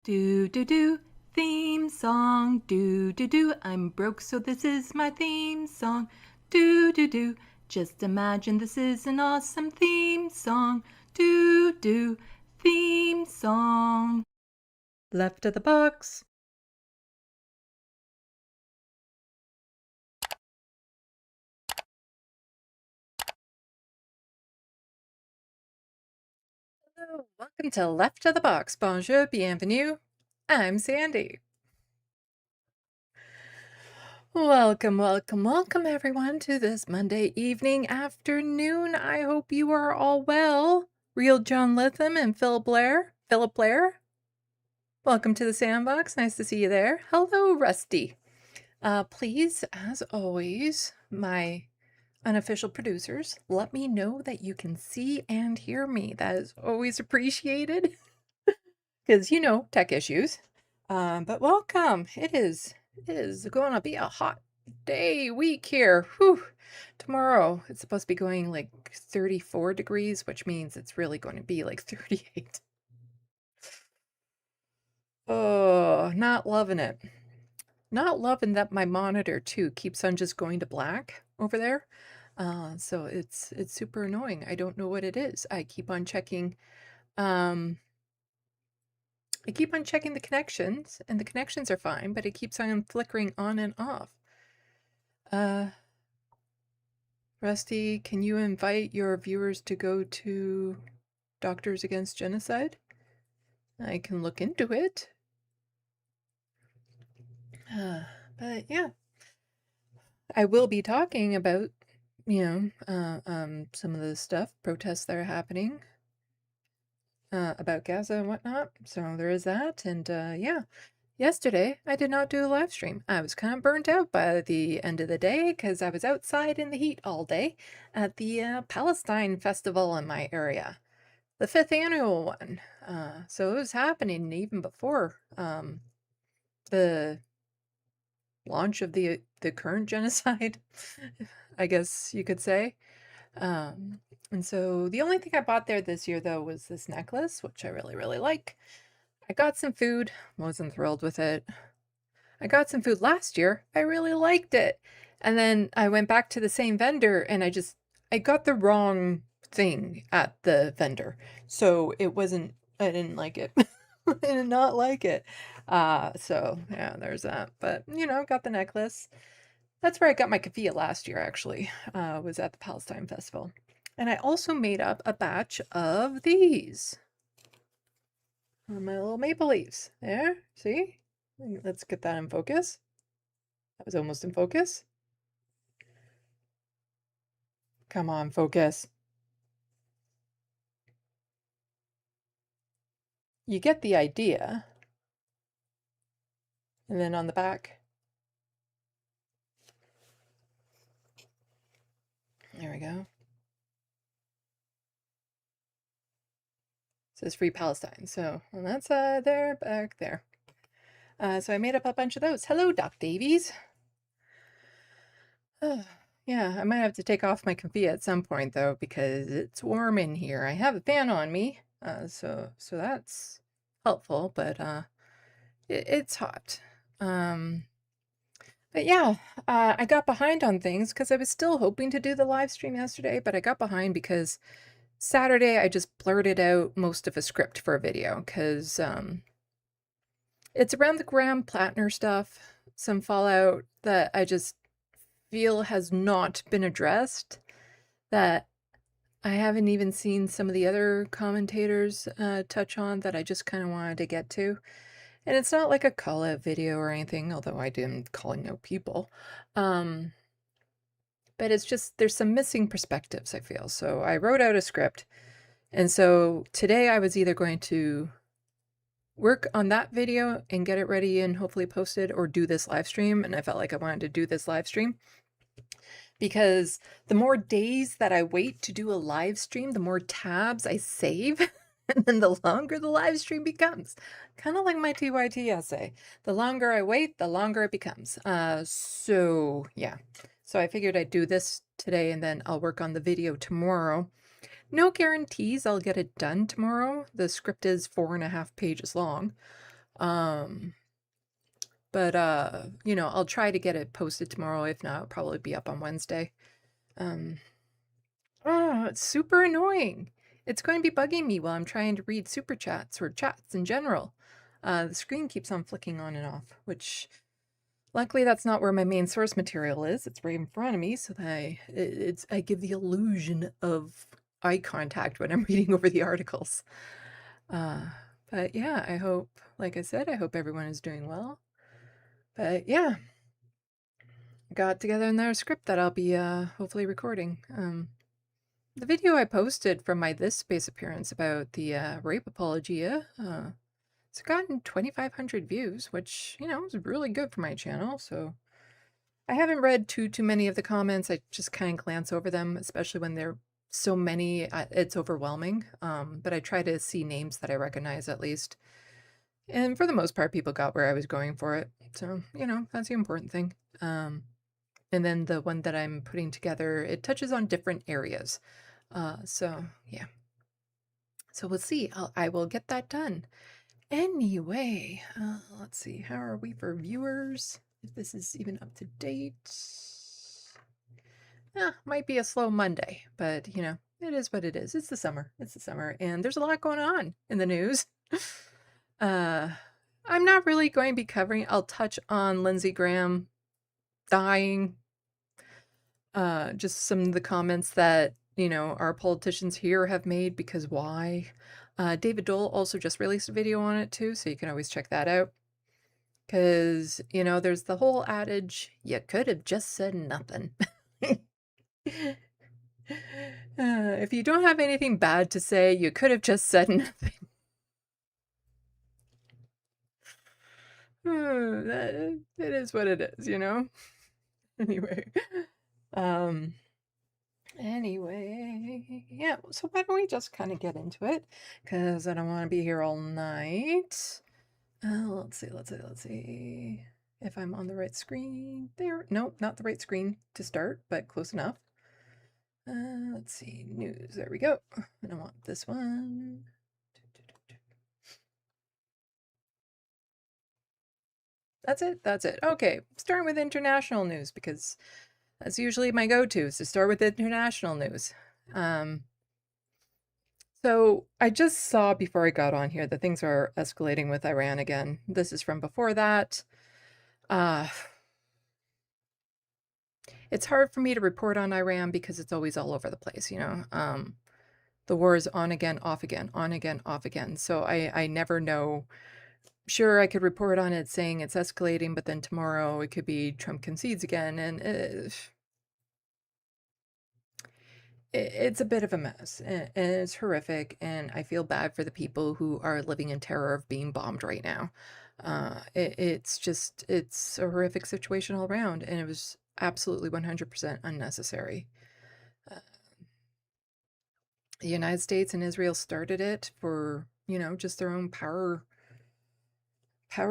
Do do do, theme song. Do do do, I'm broke so this is my theme song. Do do do, just imagine this is an awesome theme song. Do do, theme song. Left of the box. Hello, welcome to Left of the Box. Bonjour, bienvenue. I'm Sandy. Welcome, welcome, welcome everyone to this Monday evening, afternoon. I hope you are all well. Real John Litham and Philip Blair. Welcome to the SandBox. Nice to see you there. Hello, Rusty. Please, as always, my unofficial producers, let me know that you can see and hear me. That is always appreciated because, you know, tech issues. But welcome. It is going to be a hot week here. Whew. Tomorrow it's supposed to be going like 34 degrees, which means it's really going to be like 38. Oh, not loving it. Not loving that my monitor too keeps on just going to black over there. So it's super annoying. I don't know what it is. I keep on checking the connections, and the connections are fine, but it keeps on flickering on and off. Rusty, can you invite your viewers to go to Doctors Against Genocide? I can look into it. But yeah, I will be talking about, you know, some of the stuff, protests that are happening about Gaza and whatnot. So there is that. And yeah, yesterday I did not do a live stream. I was kind of burnt out by the end of the day because I was outside in the heat all day at the Palestine festival in my area, the 5th annual one. So it was happening even before the launch of the current genocide, I guess you could say. And so the only thing I bought there this year, though, was this necklace, which I really, really like. I got some food, wasn't thrilled with it. I got some food last year, I really liked it. And then I went back to the same vendor and I got the wrong thing at the vendor. So it wasn't, I didn't like it. I did not like it. So yeah, there's that. But, you know, got the necklace. That's where I got my keffiyeh last year, actually, was at the Palestine Festival. And I also made up a batch of these. My little maple leaves. There, see? Let's get that in focus. That was almost in focus. Come on, focus. You get the idea. And then on the back. There we go. It says Free Palestine. So well, that's there, back there. So I made up a bunch of those. Hello, Doc Davies. Yeah, I might have to take off my keffiyeh at some point, though, because it's warm in here. I have a fan on me, so that's helpful, but it's hot. But yeah, I got behind on things because I was still hoping to do the live stream yesterday, but I got behind because Saturday I just blurted out most of a script for a video because it's around the Graham Plattner stuff, some fallout that I just feel has not been addressed, that I haven't even seen some of the other commentators touch on, that I just kind of wanted to get to. And it's not like a call out video or anything, although I am calling out people. But it's just, there's some missing perspectives, I feel. So I wrote out a script. And so today I was either going to work on that video and get it ready and hopefully post it, or do this live stream. And I felt like I wanted to do this live stream because the more days that I wait to do a live stream, the more tabs I save. And then the longer the live stream becomes. Kind of like my TYT essay. The longer I wait, the longer it becomes. So yeah. So I figured I'd do this today and then I'll work on the video tomorrow. No guarantees I'll get it done tomorrow. The script is 4.5 pages long. But you know, I'll try to get it posted tomorrow. If not, it'll probably be up on Wednesday. Oh, it's super annoying. It's going to be bugging me while I'm trying to read super chats or chats in general. The screen keeps on flicking on and off, which luckily that's not where my main source material is. It's right in front of me, so that I give the illusion of eye contact when I'm reading over the articles. But yeah, I hope, like I said, I hope everyone is doing well. But yeah, got together in their script that I'll be hopefully recording. The video I posted from my This Space appearance about the rape apologia, it's gotten 2,500 views, which, you know, is really good for my channel. So I haven't read too many of the comments. I just kind of glance over them, especially when there are so many. It's overwhelming. But I try to see names that I recognize at least. And for the most part, people got where I was going for it. So, you know, that's the important thing. And then the one that I'm putting together, it touches on different areas. So yeah. So we'll see. I will get that done. Anyway, let's see. How are we for viewers? If this is even up to date. Might be a slow Monday, but you know, it is what it is. It's the summer. It's the summer, and there's a lot going on in the news. I'm not really going to be covering. I'll touch on Lindsey Graham dying. Just some of the comments that, you know, our politicians here have made, because why? David Dole also just released a video on it too, so you can always check that out. Because, you know, there's the whole adage, you could have just said nothing. If you don't have anything bad to say, you could have just said nothing. It is what it is, you know? Anyway. Anyway, yeah, so why don't we just kind of get into it? Because I don't want to be here all night. Let's see. If I'm on the right screen there. Nope, not the right screen to start, but close enough. Let's see, news. There we go. And I want this one. That's it. Okay, starting with international news, because that's usually my go-to, is to start with international news. So I just saw before I got on here that things are escalating with Iran again. This is from before that. It's hard for me to report on Iran because it's always all over the place, you know. The war is on again, off again, on again, off again. So I never know. Sure, I could report on it saying it's escalating, but then tomorrow it could be Trump concedes again, and it's a bit of a mess, and it's horrific, and I feel bad for the people who are living in terror of being bombed right now. It's a horrific situation all around, and it was absolutely 100% unnecessary. The United States and Israel started it for, you know, just their own power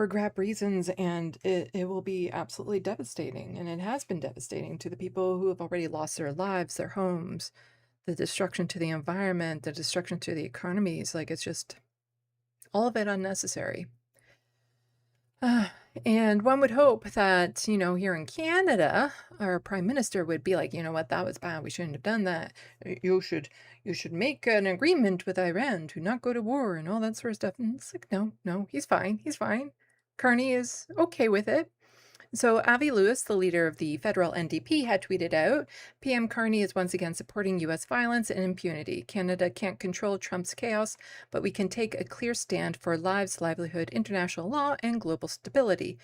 grab reasons, and it will be absolutely devastating, and it has been devastating to the people who have already lost their lives, their homes, the destruction to the environment, the destruction to the economies. Like, it's just all of it unnecessary. And one would hope that, you know, here in Canada, our prime minister would be like, you know what, that was bad. We shouldn't have done that. You should make an agreement with Iran to not go to war and all that sort of stuff. And it's like, no, he's fine. He's fine. Carney is okay with it. So Avi Lewis, the leader of the federal NDP, had tweeted out, PM Carney is once again supporting U.S. violence and impunity. Canada can't control Trump's chaos, but we can take a clear stand for lives, livelihood, international law, and global stability.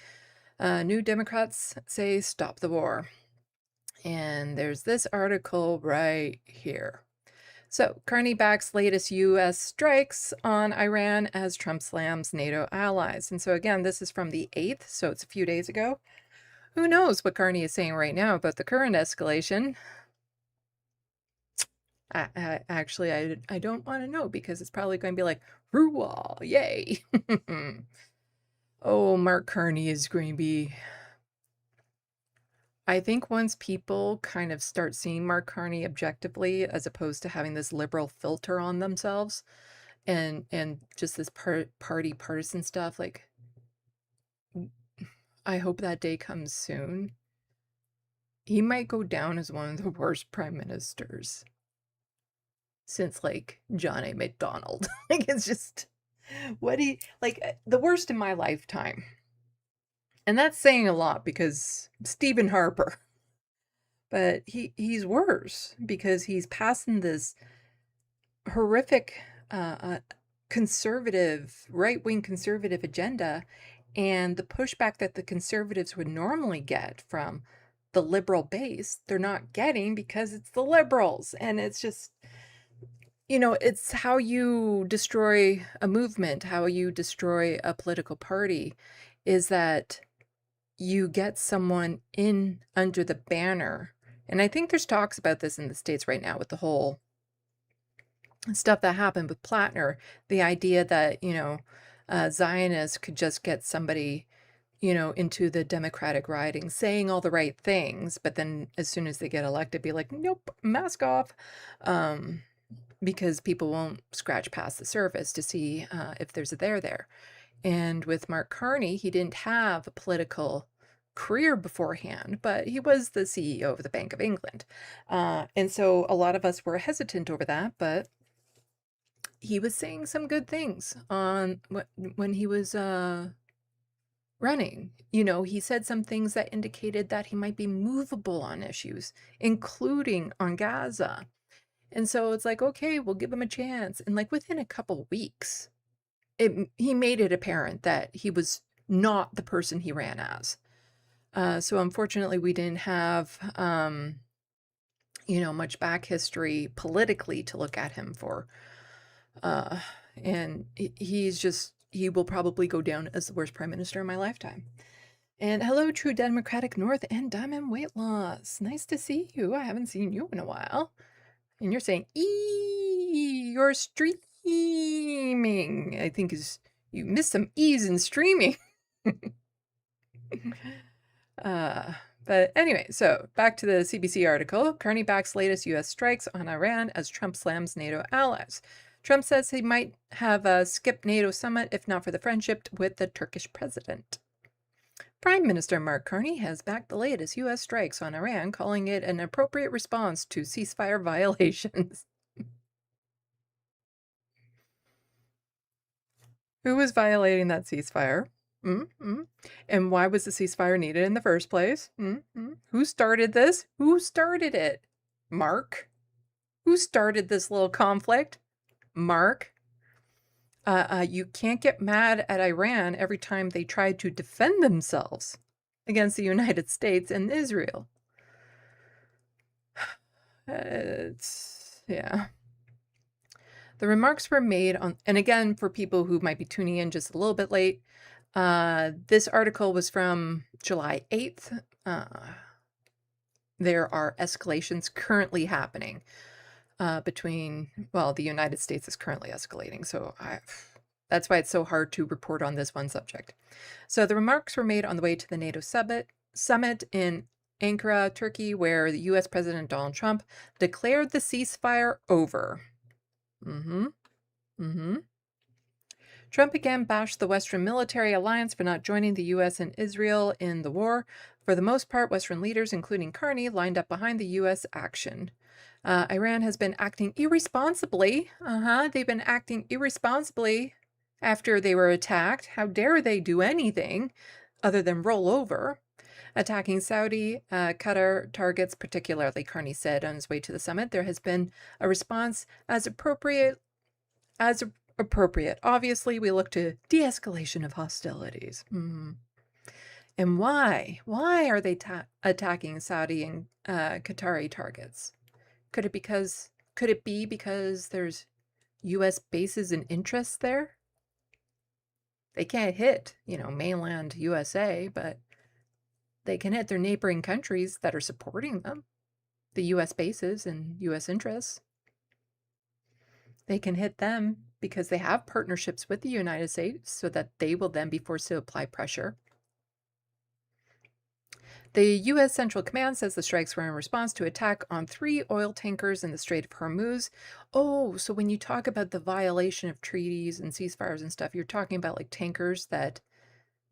New Democrats say stop the war. And there's this article right here. So Carney backs latest U.S. strikes on Iran as Trump slams NATO allies. And so again, this is from the 8th, so it's a few days ago. Who knows what Carney is saying right now about the current escalation? Actually, I don't want to know, because it's probably going to be like, hurrah, yay. Oh, Mark Carney is going to be... I think once people kind of start seeing Mark Carney objectively, as opposed to having this liberal filter on themselves, and just this party partisan stuff, like, I hope that day comes soon. He might go down as one of the worst prime ministers since, like, John A. MacDonald. Like, it's just the worst in my lifetime. And that's saying a lot because Stephen Harper. But he's worse because he's passing this horrific conservative, right-wing conservative agenda, and the pushback that the conservatives would normally get from the liberal base, they're not getting because it's the liberals. And it's just, it's how you destroy a movement, how you destroy a political party, is that you get someone in under the banner. And I think there's talks about this in the States right now with the whole stuff that happened with Plattner, the idea that, Zionists could just get somebody, into the Democratic riding saying all the right things, but then as soon as they get elected, be like, nope, mask off, because people won't scratch past the surface to see if there's a there. And with Mark Carney, he didn't have a political career beforehand, but he was the CEO of the Bank of England. And so a lot of us were hesitant over that, but he was saying some good things on when he was running. He said some things that indicated that he might be movable on issues, including on Gaza. And so it's like, okay, we'll give him a chance. And like within a couple weeks, he made it apparent that he was not the person he ran as. So unfortunately, we didn't have, much back history politically to look at him for. And he will probably go down as the worst prime minister in my lifetime. And hello, True Democratic North and Diamond Weight Loss. Nice to see you. I haven't seen you in a while. And you're saying, you're streaming. I think you missed some E's in streaming. But anyway, so back to the CBC article. Carney backs latest U.S. strikes on Iran as Trump slams NATO allies. Trump says he might have skipped NATO summit if not for the friendship with the Turkish president. Prime Minister Mark Carney has backed the latest U.S. strikes on Iran, calling it an appropriate response to ceasefire violations. Who was violating that ceasefire? And why was the ceasefire needed in the first place? Who started this? Who started it? Mark? Who started this little conflict? Mark? You can't get mad at Iran every time they try to defend themselves against the United States and Israel. Yeah. The remarks were made on, and again, for people who might be tuning in just a little bit late, this article was from July 8th. There are escalations currently happening between, well, the United States is currently escalating. So that's why it's so hard to report on this one subject. So the remarks were made on the way to the NATO summit in Ankara, Turkey, where the U.S. President Donald Trump declared the ceasefire over. Trump again bashed the Western military alliance for not joining the U.S. and Israel in the war. For the most part, Western leaders, including Carney, lined up behind the U.S. action. Iran has been acting irresponsibly. They've been acting irresponsibly after they were attacked. How dare they do anything other than roll over? Attacking Saudi, Qatar targets, particularly, Carney said on his way to the summit. There has been a response as appropriate. Obviously, we look to de-escalation of hostilities. And why? Why are they attacking Saudi and Qatari targets? Could it be because there's U.S. bases and interests there? They can't hit, mainland USA, but they can hit their neighboring countries that are supporting them, the U.S. bases and U.S. interests. They can hit them because they have partnerships with the United States so that they will then be forced to apply pressure. The U.S. Central Command says the strikes were in response to attack on 3 oil tankers in the Strait of Hormuz. Oh, so when you talk about the violation of treaties and ceasefires and stuff, you're talking about like tankers that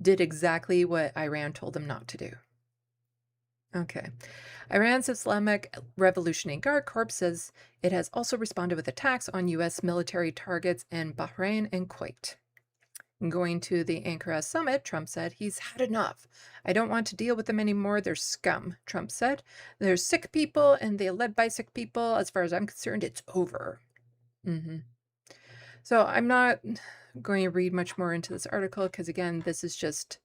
did exactly what Iran told them not to do. Okay. Iran's Islamic Revolutionary Guard Corps says it has also responded with attacks on U.S. military targets in Bahrain and Kuwait. Going to the Ankara summit, Trump said, he's had enough. I don't want to deal with them anymore. They're scum, Trump said. They're sick people and they're led by sick people. As far as I'm concerned, it's over. So I'm not going to read much more into this article because, again, this is just,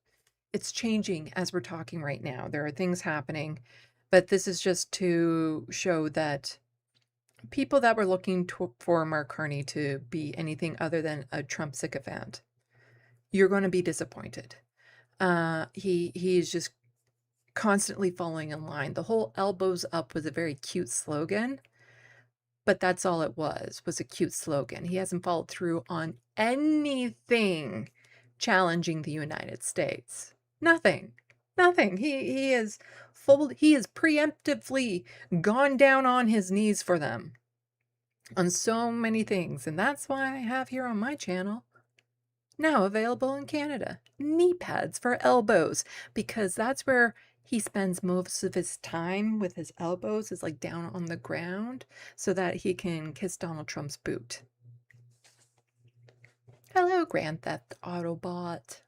it's changing as we're talking right now. There are things happening, but this is just to show that people that were looking for Mark Carney to be anything other than a Trump sycophant, you're going to be disappointed. He's just constantly falling in line. The whole elbows up was a very cute slogan, but that's all it was a cute slogan. He hasn't followed through on anything challenging the United States. Nothing. He is preemptively gone down on his knees for them on so many things. And that's why I have here on my channel, now available in Canada, knee pads for elbows, because that's where he spends most of his time with his elbows, is like down on the ground, so that he can kiss Donald Trump's boot. Hello, Grand Theft Autobot.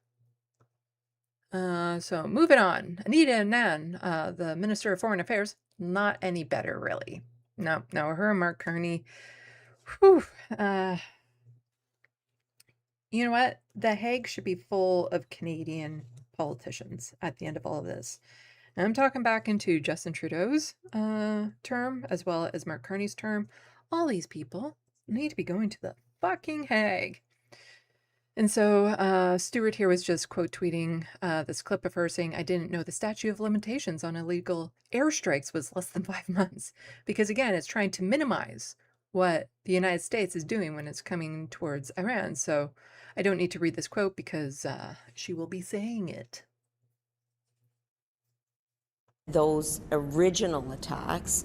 So moving on. Anita Anand, the Minister of Foreign Affairs, not any better, really. No, her and Mark Carney, whew, you know what? The Hague should be full of Canadian politicians at the end of all of this. And I'm talking back into Justin Trudeau's term, as well as Mark Carney's term. All these people need to be going to the fucking Hague. And so Stuart here was just quote tweeting this clip of her saying, I didn't know the statute of limitations on illegal airstrikes was less than 5 months. Because again, it's trying to minimize what the United States is doing when it's coming towards Iran. So I don't need to read this quote because she will be saying it. Those original attacks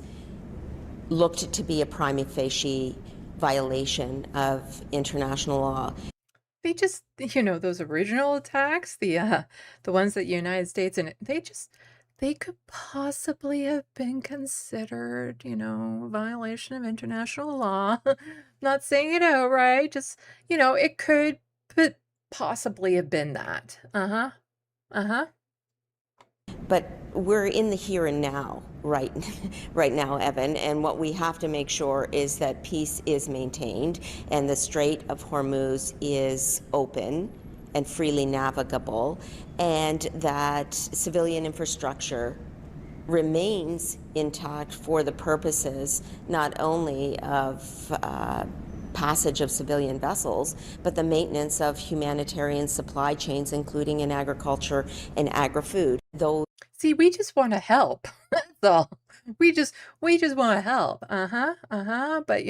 looked to be a prima facie violation of international law. They just, those original attacks, the ones that the United States, and they could possibly have been considered, violation of international law. Not saying it outright, just, it could possibly have been that. But we're in the here and now, right now, Evan, and what we have to make sure is that peace is maintained and the Strait of Hormuz is open and freely navigable, and that civilian infrastructure remains intact for the purposes not only of passage of civilian vessels, but the maintenance of humanitarian supply chains, including in agriculture and agri-food. See, we just want to help. That's all. We just want to help. But,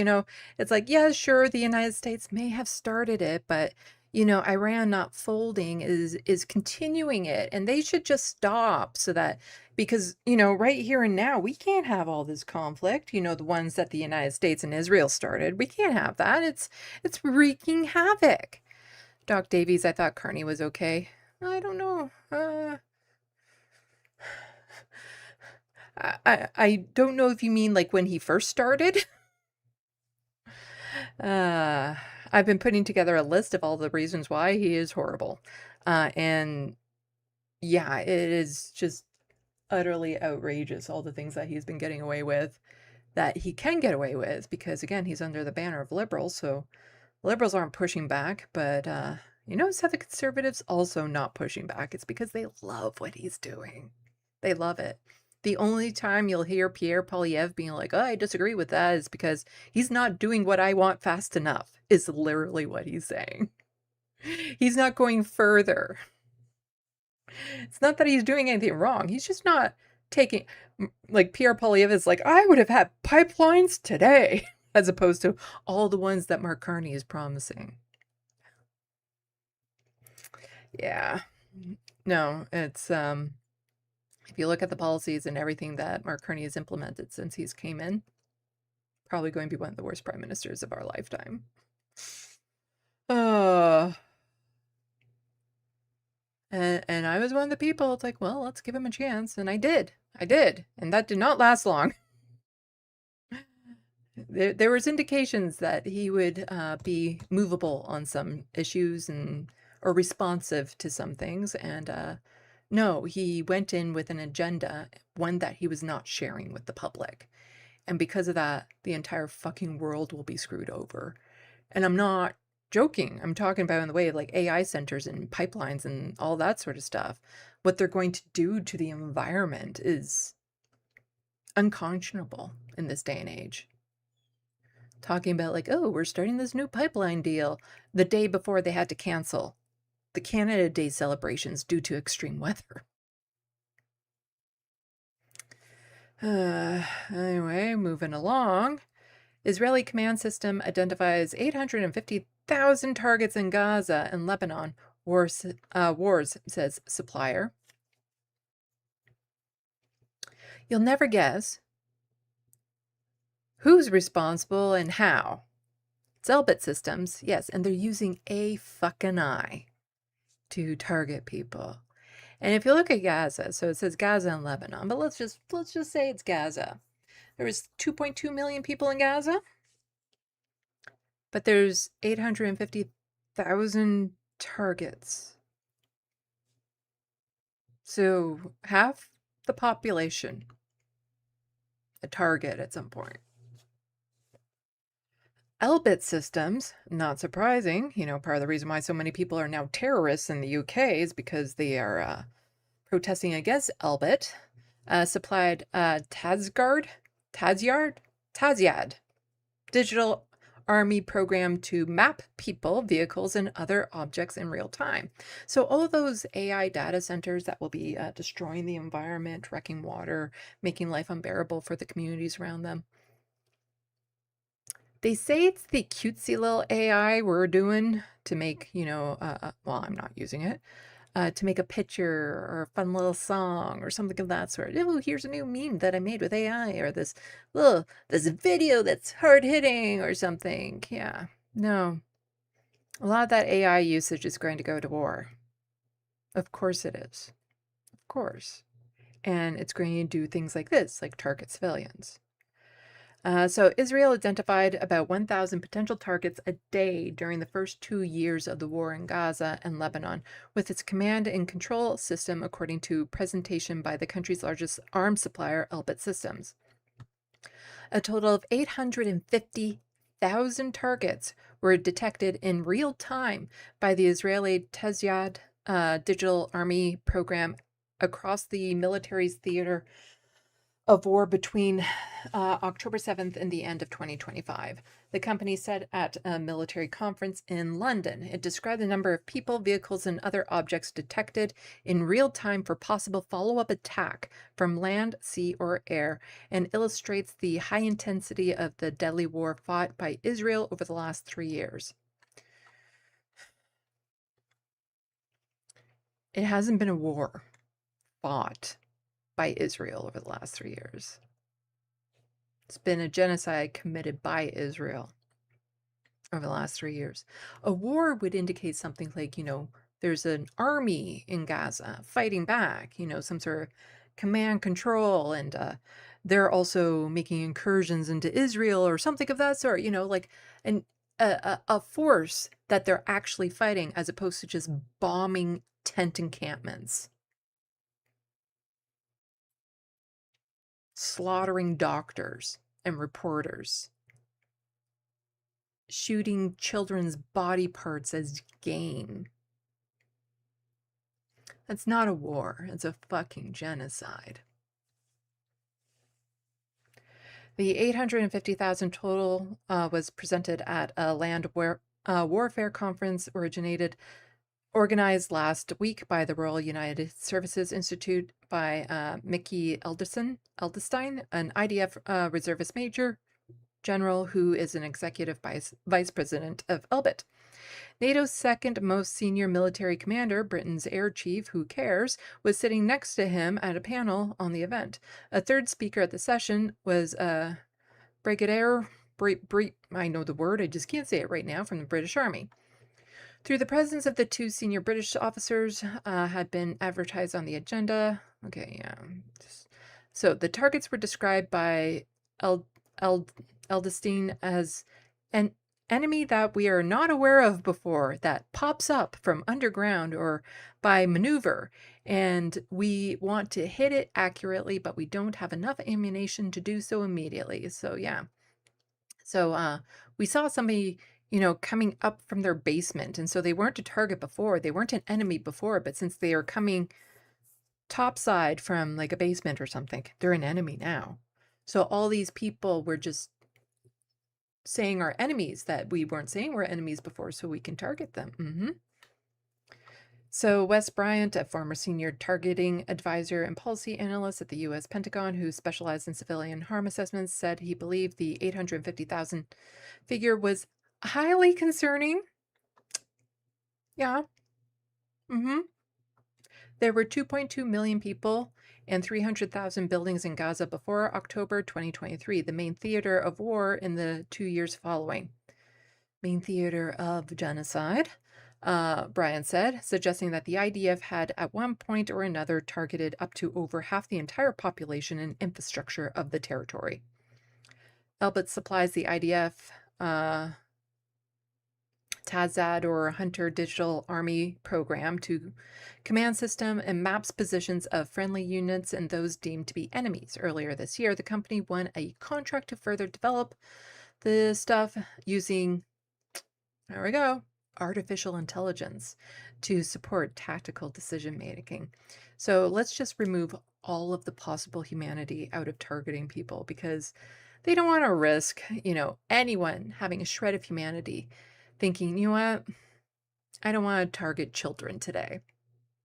it's like, yeah, sure, the United States may have started it, but, Iran not folding is continuing it. And they should just stop so that, because, right here and now, we can't have all this conflict, the ones that the United States and Israel started. We can't have that. It's wreaking havoc. Doc Davies, I thought Carney was okay. I don't know. I don't know if you mean like when he first started. I've been putting together a list of all the reasons why he is horrible. And yeah, it is just utterly outrageous, all the things that he's been getting away with, that he can get away with, because again, he's under the banner of liberals, so liberals aren't pushing back, but notice how the conservatives also not pushing back. It's because they love what he's doing. They love it. The only time you'll hear Pierre Poilievre being like, oh, I disagree with that, is because he's not doing what I want fast enough, is literally what he's saying. He's not going further. It's not that he's doing anything wrong. He's just not taking, like Pierre Poilievre is like, I would have had pipelines today, as opposed to all the ones that Mark Carney is promising. Yeah. No, it's, if you look at the policies and everything that Mark Carney has implemented since he's came in, probably going to be one of the worst prime ministers of our lifetime. And I was one of the people. It's like, well, let's give him a chance. And I did. And that did not last long. There was indications that he would be movable on some issues or responsive to some things. And no, he went in with an agenda, one that he was not sharing with the public. And because of that, the entire fucking world will be screwed over. And I'm not joking. I'm talking about in the way of like AI centers and pipelines and all that sort of stuff. What they're going to do to the environment is unconscionable in this day and age. Talking about like, oh, we're starting this new pipeline deal the day before they had to cancel the Canada Day celebrations due to extreme weather. Anyway, moving along. Israeli command system identifies 850,000 targets in Gaza and Lebanon. Wars, says supplier. You'll never guess who's responsible and how. It's Elbit Systems, yes, and they're using a fucking eye to target people. And if you look at Gaza, so it says Gaza and Lebanon, but let's just say it's Gaza. There was 2.2 million people in Gaza, but there's 850,000 targets. So half the population a target at some point. Elbit Systems, not surprising, part of the reason why so many people are now terrorists in the UK is because they are protesting against Elbit, supplied Tazyad digital army program to map people, vehicles, and other objects in real time. So all of those AI data centers that will be destroying the environment, wrecking water, making life unbearable for the communities around them. They say it's the cutesy little AI we're doing to make, well, I'm not using it, to make a picture or a fun little song or something of that sort. Oh, here's a new meme that I made with AI, or this video that's hard-hitting or something. Yeah, no. A lot of that AI usage is going to go to war. Of course it is. Of course. And it's going to do things like this, like target civilians. So Israel identified about 1,000 potential targets a day during the first 2 years of the war in Gaza and Lebanon, with its command and control system, according to presentation by the country's largest arms supplier, Elbit Systems. A total of 850,000 targets were detected in real time by the Israeli Tazyad digital army program across the military's theater of war between October 7th and the end of 2025. The company said at a military conference in London. It described the number of people, vehicles, and other objects detected in real time for possible follow-up attack from land, sea, or air, and illustrates the high intensity of the deadly war fought by Israel over the last 3 years. It hasn't been a war fought by Israel over the last 3 years. It's been a genocide committed by Israel over the last 3 years. A war would indicate something like, there's an army in Gaza fighting back, some sort of command control, and they're also making incursions into Israel or something of that sort, like a force that they're actually fighting as opposed to just bombing tent encampments. Slaughtering doctors and reporters, shooting children's body parts as game. That's not a war, it's a fucking genocide. The 850,000 total was presented at a land warfare conference organized last week by the Royal United Services Institute by Mickey Eldestein, an IDF reservist major general who is an executive vice president of Elbit. NATO's second most senior military commander, Britain's air chief, who cares, was sitting next to him at a panel on the event. A third speaker at the session was Brigadier, I know the word, I just can't say it right now, from the British Army. through the presence of the two senior British officers had been advertised on the agenda. Okay, yeah. So the targets were described by El El Eldestein as an enemy that we are not aware of before that pops up from underground or by maneuver, and we want to hit it accurately, but we don't have enough ammunition to do so immediately. So yeah. So we saw somebody, coming up from their basement, and so they weren't a target before. They weren't an enemy before, but since they are coming topside from like a basement or something, they're an enemy now. So all these people were just saying are enemies that we weren't saying were enemies before, so we can target them. So Wes Bryant, a former senior targeting advisor and policy analyst at the U.S. Pentagon who specialized in civilian harm assessments, said he believed the 850,000 figure was highly concerning. Yeah. There were 2.2 million people and 300,000 buildings in Gaza before October 2023, the main theater of war in the 2 years following. Main theater of genocide, Brian said, suggesting that the IDF had at one point or another targeted up to over half the entire population and infrastructure of the territory. Elbit supplies the IDF TAZAD or Hunter Digital Army program to command system and maps positions of friendly units and those deemed to be enemies. Earlier this year, the company won a contract to further develop the stuff using, there we go, artificial intelligence to support tactical decision making. So let's just remove all of the possible humanity out of targeting people because they don't want to risk, anyone having a shred of humanity thinking, you know what, I don't want to target children today.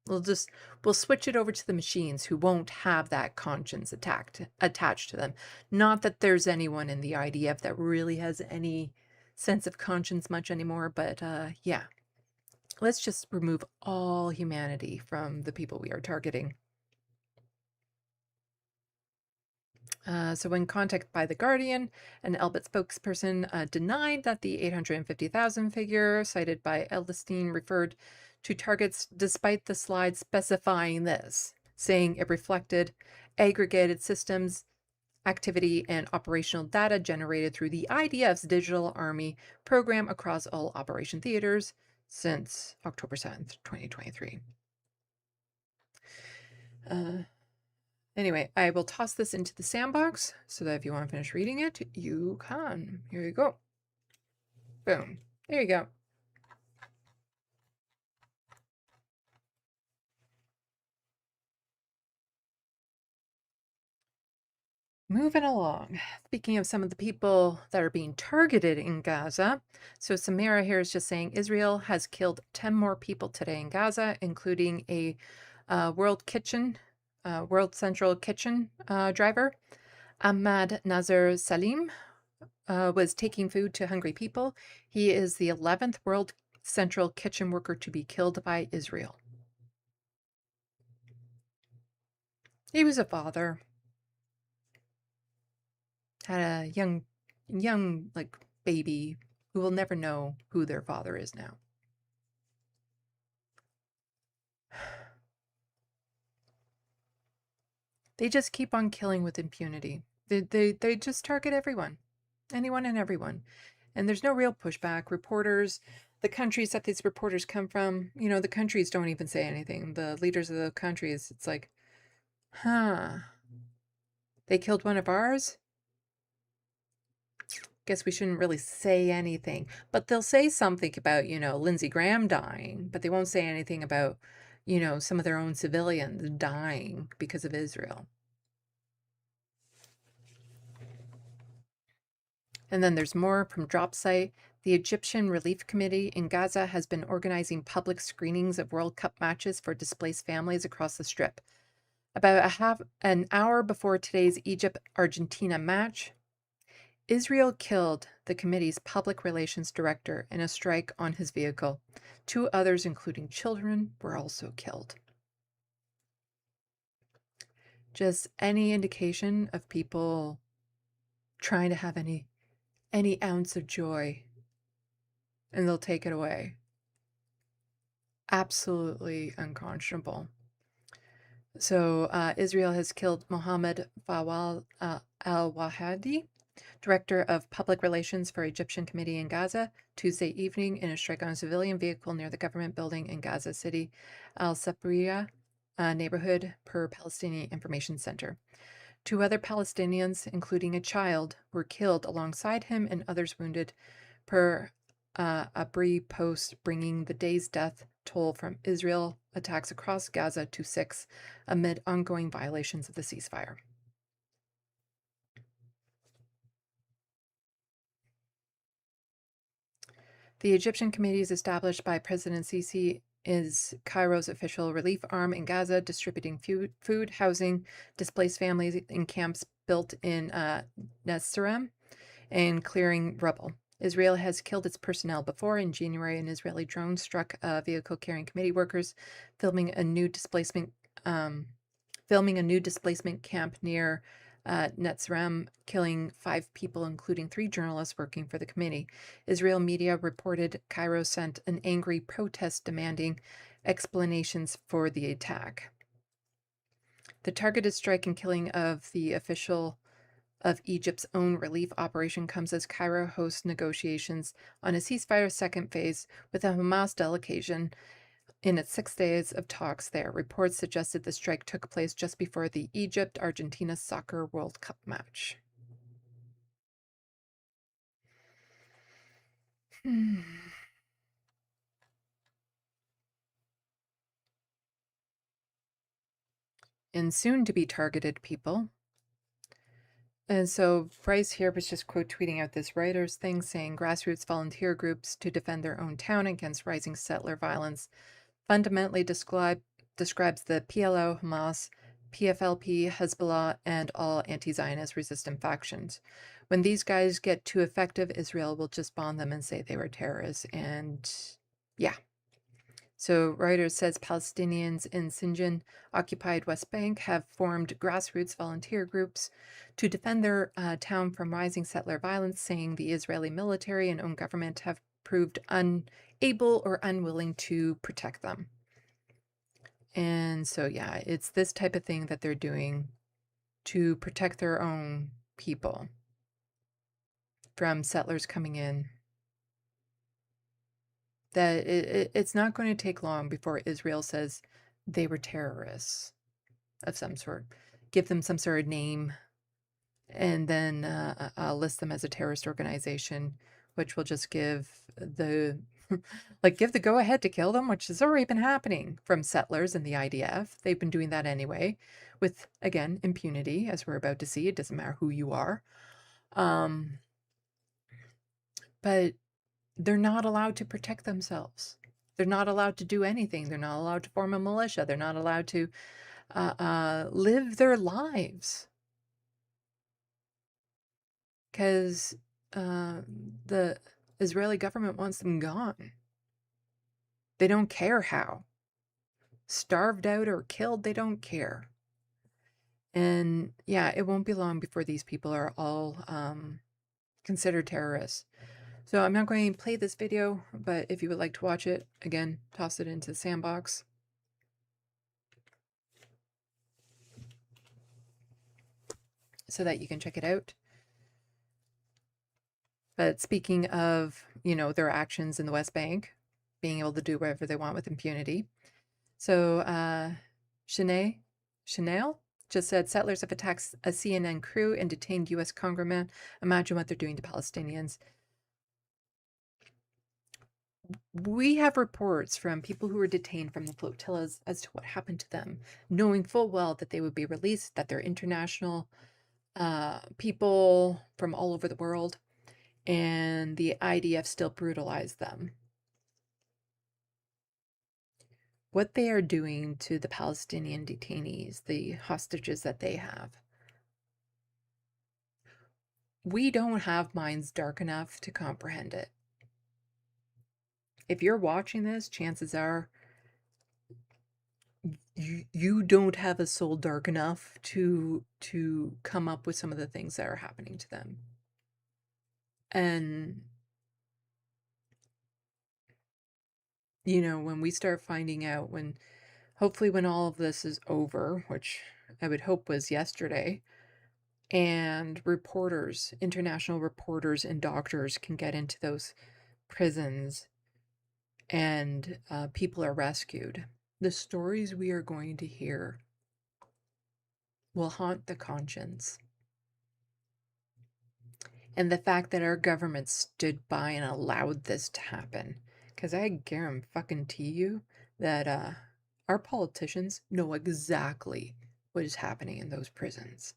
We'll switch it over to the machines who won't have that conscience attached to them. Not that there's anyone in the IDF that really has any sense of conscience much anymore, but yeah. Let's just remove all humanity from the people we are targeting. So when contacted by The Guardian, an Elbit spokesperson denied that the 850,000 figure cited by Eldestein referred to targets despite the slide specifying this, saying it reflected aggregated systems, activity, and operational data generated through the IDF's Digital Army program across all operation theaters since October 7th, 2023. Anyway, I will toss this into the SandBox so that if you want to finish reading it, you can. Here you go. Boom. There you go. Moving along. Speaking of some of the people that are being targeted in Gaza, so Samira here is just saying Israel has killed 10 more people today in Gaza, including a World Central Kitchen driver. Ahmad Nazar Salim was taking food to hungry people. He is the 11th World Central Kitchen worker to be killed by Israel. He was a father. Had a young like baby who will never know who their father is now. They just keep on killing with impunity. They just target everyone, anyone and everyone. And there's no real pushback. Reporters, the countries that these reporters come from, the countries don't even say anything. The leaders of the countries, it's like, they killed one of ours? Guess we shouldn't really say anything. But they'll say something about, Lindsey Graham dying, but they won't say anything about, some of their own civilians dying because of Israel. And then there's more from Drop Site. The Egyptian Relief Committee in Gaza has been organizing public screenings of World Cup matches for displaced families across the Strip. About an hour before today's Egypt-Argentina match, Israel killed the committee's public relations director in a strike on his vehicle. 2 others, including children, were also killed. Just any indication of people trying to have any ounce of joy, and they'll take it away. absolutely unconscionable. So Israel has killed Mohammed Fawal al-Wahadi, director of public relations for Egyptian Committee in Gaza, Tuesday evening in a strike on a civilian vehicle near the government building in Gaza City, al-Sapriya neighborhood, per Palestinian Information Center. 2 other Palestinians, including a child, were killed alongside him and others wounded, per a Brie post, bringing the day's death toll from Israel attacks across Gaza to 6 amid ongoing violations of the ceasefire. The Egyptian committees established by President Sisi is Cairo's official relief arm in Gaza, distributing food, housing, displaced families in camps built in Necroplasm, and clearing rubble. Israel has killed its personnel before. In January, an Israeli drone struck a vehicle carrying committee workers, filming a new displacement camp near Necroplasm, killing 5 people, including 3 journalists working for the committee. Israel media reported Cairo sent an angry protest demanding explanations for the attack. The targeted strike and killing of the official of Egypt's own relief operation comes as Cairo hosts negotiations on a ceasefire second phase with a Hamas delegation in its 6 days of talks there. Reports suggested the strike took place just before the Egypt-Argentina Soccer World Cup match. And soon to be targeted people. And so Bryce here was just quote tweeting out this Reuters thing saying grassroots volunteer groups to defend their own town against rising settler violence fundamentally describes the PLO, Hamas, PFLP, Hezbollah, and all anti-Zionist resistant factions. When these guys get too effective, Israel will just bomb them and say they were terrorists. And yeah. So Reuters says Palestinians in Sinjar-occupied West Bank have formed grassroots volunteer groups to defend their town from rising settler violence, saying the Israeli military and own government have proved unable or unwilling to protect them. And so, yeah, it's this type of thing that they're doing to protect their own people from settlers coming in. That it's not going to take long before Israel says they were terrorists of some sort. Give them some sort of name, and then list them as a terrorist organization, which will just give the give the go-ahead to kill them, which has already been happening from settlers and the IDF. They've been doing that anyway, with, again, impunity, as we're about to see. It doesn't matter who you are. But they're not allowed to protect themselves. They're not allowed to do anything. They're not allowed to form a militia. They're not allowed to live their lives. Because the Israeli government wants them gone. They don't care how. Starved out or killed, they don't care. And yeah, it won't be long before these people are all considered terrorists. So I'm not going to play this video, but if you would like to watch it, again, toss it into SandBox. So that you can check it out. But speaking of, their actions in the West Bank, being able to do whatever they want with impunity. So Chanel just said settlers have attacked a CNN crew and detained U.S. Congressmen. Imagine what they're doing to Palestinians. We have reports from people who were detained from the flotillas as to what happened to them, knowing full well that they would be released, that they're international people from all over the world, and the IDF still brutalized them. What they are doing to the Palestinian detainees, the hostages that they have. We don't have minds dark enough to comprehend it. If you're watching this, chances are you don't have a soul dark enough to come up with some of the things that are happening to them. And when we start finding out, hopefully when all of this is over, which I would hope was yesterday, and reporters, international reporters and doctors can get into those prisons and people are rescued, the stories we are going to hear will haunt the conscience. And the fact that our government stood by and allowed this to happen. Because I guarantee you that our politicians know exactly what is happening in those prisons.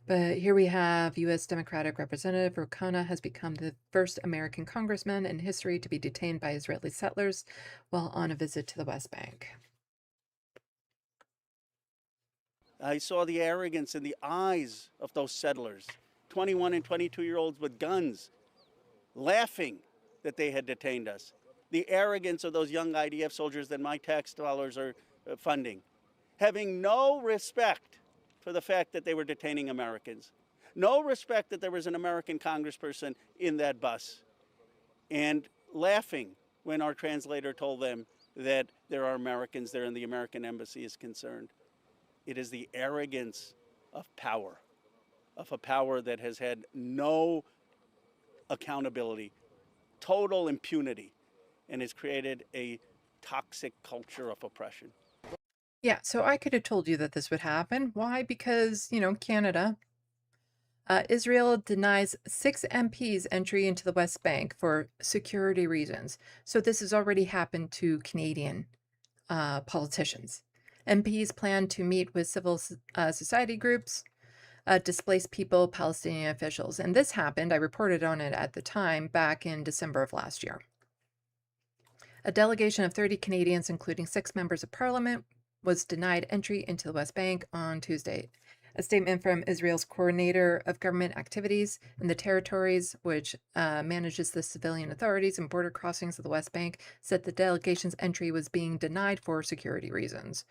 But here we have U.S. Democratic Representative Ro Khanna has become the first American congressman in history to be detained by Israeli settlers while on a visit to the West Bank. I saw the arrogance in the eyes of those settlers, 21 and 22-year-olds with guns, laughing that they had detained us. The arrogance of those young IDF soldiers that my tax dollars are funding, having no respect for the fact that they were detaining Americans, no respect that there was an American congressperson in that bus, and laughing when our translator told them that there are Americans there and the American embassy is concerned. It is the arrogance of power, of a power that has had no accountability, total impunity, and has created a toxic culture of oppression. Yeah, so I could have told you that this would happen. Why? Because, Canada. Israel denies 6 MPs entry into the West Bank for security reasons. So this has already happened to Canadian politicians. MPs plan to meet with civil society groups, displaced people, Palestinian officials. And this happened, I reported on it at the time, back in December of last year. A delegation of 30 Canadians, including 6 members of parliament, was denied entry into the West Bank on Tuesday. A statement from Israel's coordinator of government activities in the territories, which manages the civilian authorities and border crossings of the West Bank, said the delegation's entry was being denied for security reasons.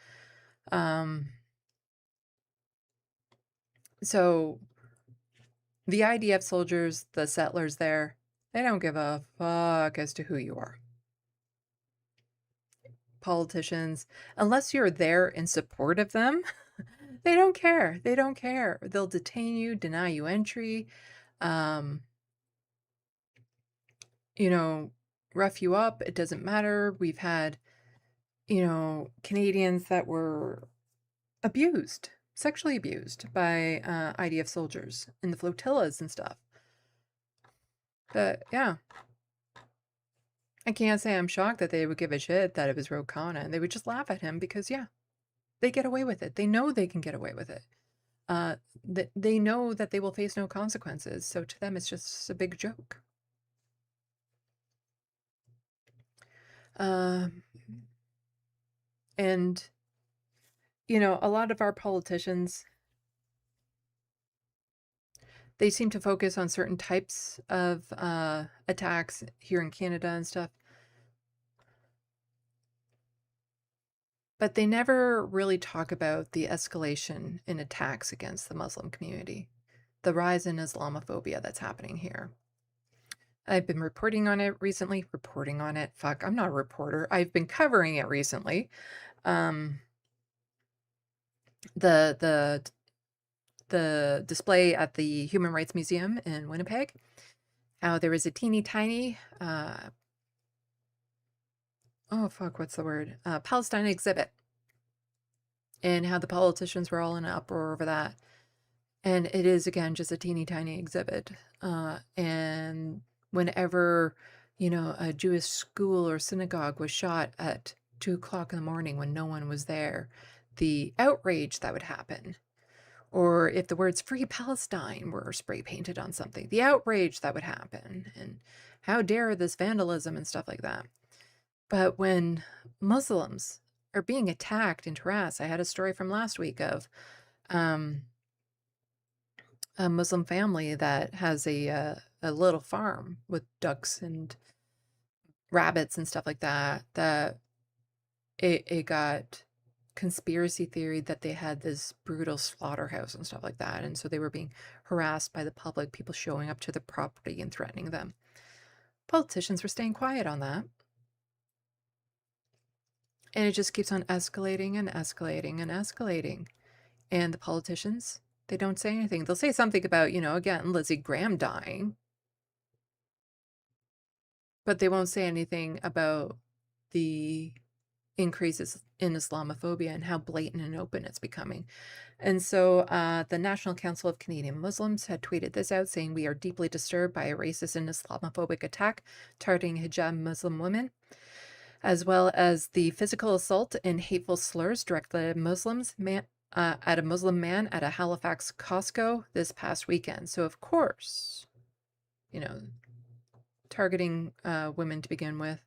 So the IDF soldiers, the settlers there, they don't give a fuck as to who you are. Politicians, unless you're there in support of them, they don't care. They don't care. They'll detain you, deny you entry, rough you up. It doesn't matter. We've had, Canadians that were abused, sexually abused by IDF soldiers in the flotillas and stuff. But yeah, I can't say I'm shocked that they would give a shit that it was Ro Khanna, and they would just laugh at him because, yeah, they get away with it. They know they can get away with it. They know that they will face no consequences. So to them, it's just a big joke. And, a lot of our politicians, they seem to focus on certain types of attacks here in Canada and stuff. But they never really talk about the escalation in attacks against the Muslim community, the rise in Islamophobia that's happening here. I've been reporting on it recently. Fuck, I'm not a reporter. I've been covering it recently. The display at the Human Rights Museum in Winnipeg, how there was a teeny tiny Palestine exhibit, and how the politicians were all in an uproar over that. And it is, again, just a teeny tiny exhibit. And whenever, a Jewish school or synagogue was shot at 2 o'clock in the morning when no one was there, the outrage that would happen. Or if the words Free Palestine were spray painted on something, the outrage that would happen. And how dare this vandalism and stuff like that. But when Muslims are being attacked and harassed, I had a story from last week of a Muslim family that has a little farm with ducks and rabbits and stuff like that, that it got conspiracy theory that they had this brutal slaughterhouse and stuff like that. And so they were being harassed by the public, people showing up to the property and threatening them. Politicians were staying quiet on that. And it just keeps on escalating and escalating and escalating. And the politicians, they don't say anything. They'll say something about, again, Lindsey Graham dying. But they won't say anything about the increases in Islamophobia and how blatant and open it's becoming. And so the National Council of Canadian Muslims had tweeted this out, saying, "We are deeply disturbed by a racist and Islamophobic attack targeting hijab Muslim women, as well as the physical assault and hateful slurs directed at Muslims at a Muslim man at a Halifax Costco this past weekend." So of course, targeting women to begin with.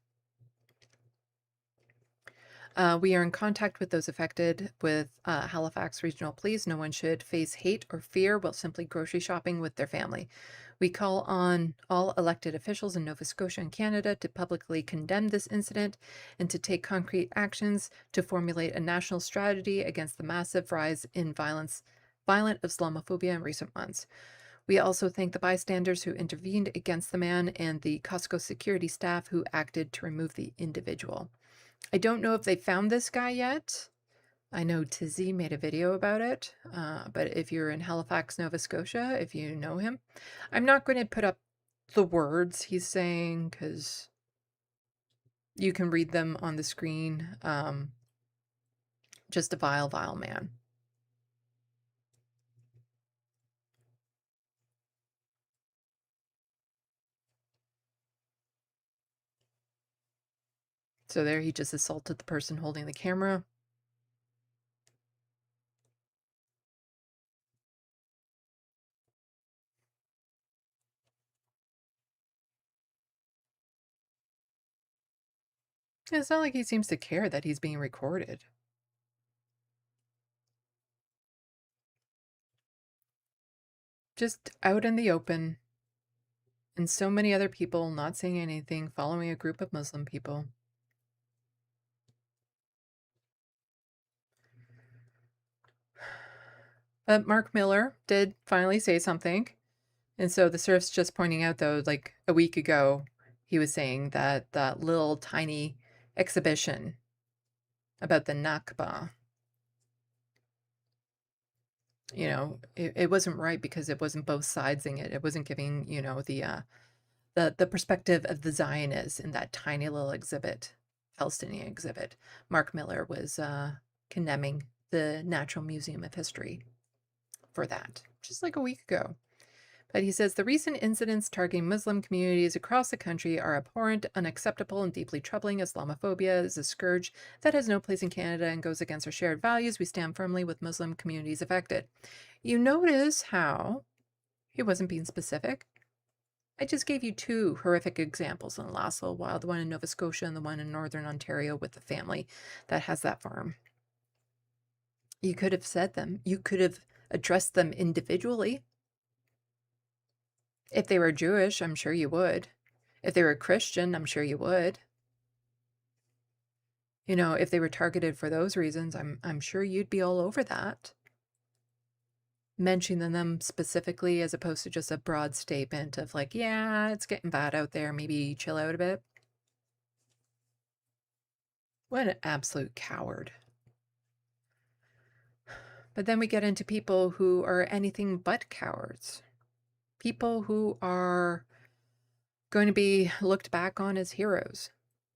We are in contact with those affected with Halifax Regional Police. No one should face hate or fear while simply grocery shopping with their family. We call on all elected officials in Nova Scotia and Canada to publicly condemn this incident and to take concrete actions to formulate a national strategy against the massive rise in violent Islamophobia in recent months. We also thank the bystanders who intervened against the man and the Costco security staff who acted to remove the individual. I don't know if they found this guy yet. I know Tizzy made a video about it, but if you're in Halifax, Nova Scotia, if you know him, I'm not going to put up the words he's saying because you can read them on the screen. Just a vile, vile man. So there he just assaulted the person holding the camera. It's not like he seems to care that he's being recorded. Just out in the open. And so many other people not saying anything, following a group of Muslim people. But Mark Miller did finally say something. And so the surf's just pointing out, though, like a week ago, he was saying that that little tiny exhibition about the Nakba, it wasn't right because it wasn't both sidesing it. It wasn't giving, the perspective of the Zionists in that tiny little exhibit, Palestinian exhibit. Mark Miller was condemning the Natural Museum of History for that, just like a week ago. But he says the recent incidents targeting Muslim communities across the country are abhorrent, unacceptable, and deeply troubling. Islamophobia is a scourge that has no place in Canada and goes against our shared values. We stand firmly with Muslim communities affected. You notice how he wasn't being specific? I just gave you two horrific examples in the last little while, the one in Nova Scotia and the one in Northern Ontario with the family that has that farm. You could have said them. You could have addressed them individually. If they were Jewish, I'm sure you would. If they were Christian, I'm sure you would. If they were targeted for those reasons, I'm sure you'd be all over that. Mentioning them specifically as opposed to just a broad statement of like, yeah, it's getting bad out there, maybe chill out a bit. What an absolute coward. But then we get into people who are anything but cowards. People who are going to be looked back on as heroes.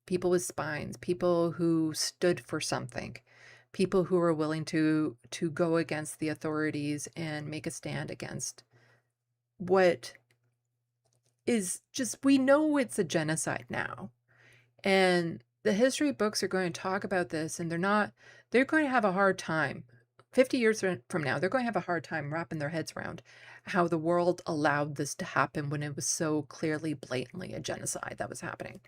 People with spines, people who stood for something, people who are willing to go against the authorities and make a stand against what is just, we know it's a genocide now. And the history books are going to talk about this, and they're going to have a hard time. 50 years from now, they're going to have a hard time wrapping their heads around how the world allowed this to happen when it was so clearly, blatantly a genocide that was happening.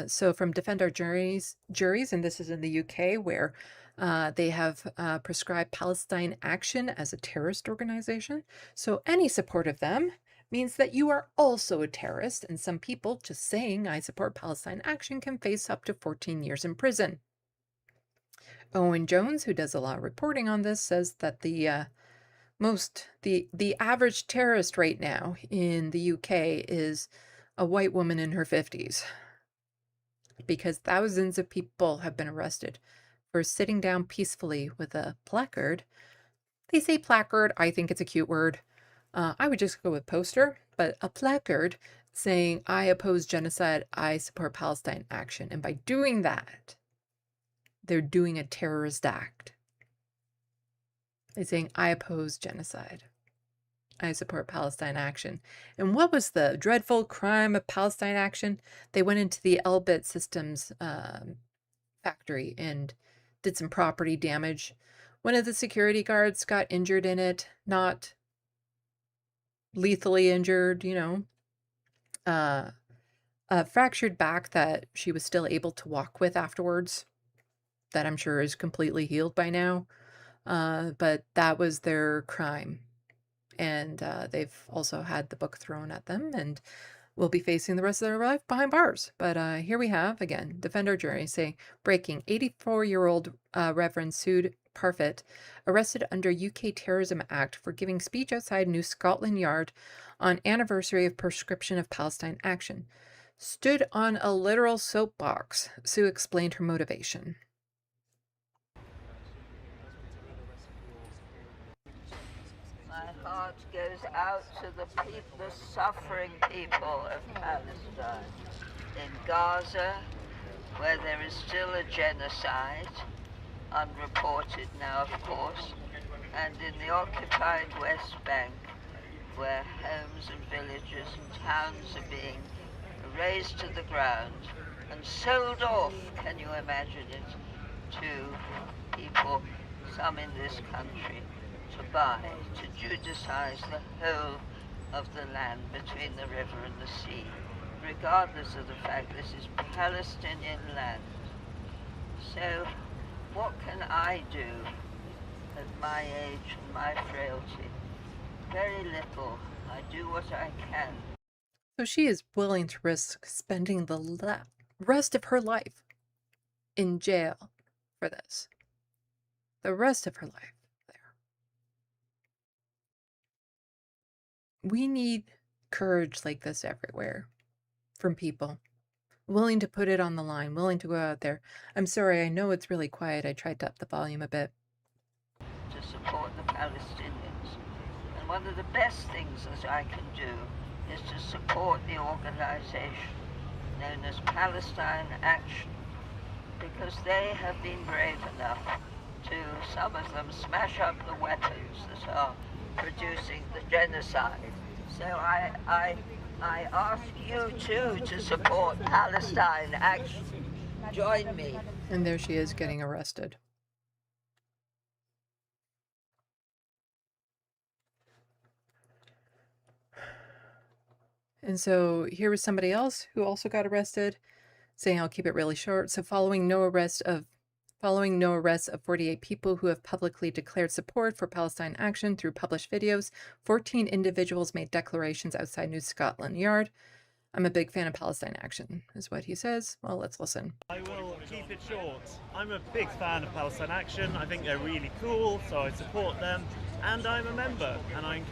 So from Defend Our Juries, and this is in the UK, where they have prescribed Palestine Action as a terrorist organization. So any support of them means that you are also a terrorist, and some people just saying I support Palestine Action can face up to 14 years in prison. Owen Jones, who does a lot of reporting on this, says that the average terrorist right now in the UK is a white woman in her 50s. because thousands of people have been arrested for sitting down peacefully with a placard. They say placard. I think it's a cute word. I would just go with poster, but a placard saying, I oppose genocide, I support Palestine action. And by doing that, they're doing a terrorist act. They're saying, I oppose genocide. I support Palestine action. And what was the dreadful crime of Palestine action? They went into the Elbit Systems factory and did some property damage. One of the security guards got injured in it, not lethally injured, a fractured back that she was still able to walk with afterwards, that I'm sure is completely healed by now. But that was their crime. And they've also had the book thrown at them and will be facing the rest of their life behind bars. But here we have, again, defend our jury saying, breaking 84-year-old Reverend Sood Parfit, arrested under UK Terrorism Act for giving speech outside New Scotland Yard on anniversary of proscription of Palestine action. Stood on a literal soapbox. Sue explained her motivation. My heart goes out to the suffering people of Palestine. In Gaza, where there is still a genocide, unreported now of course, and in the occupied West Bank, where homes and villages and towns are being razed to the ground and sold off, can you imagine it, to people, some in this country, to buy, to judicize the whole of the land between the river and the sea, regardless of the fact this is Palestinian land. So what can I do at my age and my frailty? Very little. I do what I can. So she is willing to risk spending the rest of her life in jail for this. The rest of her life there. We need courage like this everywhere from people. Willing to put it on the line, willing to go out there. I'm sorry, I know it's really quiet. I tried to up the volume a bit. To support the Palestinians. And one of the best things that I can do is to support the organization known as Palestine Action, because they have been brave enough to, some of them, smash up the weapons that are producing the genocide. So I ask you too to support Palestine Action. Join me. And there she is getting arrested. And so here was somebody else who also got arrested, saying, I'll keep it really short. So following no arrests of 48 people who have publicly declared support for Palestine action through published videos, 14 individuals made declarations outside New Scotland Yard. I'm a big fan of Palestine action, is what he says. Well, let's listen. I will keep it short. I'm a big fan of Palestine action. I think they're really cool, so I support them, and I'm a member, and I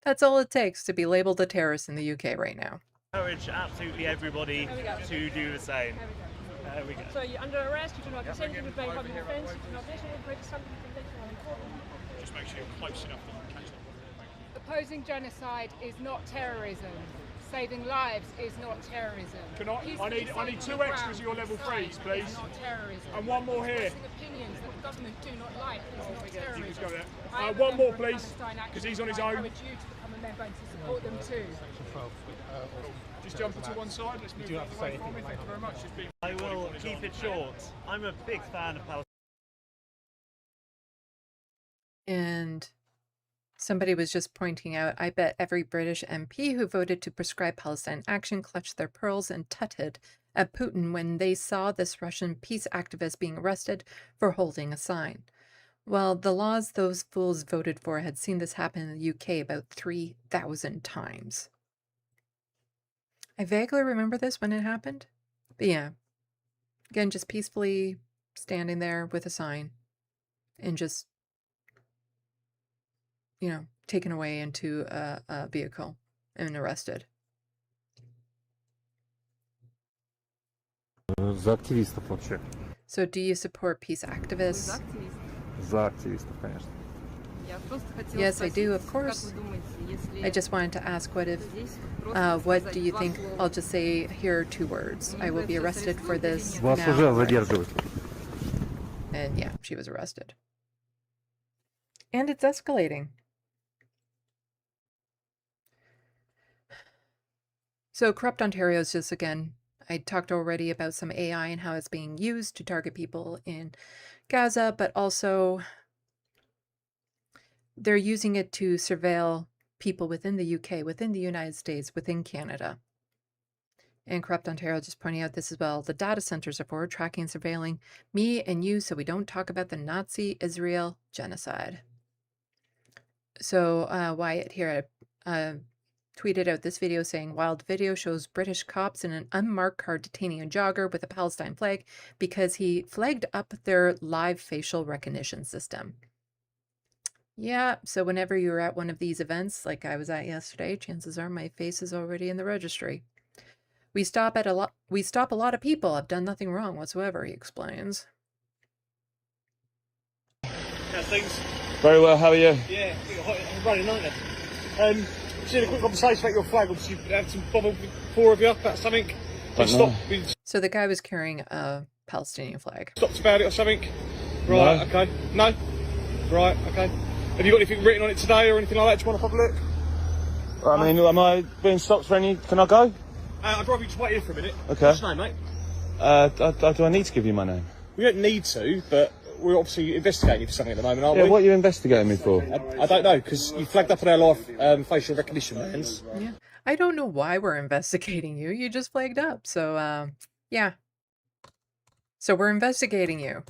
That's all it takes to be labeled a terrorist in the UK right now. encourage absolutely everybody to do the same. There we go. So you're under arrest, you do not consent to obey public defence, you do not listen to break something conventional and important. Just make sure you're close enough that you catch them. Opposing genocide is not terrorism. Saving lives is not terrorism. Can I need two extras of your level 3s, please. Is not terrorism. And one more here. Expressing opinions that the government do not like is not terrorism. You can go there. I am a One more, member of please, Palestine Action, 'cause he's on his and I own. encourage you to become a member and to support them too. Just jump to one side. Let's move out of the way for me. Thank you very much. It's been I will keep it short. I'm a big fan of Palestine. And somebody was just pointing out, I bet every British MP who voted to prescribe Palestine action clutched their pearls and tutted at Putin when they saw this Russian peace activist being arrested for holding a sign. Well, the laws those fools voted for had seen this happen in the UK about 3,000 times. I vaguely remember this when it happened. But yeah, again, just peacefully standing there with a sign and just, taken away into a vehicle and arrested. За активистов вообще. So do you support peace activists? За активистов, конечно. Yes, I do, of course. I just wanted to ask what do you think? I'll just say here 2 words. I will be arrested for this Вас уже now. задерживают. And yeah, she was arrested. And it's escalating. So Corrupt Ontario is just, again, I talked already about some AI and how it's being used to target people in Gaza, but also they're using it to surveil people within the UK, within the United States, within Canada. And Corrupt Ontario just pointing out this as well. The data centers are for tracking and surveilling me and you so we don't talk about the Nazi Israel genocide. So Wyatt here tweeted out this video saying, wild video shows British cops in an unmarked car detaining a jogger with a Palestine flag because he flagged up their live facial recognition system. Yeah, so whenever you're at one of these events, like I was at yesterday, chances are my face is already in the registry. We stop a lot of people. I've done nothing wrong whatsoever, he explains. How's things? Very well, how are you? Yeah, I'm running, aren't you? Just had a quick conversation about your flag. Obviously, you had some bubble 4 of you about something. So the guy was carrying a Palestinian flag. Stopped about it or something? Right, No. okay. No? Right, okay. Have you got anything written on it today or anything like that? Do you want to have a look? I mean, am I being stopped for any... Can I go? I'd rather you just wait here for a minute. Okay. What's your name, mate? Do I need to give you my name? We don't need to, but we're obviously investigating you for something at the moment, aren't Yeah, we? what are you investigating me for? I don't know, because you flagged up on our live facial recognition vans. Yeah. I don't know why we're investigating you. You just flagged up. So, yeah. So we're investigating you.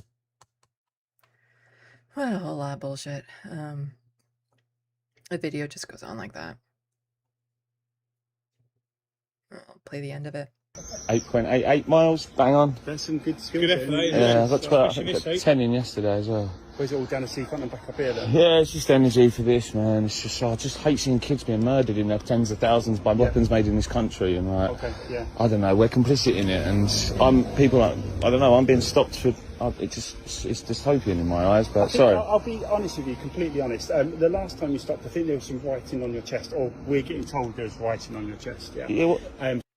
Well, a whole lot of bullshit. The video just goes on like that. I'll play the end of it. 8.88 miles, bang on. That's some good skills. Good effort, Yeah, I got 12, I got 10 in yesterday as well. Was it all down the seafront and back up here then? Yeah, it's just energy for this, man. It's just, I just hate seeing kids being murdered in their tens of thousands by weapons made in this country, and like, Okay, yeah. I don't know, we're complicit in it, and I don't know, I'm being stopped for, it's dystopian in my eyes, but sorry. I'll be honest with you, completely honest. The last time you stopped, I think there was some writing on your chest, or we're getting told there's writing on your chest, yeah. Yeah,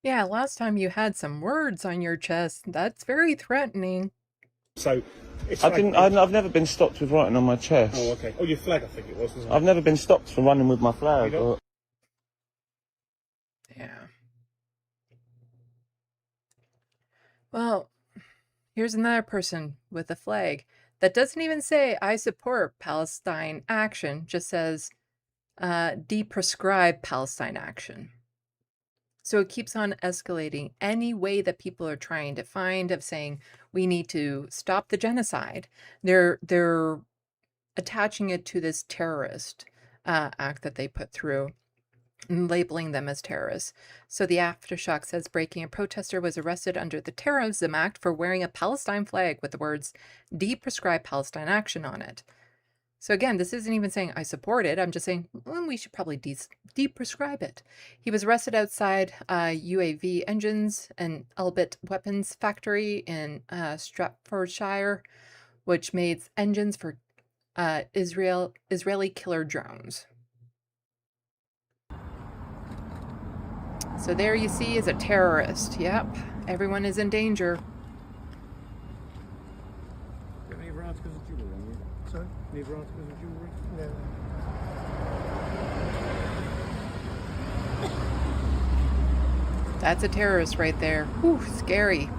Yeah, last time you had some words on your chest. That's very threatening. So, it's I've never been stopped with writing on my chest. Oh, okay. Oh, your flag, I think it was, wasn't it? I've never been stopped for running with my flag. Or... Yeah. Well, here's another person with a flag that doesn't even say, I support Palestine action, just says, deprescribe Palestine action. So it keeps on escalating any way that people are trying to find of saying, we need to stop the genocide. They're attaching it to this terrorist act that they put through and labeling them as terrorists. So the Aftershock says breaking a protester was arrested under the Terrorism Act for wearing a Palestine flag with the words deprescribe Palestine action on it. So again, this isn't even saying I support it. I'm just saying we should probably deprescribe it. He was arrested outside UAV engines and Elbit weapons factory in Stratfordshire, which made engines for Israeli killer drones. So there you see is a terrorist. Yep, everyone is in danger. Sorry? Any articles of jewellery? No. That's a terrorist right there. Whew, scary.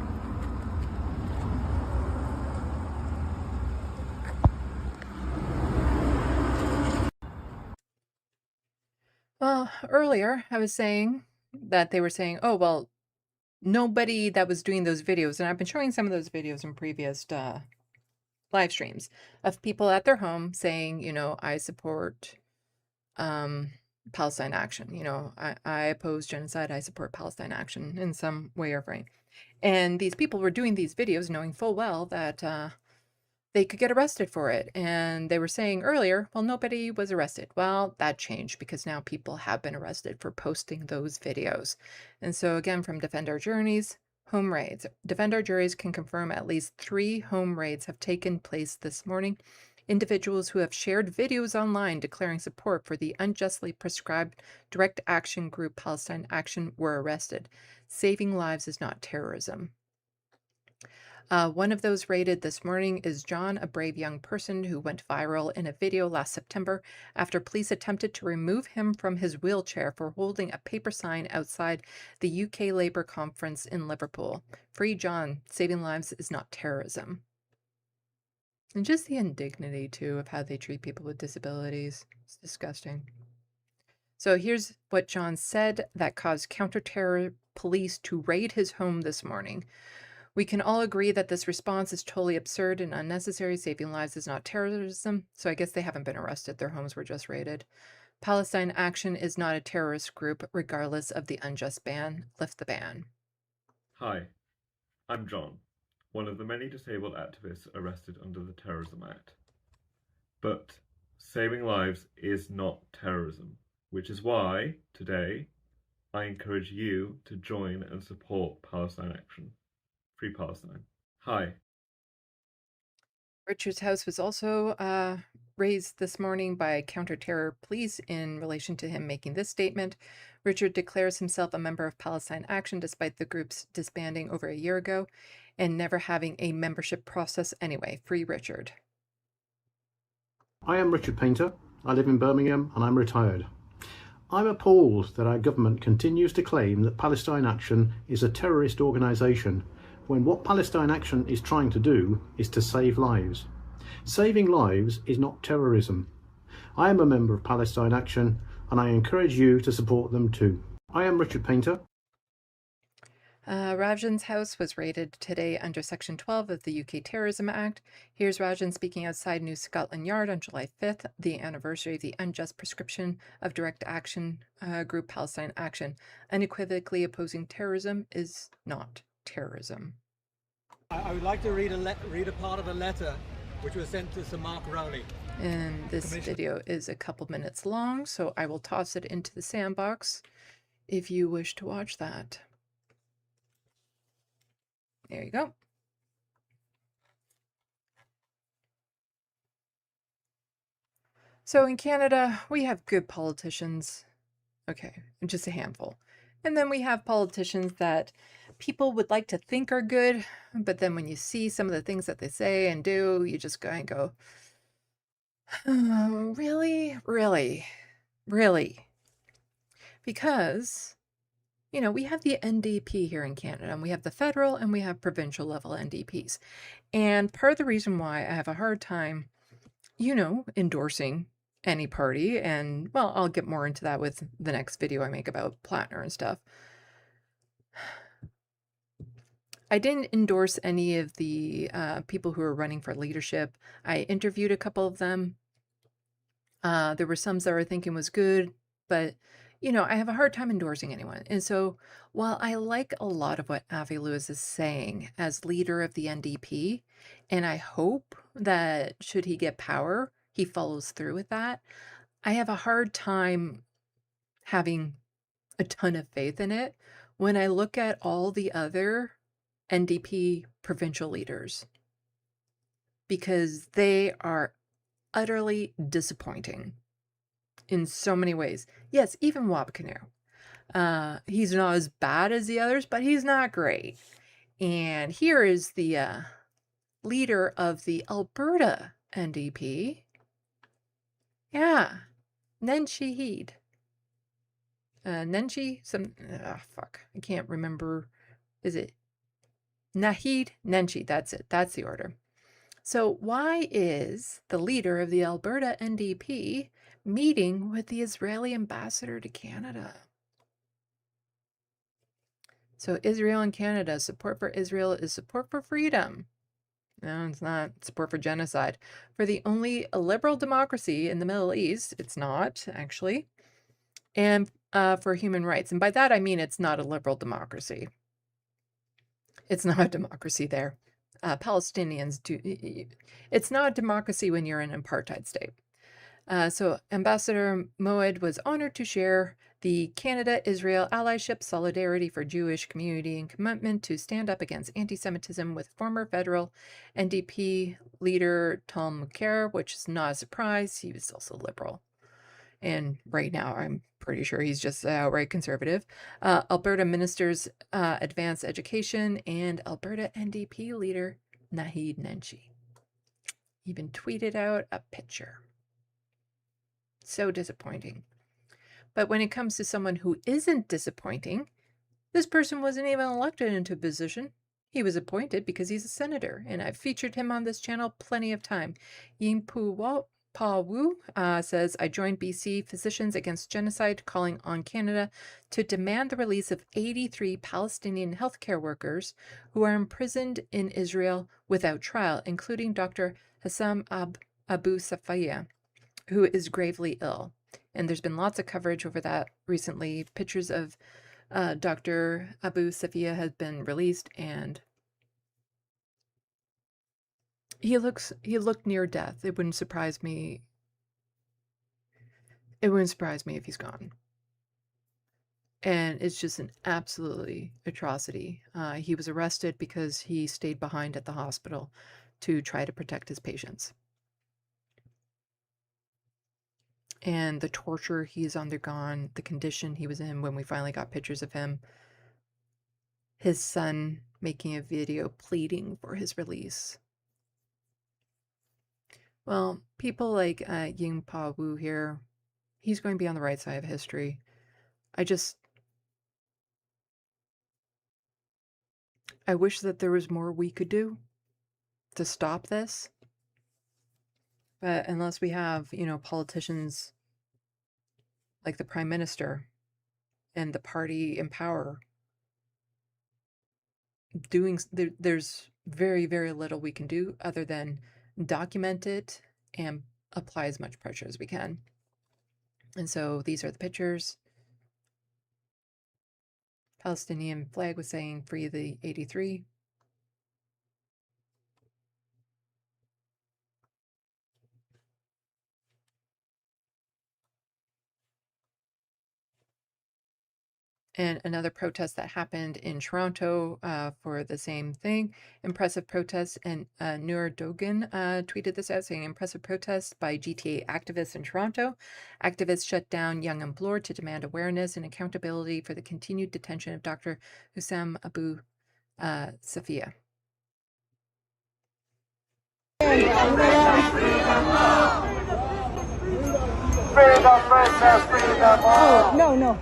Well, earlier I was saying that they were saying, oh, well, nobody that was doing those videos, and I've been showing some of those videos in previous live streams of people at their home saying, you know, I support Palestine action. You know, I oppose genocide. I support Palestine action in some way or way. And these people were doing these videos knowing full well that they could get arrested for it. And they were saying earlier, well, nobody was arrested. Well, that changed because now people have been arrested for posting those videos. And so again, from Defend Our Journeys, Home raids. Defend our juries can confirm at least 3 home raids have taken place this morning. Individuals who have shared videos online declaring support for the unjustly prescribed direct action group Palestine Action were arrested. Saving lives is not terrorism. One of those raided this morning is John, a brave young person who went viral in a video last September after police attempted to remove him from his wheelchair for holding a paper sign outside the UK Labour Conference in Liverpool. Free John, saving lives is not terrorism. And just the indignity, too, of how they treat people with disabilities. It's disgusting. So here's what John said that caused counter-terror police to raid his home this morning. We can all agree that this response is totally absurd and unnecessary. Saving lives is not terrorism. So I guess they haven't been arrested. Their homes were just raided. Palestine Action is not a terrorist group, regardless of the unjust ban. Lift the ban. Hi, I'm John, one of the many disabled activists arrested under the Terrorism Act. But saving lives is not terrorism, which is why, today, I encourage you to join and support Palestine Action. Free Palestine. Hi. Richard's house was also raised this morning by counter-terror police in relation to him making this statement. Richard declares himself a member of Palestine Action despite the group's disbanding over a year ago and never having a membership process anyway. Free Richard. I am Richard Painter. I live in Birmingham and I'm retired. I'm appalled that our government continues to claim that Palestine Action is a terrorist organisation when what Palestine Action is trying to do is to save lives. Saving lives is not terrorism. I am a member of Palestine Action and I encourage you to support them too. I am Richard Painter. Rajan's house was raided today under Section 12 of the UK Terrorism Act. Here's Rajan speaking outside New Scotland Yard on July 5th, the anniversary of the unjust prescription of direct action group Palestine Action. Unequivocally opposing terrorism is not terrorism. I would like to read a part of a letter which was sent to Sir Mark Rowley. And this video is a couple minutes long, so I will toss it into the SandBox if you wish to watch that. There you go. So in Canada, we have good politicians. Okay, just a handful. And then we have politicians that people would like to think are good, but then when you see some of the things that they say and do, you just go and go, oh, really? Really? Really? Because, you know, we have the NDP here in Canada, and we have the federal and we have provincial level NDPs. And part of the reason why I have a hard time, you know, endorsing any party, and, well, I'll get more into that with the next video I make about Plattner and stuff. I didn't endorse any of the people who are running for leadership. I interviewed a couple of them. There were some that I were thinking was good, but, you know, I have a hard time endorsing anyone. And so while I like a lot of what Avi Lewis is saying as leader of the NDP, and I hope that should he get power, he follows through with that, I have a hard time having a ton of faith in it when I look at all the other NDP provincial leaders, because they are utterly disappointing in so many ways. Yes, even Wabkanu. He's not as bad as the others, but he's not great. And here is the leader of the Alberta NDP. Yeah, Nenshi Heed. Nenshi, I can't remember. Is it Nahid Nenshi? That's it. That's the order. So why is the leader of the Alberta NDP meeting with the Israeli ambassador to Canada? So Israel and Canada, support for Israel is support for freedom. No, it's not support for genocide. For the only liberal democracy in the Middle East, it's not, actually. And for human rights. And by that, I mean it's not a liberal democracy. It's not a democracy there. Palestinians do. It's not a democracy when you're in an apartheid state. So Ambassador Moed was honored to share The Canada-Israel allyship, solidarity for Jewish community, and commitment to stand up against anti-Semitism with former federal NDP leader Tom Mulcair, which is not a surprise. He was also liberal. And right now, I'm pretty sure he's just outright conservative. Alberta ministers advance education, and Alberta NDP leader Naheed Nenshi even tweeted out a picture. So disappointing. But when it comes to someone who isn't disappointing, this person wasn't even elected into a position. He was appointed because he's a senator, and I've featured him on this channel plenty of time. Yingpu Pa Wu says, I joined BC Physicians Against Genocide, calling on Canada to demand the release of 83 Palestinian healthcare workers who are imprisoned in Israel without trial, including Dr. Hassam Abu Safiya, who is gravely ill. And there's been lots of coverage over that recently. Pictures of Dr. Abu Safiya have been released, and he looked near death. It wouldn't surprise me. It wouldn't surprise me if he's gone. And it's just an absolutely atrocity. He was arrested because he stayed behind at the hospital to try to protect his patients. And the torture he's undergone, the condition he was in when we finally got pictures of him, his son making a video pleading for his release. Well, people like Yingpa Wu here, he's going to be on the right side of history. I wish that there was more we could do to stop this. But unless we have, politicians like the Prime Minister and the party in power there's very, very little we can do other than document it and apply as much pressure as we can. And so these are the pictures. Palestinian flag was saying free the 83. And another protest that happened in Toronto for the same thing. Impressive protest. And Noor Dogan tweeted this out, saying, impressive protest by GTA activists in Toronto. Activists shut down Yonge and Bloor to demand awareness and accountability for the continued detention of Dr. Hussam Abu Safiya. Oh, no.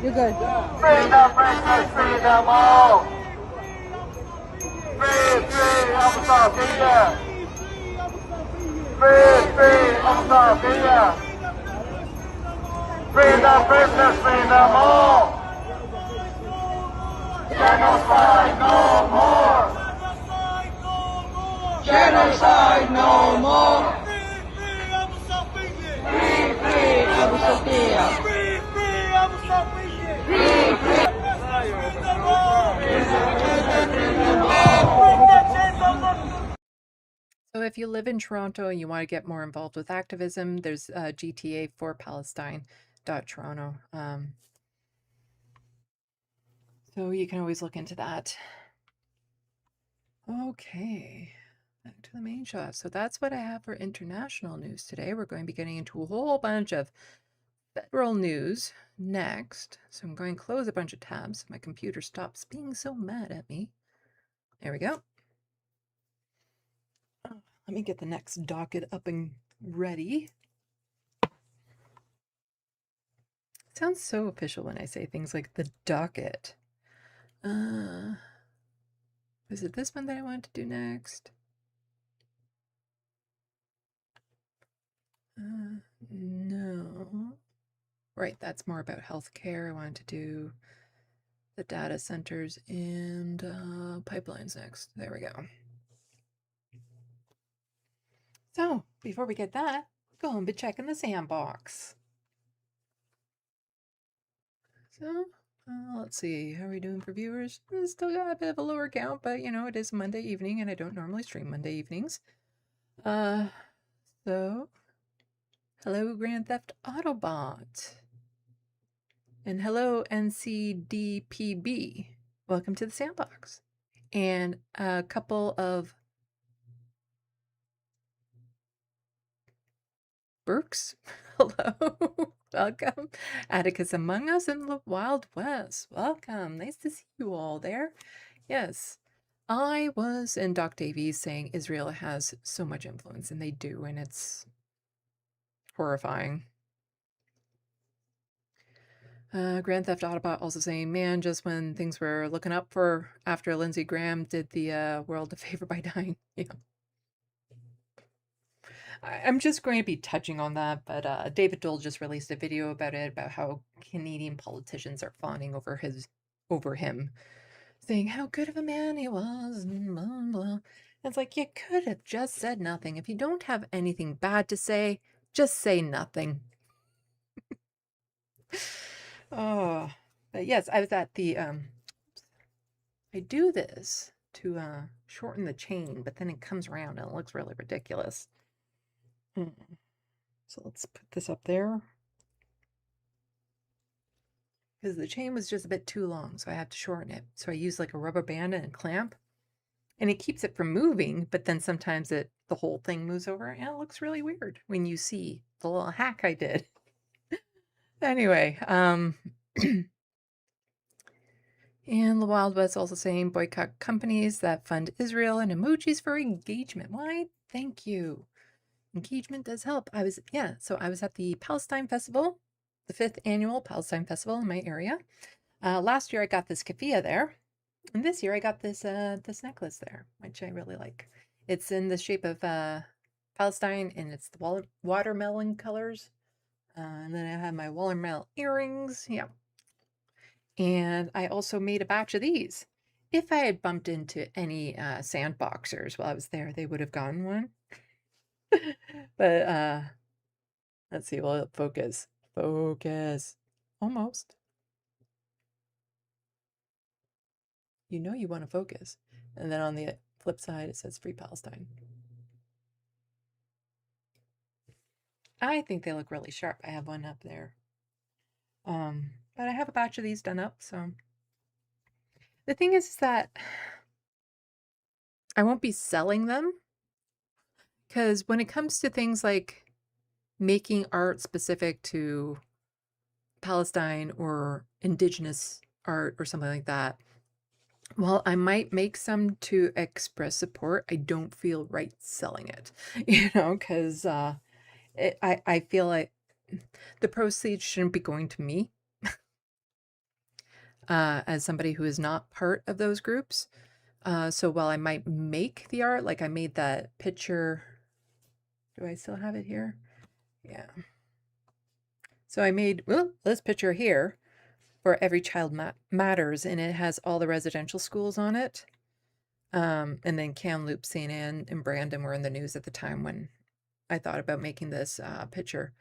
You're good. Freedom, freedom, freedom, all. Free, I'm sorry, yeah. Free, I'm sorry, yeah. Freedom, freedom, all. Genocide no more. Genocide no more. Free, Abu Safiya. So if you live in Toronto and you want to get more involved with activism, there's GTA for Palestine.Toronto. So you can always look into that. Okay, back to the main shot. So that's what I have for international news today. We're going to be getting into a whole bunch of federal news next. So I'm going to close a bunch of tabs so my computer stops being so mad at me. There we go. Let me get the next docket up and ready. It sounds so official when I say things like the docket. Is it this one that I want to do next? No. Right, that's more about healthcare. I wanted to do the data centers and pipelines next. There we go. So, before we get that, go and be checking the SandBox. So, let's see, how are we doing for viewers? Still got a bit of a lower count, but it is Monday evening and I don't normally stream Monday evenings. So, hello Grand Theft Autobot. And hello, NCDPB. Welcome to the SandBox. And a couple of Burks. Hello. Welcome. Atticus Among Us and the Wild West. Welcome. Nice to see you all there. Yes. I was in Doc Davies saying Israel has so much influence, and they do, and it's horrifying. Grand Theft Autobot also saying, man, just when things were looking up for after Lindsey Graham did the world a favor by dying. Yeah. I'm just going to be touching on that, but David Dole just released a video about it, about how Canadian politicians are fawning over him, saying how good of a man he was, and blah, blah. It's like, you could have just said nothing. If you don't have anything bad to say, just say nothing. Oh, but yes, I was at the, I do this to shorten the chain, but then it comes around and it looks really ridiculous. So let's put this up there. Because the chain was just a bit too long, so I had to shorten it. So I used like a rubber band and a clamp. And it keeps it from moving, but then sometimes the whole thing moves over and it looks really weird when you see the little hack I did. Anyway, and the Wild West also saying boycott companies that fund Israel and emojis for engagement. Why? Thank you. Engagement does help. So I was at the Palestine Festival, the 5th annual Palestine Festival in my area. Last year I got this keffiyeh there, and this year I got this this necklace there, which I really like. It's in the shape of Palestine, and it's the watermelon colors. And then I have my watermelon earrings. Yeah. And I also made a batch of these. If I had bumped into any sandboxers while I was there, they would have gotten one. But let's see, will it focus? Focus. Almost. You know you want to focus. And then on the flip side, it says Free Palestine. I think they look really sharp. I have one up there. But I have a batch of these done up, so. The thing is that I won't be selling them, because when it comes to things like making art specific to Palestine or indigenous art or something like that, while I might make some to express support, I don't feel right selling it, because I feel like the proceeds shouldn't be going to me as somebody who is not part of those groups. So while I might make the art, like I made that picture, do I still have it here? Yeah. So I made this picture here for Every Child Matters, and it has all the residential schools on it. And then Kamloops, St. Anne, and Brandon were in the news at the time when I thought about making this picture.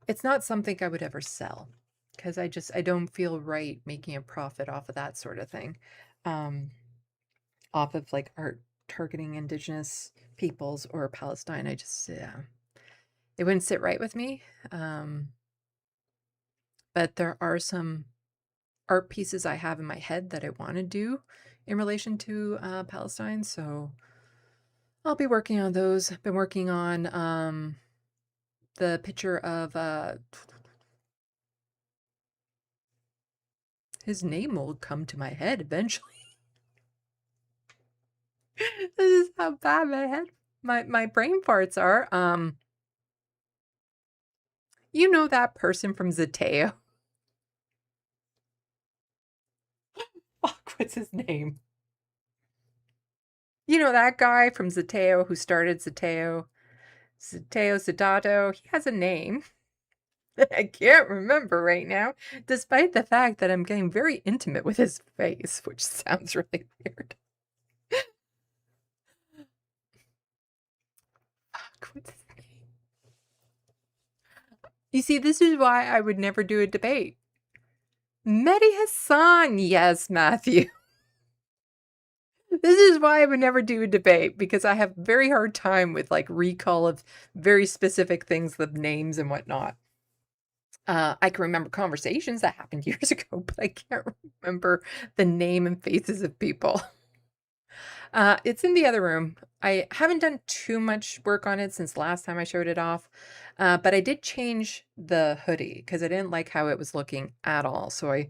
It's not something I would ever sell, because I don't feel right making a profit off of that sort of thing. Off of like art targeting indigenous peoples or Palestine. It wouldn't sit right with me. But there are some art pieces I have in my head that I want to do in relation to Palestine. So I'll be working on those. I've been working on the picture of his name will come to my head eventually. This is how bad my brain farts are. You know that person from Zateo? Fuck, what's his name? You know that guy from Zateo who started Zateo? Zateo Zadato. He has a name. I can't remember right now, despite the fact that I'm getting very intimate with his face, which sounds really weird. Fuck, what's his name? You see, this is why I would never do a debate. Mehdi Hassan, yes, Matthew. This is why I would never do a debate, because I have a very hard time with like recall of very specific things, the names and whatnot. I can remember conversations that happened years ago, but I can't remember the name and faces of people. It's in the other room. I haven't done too much work on it since last time I showed it off, but I did change the hoodie because I didn't like how it was looking at all. So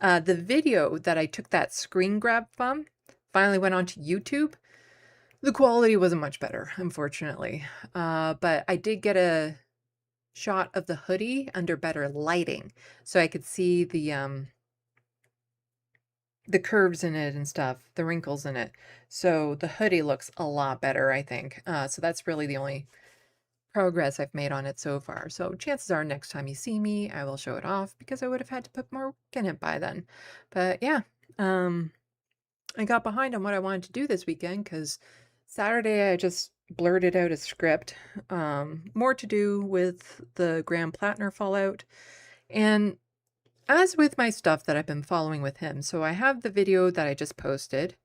the video that I took that screen grab from finally went onto YouTube. The quality wasn't much better, unfortunately, but I did get a shot of the hoodie under better lighting, so I could see the curves in it and stuff, the wrinkles in it. So the hoodie looks a lot better, I think. So that's really the only progress I've made on it so far. So chances are next time you see me, I will show it off because I would have had to put more work in it by then. But yeah, I got behind on what I wanted to do this weekend because Saturday I just blurted out a script, more to do with the Graham Plattner fallout. And as with my stuff that I've been following with him, so I have the video that I just posted,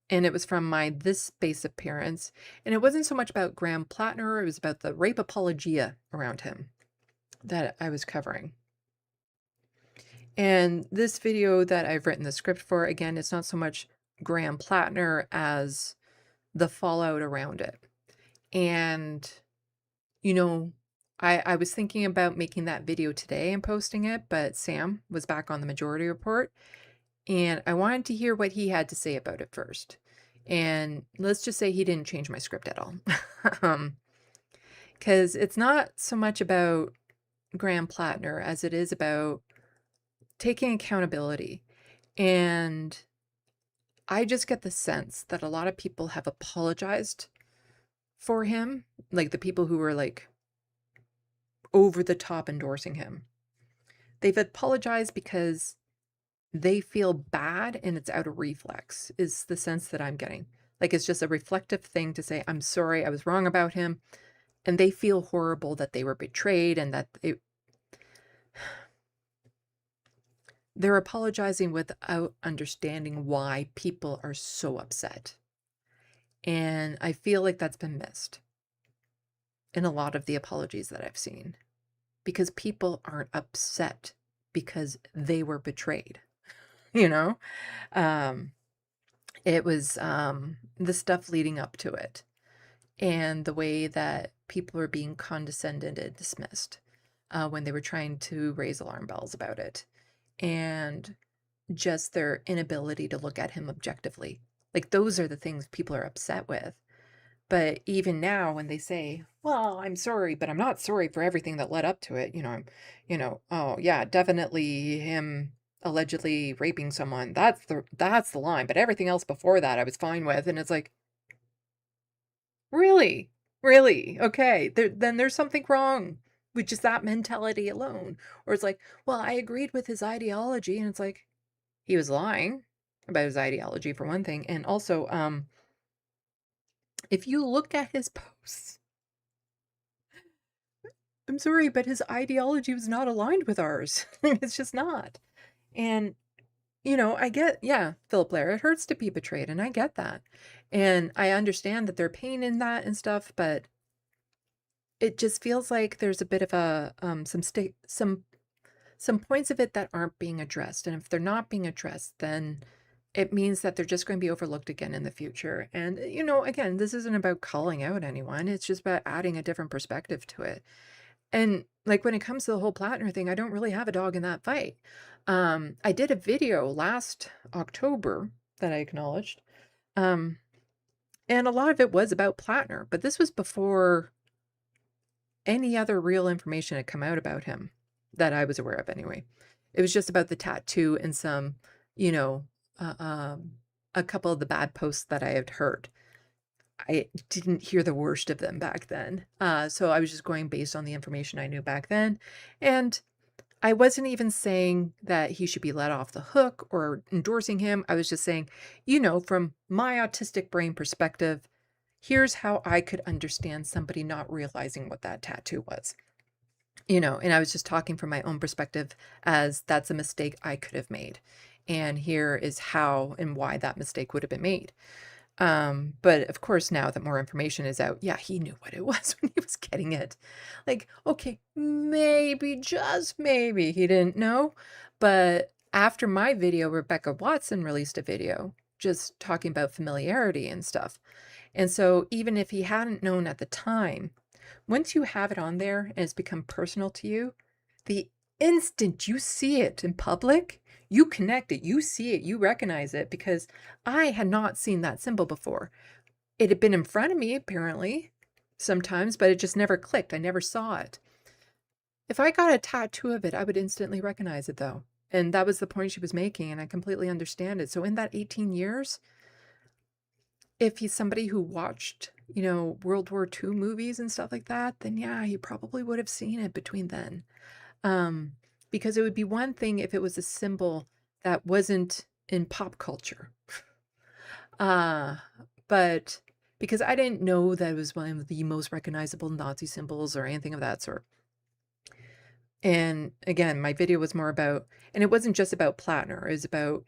and it was from my This Space appearance, and it wasn't so much about Graham Plattner, it was about the rape apologia around him that I was covering. And this video that I've written the script for, again, it's not so much Graham Plattner as the fallout around it. And, you know, I was thinking about making that video today and posting it, but Sam was back on the Majority Report, and I wanted to hear what he had to say about it first. And let's just say he didn't change my script at all. Because it's not so much about Graham Plattner as it is about taking accountability. And I just get the sense that a lot of people have apologized for him, like the people who were like over the top endorsing him. They've apologized because they feel bad and it's out of reflex, is the sense that I'm getting. Like it's just a reflective thing to say, I'm sorry, I was wrong about him. And they feel horrible that they were betrayed and that they're apologizing without understanding why people are so upset. And I feel like that's been missed in a lot of the apologies that I've seen, because people aren't upset because they were betrayed. You know, it was the stuff leading up to it and the way that people were being condescended and dismissed when they were trying to raise alarm bells about it, and just their inability to look at him objectively. Like those are the things people are upset with. But even now when they say, well, I'm sorry, but I'm not sorry for everything that led up to it. Oh yeah, definitely him allegedly raping someone. That's the line. But everything else before that I was fine with. And it's like, really? Really? Okay. Then there's something wrong with just that mentality alone. Or it's like, well, I agreed with his ideology. And it's like, he was lying about his ideology for one thing. And also, if you look at his posts, I'm sorry, but his ideology was not aligned with ours. It's just not. And, I get, yeah, Philip Blair, it hurts to be betrayed, and I get that. And I understand that there's pain in that and stuff, but it just feels like there's a bit of a, some points of it that aren't being addressed. And if they're not being addressed, then it means that they're just going to be overlooked again in the future. And, again, this isn't about calling out anyone. It's just about adding a different perspective to it. And like when it comes to the whole Plattner thing, I don't really have a dog in that fight. I did a video last October that I acknowledged. And a lot of it was about Plattner, but this was before any other real information had come out about him that I was aware of anyway. It was just about the tattoo and some, a couple of the bad posts that I had heard. I didn't hear the worst of them back then. So I was just going based on the information I knew back then. And I wasn't even saying that he should be let off the hook or endorsing him. I was just saying, from my autistic brain perspective, here's how I could understand somebody not realizing what that tattoo was. And I was just talking from my own perspective as that's a mistake I could have made. And here is how and why that mistake would have been made. But of course, now that more information is out, yeah, he knew what it was when he was getting it. Like, okay, maybe, just maybe he didn't know. But after my video, Rebecca Watson released a video just talking about familiarity and stuff. And so even if he hadn't known at the time, once you have it on there and it's become personal to you, the instant you see it in public, you connect it, you see it, you recognize it, because I had not seen that symbol before. It had been in front of me, apparently, sometimes, but it just never clicked. I never saw it. If I got a tattoo of it, I would instantly recognize it, though. And that was the point she was making, and I completely understand it. So in that 18 years, if he's somebody who watched, World War II movies and stuff like that, then yeah, he probably would have seen it between then. Because it would be one thing if it was a symbol that wasn't in pop culture. But because I didn't know that it was one of the most recognizable Nazi symbols or anything of that sort. And again, my video was more about, and it wasn't just about Plattner, it was about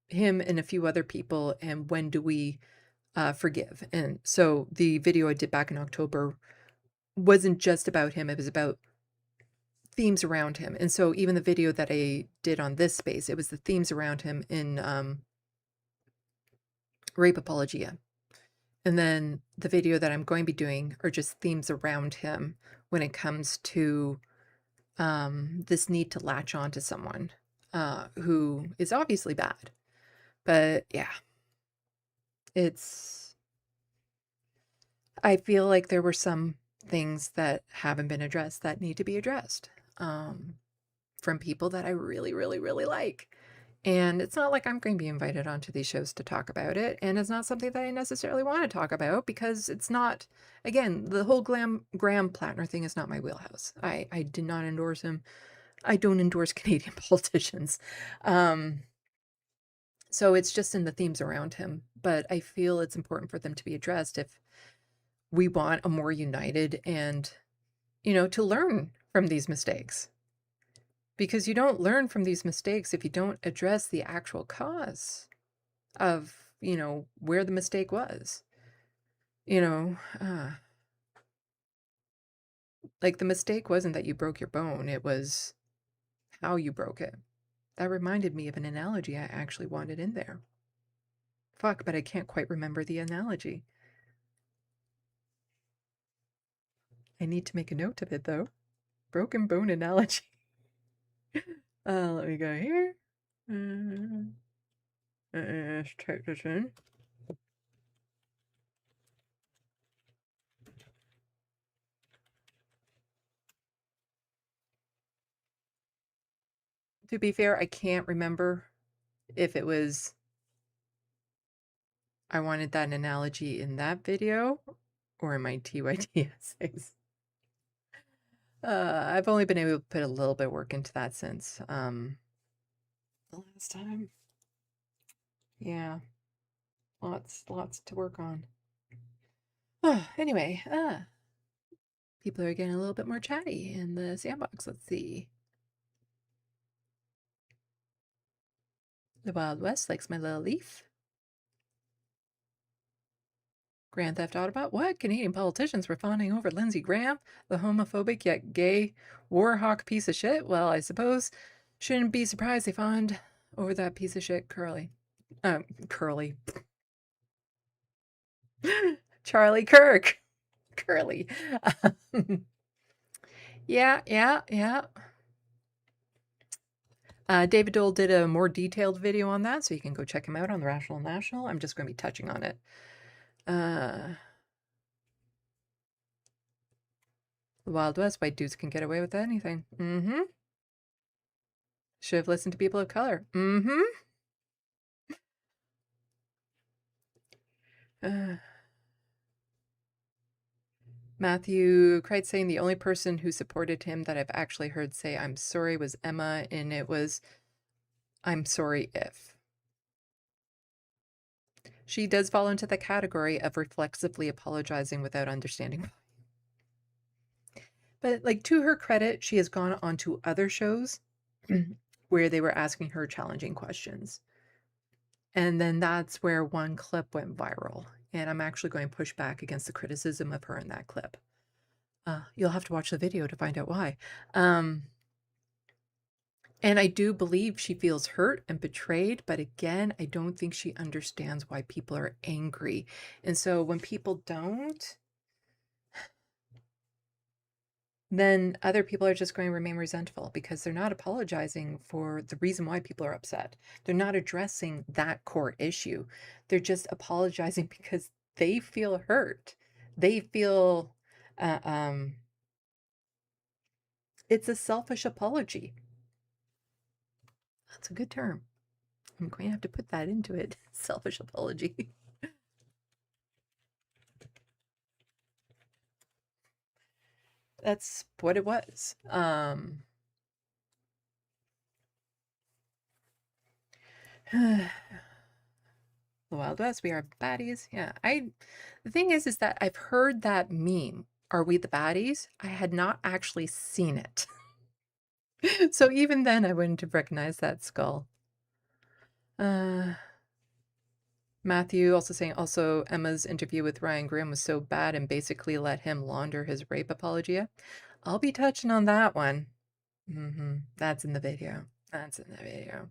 him and a few other people and when do we forgive. And so the video I did back in October wasn't just about him, it was about themes around him. And so even the video that I did on this space, it was the themes around him in Rape Apologia. And then the video that I'm going to be doing are just themes around him when it comes to this need to latch on to someone who is obviously bad. But yeah, I feel like there were some things that haven't been addressed that need to be addressed from people that I really, really, really like. And it's not like I'm going to be invited onto these shows to talk about it. And it's not something that I necessarily want to talk about because it's not, again, the whole Graham Plattner thing is not my wheelhouse. I did not endorse him. I don't endorse Canadian politicians. So it's just in the themes around him. But I feel it's important for them to be addressed if we want a more united and, to learn from these mistakes. Because you don't learn from these mistakes if you don't address the actual cause of, where the mistake was. Like the mistake wasn't that you broke your bone, it was how you broke it. That reminded me of an analogy I actually wanted in there. Fuck, but I can't quite remember the analogy. I need to make a note of it, though. Broken bone analogy. Let me go here. Let's type this in. To be fair, I can't remember if it was I wanted that analogy in that video or in my TYT essays. I've only been able to put a little bit of work into that since the last time. Yeah, lots to work on. Anyway, people are getting a little bit more chatty in the sandbox. Let's see. The Wild West likes my little leaf. Grand Theft Autobot. What? Canadian politicians were fawning over Lindsey Graham, the homophobic yet gay warhawk piece of shit? Well, I suppose shouldn't be surprised they fawned over that piece of shit Curly. Charlie Kirk. Curly. Yeah. David Dole did a more detailed video on that, so you can go check him out on the Rational National. I'm just going to be touching on it. The Wild West, white dudes can get away with anything. Should have listened to people of color. Matthew Kreitz saying the only person who supported him that I've actually heard say I'm sorry was Emma, and it was I'm sorry if. She does fall into the category of reflexively apologizing without understanding why. But like, to her credit, she has gone on to other shows where they were asking her challenging questions. And then that's where one clip went viral. And I'm actually going to push back against the criticism of her in that clip. You'll have to watch the video to find out why. And I do believe she feels hurt and betrayed, but again, I don't think she understands why people are angry. And so when people don't, then other people are just going to remain resentful because they're not apologizing for the reason why people are upset. They're not addressing that core issue. They're just apologizing because they feel hurt. They feel it's a selfish apology. That's a good term. I'm going to have to put that into it. Selfish apology. That's what it was. The Wild West, we are baddies. Yeah, the thing is that I've heard that meme, are we the baddies? I had not actually seen it. So even then I wouldn't have recognized that skull. Matthew also saying, also Emma's interview with Ryan Grimm was so bad and basically let him launder his rape apology. I'll be touching on that one. That's in the video. That's in the video.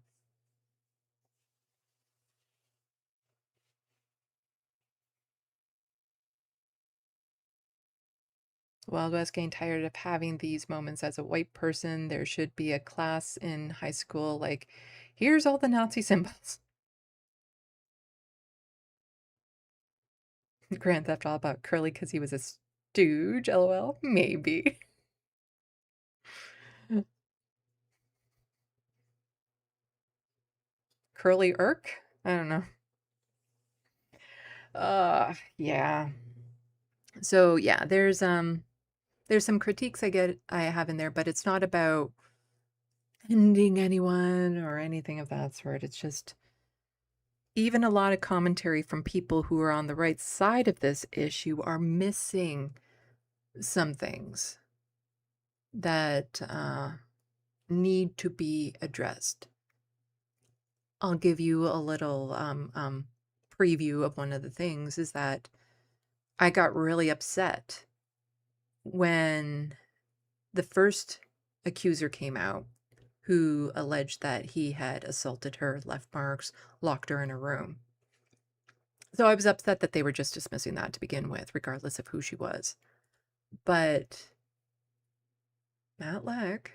Wild West getting tired of having these moments as a white person. There should be a class in high school like, here's all the Nazi symbols. Grand Theft all about Curly because he was a stooge, lol. Maybe. Curly Irk? I don't know. Yeah. So yeah, there's some critiques I have in there, but it's not about ending anyone or anything of that sort. It's just even a lot of commentary from people who are on the right side of this issue are missing some things that need to be addressed. I'll give you a little preview of one of the things is that I got really upset when the first accuser came out who alleged that he had assaulted her, left marks, locked her in a room. So I was upset that they were just dismissing that to begin with, regardless of who she was. But Matt Leck,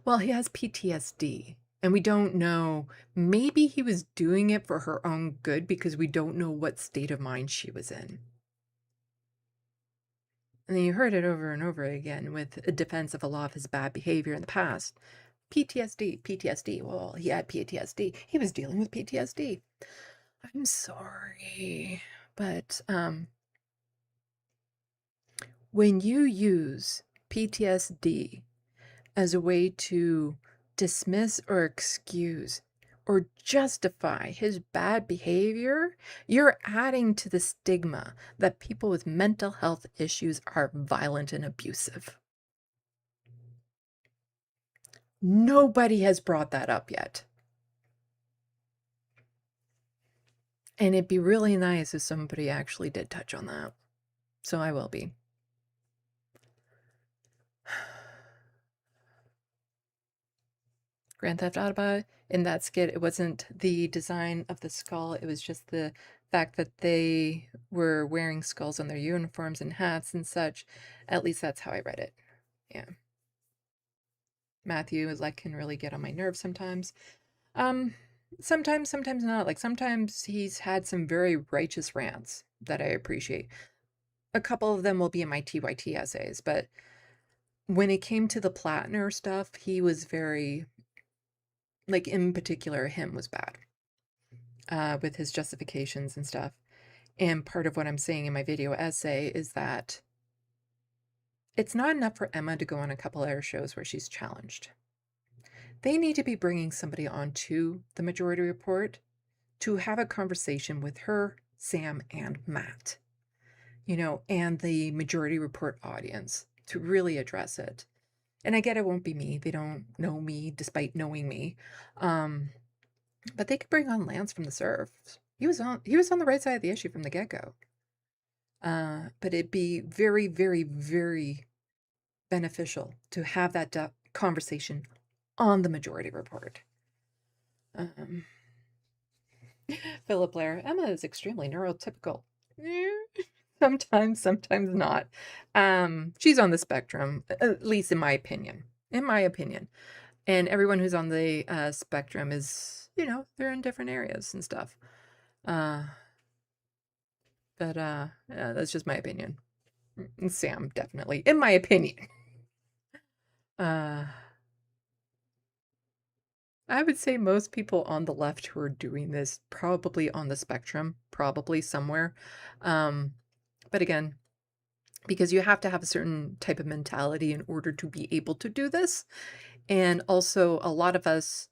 well, he has PTSD. And we don't know, maybe he was doing it for her own good because we don't know what state of mind she was in. And then you heard it over and over again with a defense of a lot of his bad behavior in the past. PTSD. Well, he had PTSD. He was dealing with PTSD. I'm sorry. But when you use PTSD as a way to dismiss or excuse or justify his bad behavior, you're adding to the stigma that people with mental health issues are violent and abusive. Nobody has brought that up yet. And it'd be really nice if somebody actually did touch on that. So I will be. Grand Theft Auto, in that skit, it wasn't the design of the skull, it was just the fact that they were wearing skulls on their uniforms and hats and such. At least that's how I read it. Yeah. Matthew is like, can really get on my nerves sometimes. Sometimes not. Like sometimes he's had some very righteous rants that I appreciate. A couple of them will be in my TYT essays, but when it came to the Platner stuff, he was very, like in particular, him was bad with his justifications and stuff. And part of what I'm saying in my video essay is that it's not enough for Emma to go on a couple air shows where she's challenged. They need to be bringing somebody on to the Majority Report to have a conversation with her, Sam, and Matt, you know, and the Majority Report audience to really address it. And I get it won't be me. They don't know me despite knowing me. But they could bring on Lance from the serfs. He was on the right side of the issue from the get-go. But it'd be very, very, very beneficial to have that conversation on the majority report. Philip Blair, Emma is extremely neurotypical. Sometimes not. She's on the spectrum, at least in my opinion. And everyone who's on the spectrum is, they're in different areas and stuff. But yeah, that's just my opinion. Sam, definitely, in my opinion. I would say most people on the left who are doing this probably on the spectrum, probably somewhere. But again, because you have to have a certain type of mentality in order to be able to do this. And also a lot of us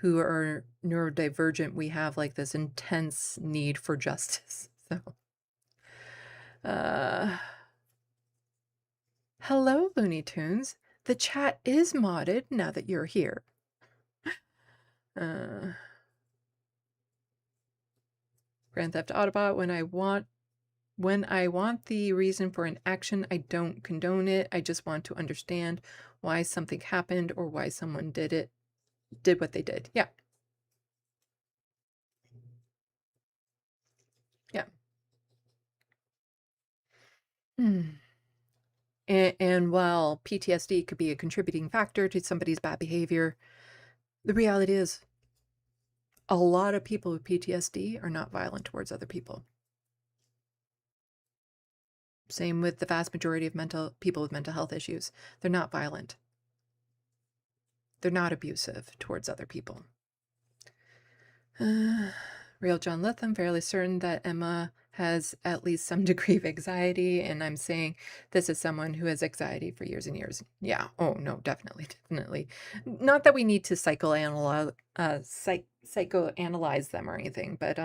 who are neurodivergent, we have like this intense need for justice. So, hello, Looney Tunes. The chat is modded now that you're here. Grand Theft Autobot, when I want the reason for an action, I don't condone it. I just want to understand why something happened or why someone did what they did. Yeah. Yeah. And while PTSD could be a contributing factor to somebody's bad behavior, the reality is a lot of people with PTSD are not violent towards other people. Same with the vast majority of people with mental health issues. They're not violent. They're not abusive towards other people. Real John Lith, I'm fairly certain that Emma has at least some degree of anxiety, and I'm saying this is someone who has anxiety for years and years. Yeah. Oh, no, definitely. Not that we need to psychoanalyze them or anything, but,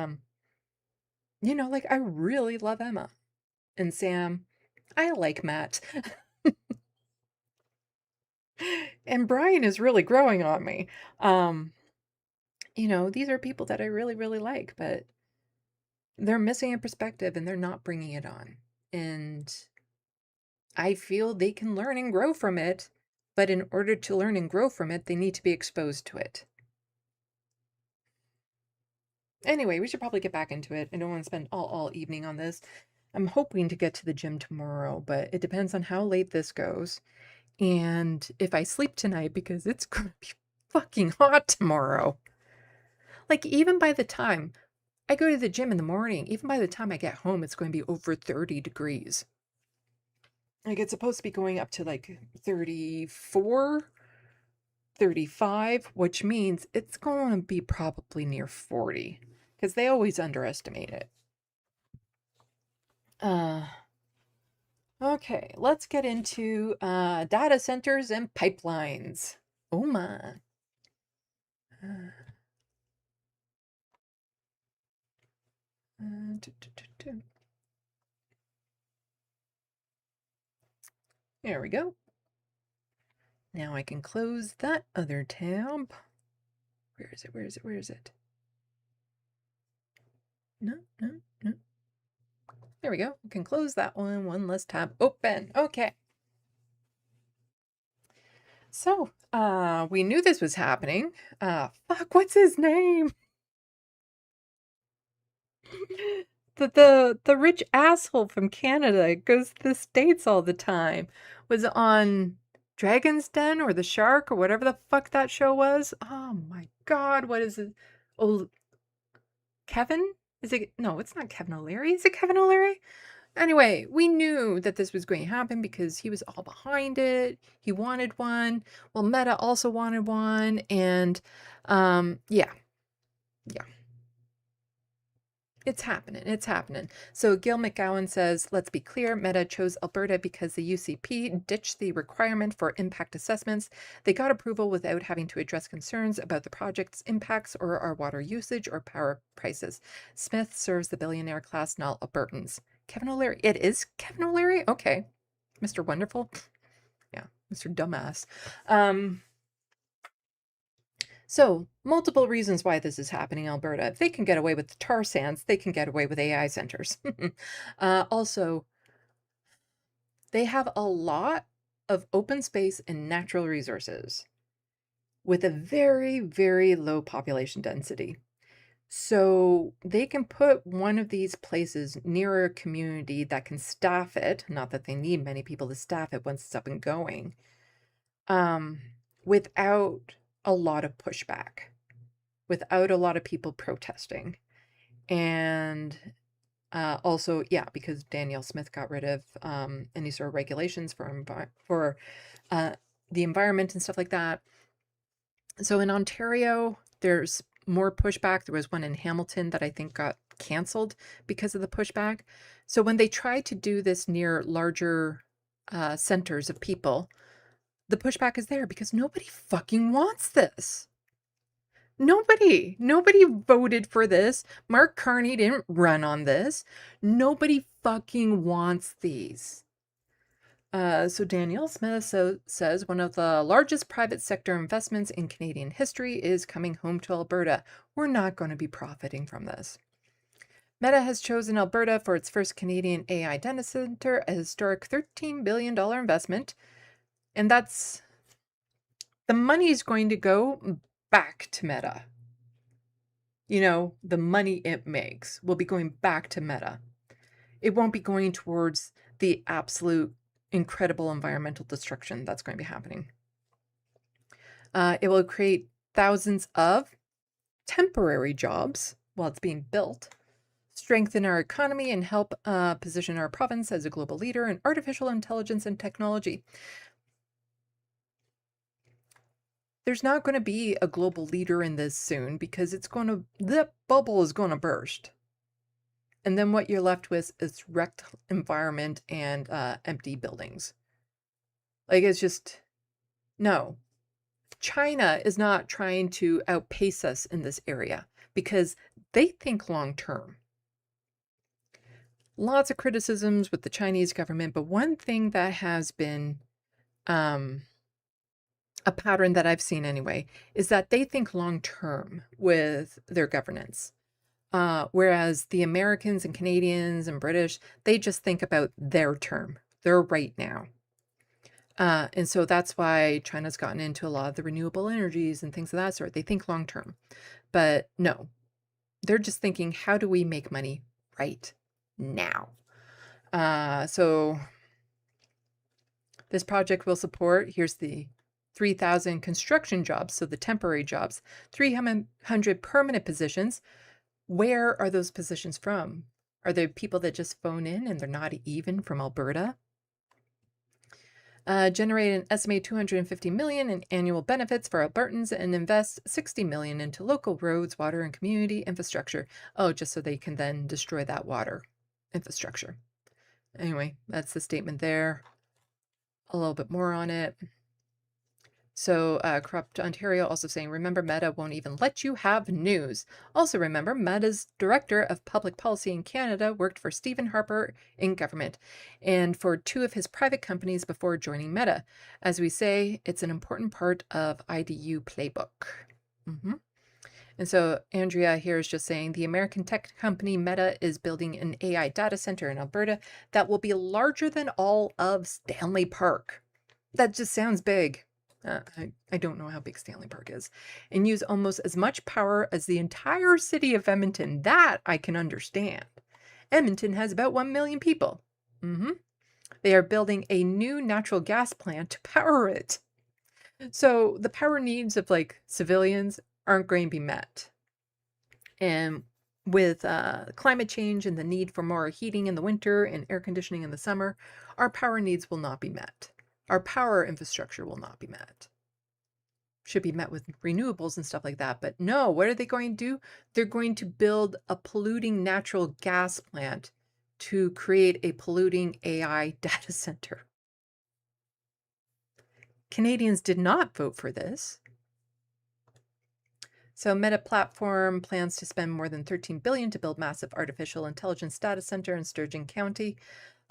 like, I really love Emma. And Sam, I like Matt. And Brian is really growing on me. These are people that I really, really like, but they're missing a perspective and they're not bringing it on. And I feel they can learn and grow from it, but in order to learn and grow from it, they need to be exposed to it. Anyway, we should probably get back into it. I don't want to spend all evening on this. I'm hoping to get to the gym tomorrow, but it depends on how late this goes. And if I sleep tonight, because it's going to be fucking hot tomorrow. Like, even by the time I go to the gym in the morning, even by the time I get home, it's going to be over 30 degrees. Like, it's supposed to be going up to like 34, 35, which means it's going to be probably near 40 because they always underestimate it. Okay, let's get into data centers and pipelines. Oh my. There we go. Now I can close that other tab. Where is it? No. There we go. I can close that one less tab open. Okay. So, we knew this was happening. Fuck, what's his name? The rich asshole from Canada goes to the States all the time. Was on Dragon's Den or The Shark or whatever the fuck that show was. Oh my god, what is it? Oh, Kevin? Is it? No, it's not Kevin O'Leary. Is it Kevin O'Leary? Anyway, we knew that this was going to happen because he was all behind it. He wanted one. Well, Meta also wanted one. And, yeah. It's happening. So Gil McGowan says, let's be clear, Meta chose Alberta because the UCP ditched the requirement for impact assessments. They got approval without having to address concerns about the project's impacts or our water usage or power prices. Smith serves the billionaire class, not Albertans. Kevin O'Leary. It is Kevin O'Leary? Okay. Mr. Wonderful. Yeah, Mr. Dumbass. So, multiple reasons why this is happening in Alberta. If they can get away with the tar sands, they can get away with AI centers. Also, they have a lot of open space and natural resources with a very, very low population density. So they can put one of these places near a community that can staff it, not that they need many people to staff it once it's up and going, without a lot of pushback, without a lot of people protesting. And also, yeah, because Danielle Smith got rid of any sort of regulations for the environment and stuff like that. So in Ontario, there's more pushback. There was one in Hamilton that I think got canceled because of the pushback. So when they try to do this near larger centers of people, the pushback is there because nobody fucking wants this. Nobody voted for this. Mark Carney didn't run on this. Nobody fucking wants these. So Danielle Smith says one of the largest private sector investments in Canadian history is coming home to Alberta. We're not going to be profiting from this. Meta has chosen Alberta for its first Canadian AI data center, a historic $13 billion investment. And that's the money is going to go back to Meta. You know, the money it makes will be going back to Meta. It won't be going towards the absolute incredible environmental destruction that's going to be happening. It will create thousands of temporary jobs while it's being built, strengthen our economy, and help position our province as a global leader in artificial intelligence and technology. There's not going to be a global leader in this soon because the bubble is going to burst. And then what you're left with is wrecked environment and empty buildings. Like, it's just, no. China is not trying to outpace us in this area because they think long term. Lots of criticisms with the Chinese government, but one thing that has been a pattern that I've seen anyway is that they think long term with their governance. Whereas the Americans and Canadians and British, they just think about their term, their right now. And so that's why China's gotten into a lot of the renewable energies and things of that sort. They think long term. But no, they're just thinking, how do we make money right now? So this project will support, here's the 3,000 construction jobs, so the temporary jobs, 300 permanent positions. Where are those positions from? Are there people that just phone in and they're not even from Alberta? Generate an estimated $250 million in annual benefits for Albertans and invest $60 million into local roads, water, and community infrastructure. Oh, just so they can then destroy that water infrastructure. Anyway, that's the statement there. A little bit more on it. So Corrupt Ontario also saying, remember, Meta won't even let you have news. Also remember, Meta's Director of Public Policy in Canada worked for Stephen Harper in government and for 2 of his private companies before joining Meta. As we say, it's an important part of IDU playbook. And so Andrea here is just saying, the American tech company Meta is building an AI data center in Alberta that will be larger than all of Stanley Park. That just sounds big. I don't know how big Stanley Park is, and use almost as much power as the entire city of Edmonton. That I can understand. Edmonton has about 1 million people. They are building a new natural gas plant to power it. So the power needs of like civilians aren't going to be met. And with climate change and the need for more heating in the winter and air conditioning in the summer, our power needs will not be met. Our power infrastructure will not be met. Should be met with renewables and stuff like that. But no, what are they going to do? They're going to build a polluting natural gas plant to create a polluting AI data center. Canadians did not vote for this. So Meta Platform plans to spend more than $13 billion to build massive artificial intelligence data center in Sturgeon County.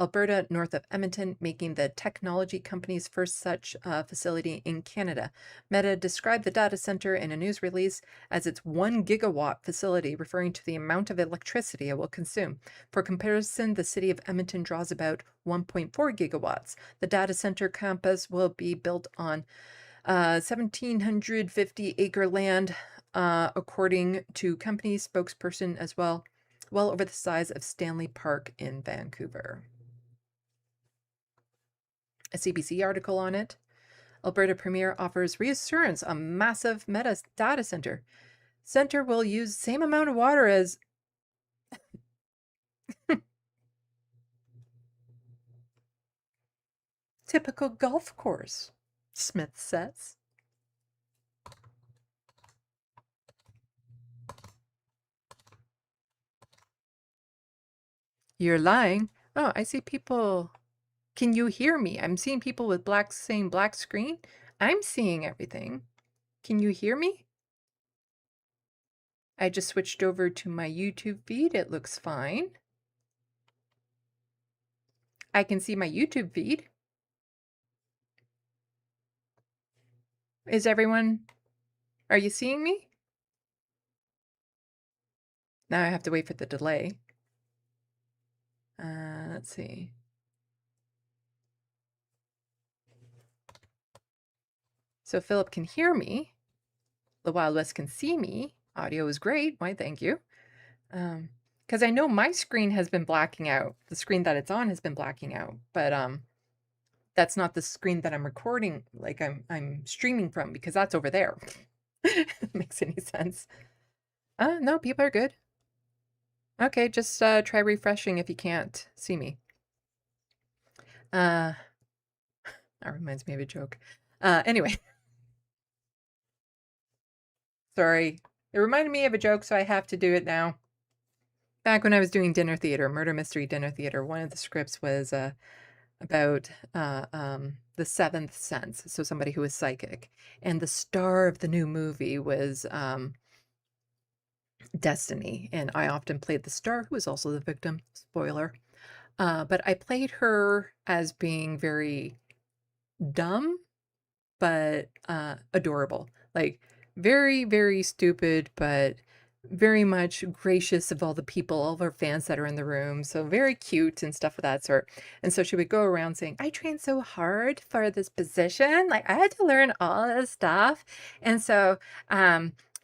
Alberta, north of Edmonton, making the technology company's first such facility in Canada. Meta described the data center in a news release as its 1 gigawatt facility, referring to the amount of electricity it will consume. For comparison, the city of Edmonton draws about 1.4 gigawatts. The data center campus will be built on 1,750-acre land, according to company spokesperson as well over the size of Stanley Park in Vancouver. A CBC article on it. Alberta Premier offers reassurance on massive Meta data center. Center will use same amount of water as typical golf course, Smith says. You're lying. Oh, I see people. Can you hear me? I'm seeing people with saying black screen. I'm seeing everything. Can you hear me? I just switched over to my YouTube feed. It looks fine. I can see my YouTube feed. Is everyone... Are you seeing me? Now I have to wait for the delay. Let's see. So Philip can hear me. The Wild West can see me. Audio is great. Why, thank you. Because I know my screen has been blacking out. The screen that it's on has been blacking out. But that's not the screen that I'm recording, like I'm streaming from, because that's over there. Makes any sense. No, people are good. Okay, just try refreshing if you can't see me. That reminds me of a joke. Anyway. Sorry. It reminded me of a joke, so I have to do it now. Back when I was doing dinner theater, murder mystery dinner theater, one of the scripts was about the seventh sense, so somebody who was psychic. And the star of the new movie was Destiny, and I often played the star who was also the victim. Spoiler. But I played her as being very dumb, but adorable. Like, very, very stupid, but very much gracious of all the people, all of our fans that are in the room. So very cute and stuff of that sort. And so she would go around saying, I trained so hard for this position. Like, I had to learn all this stuff. And so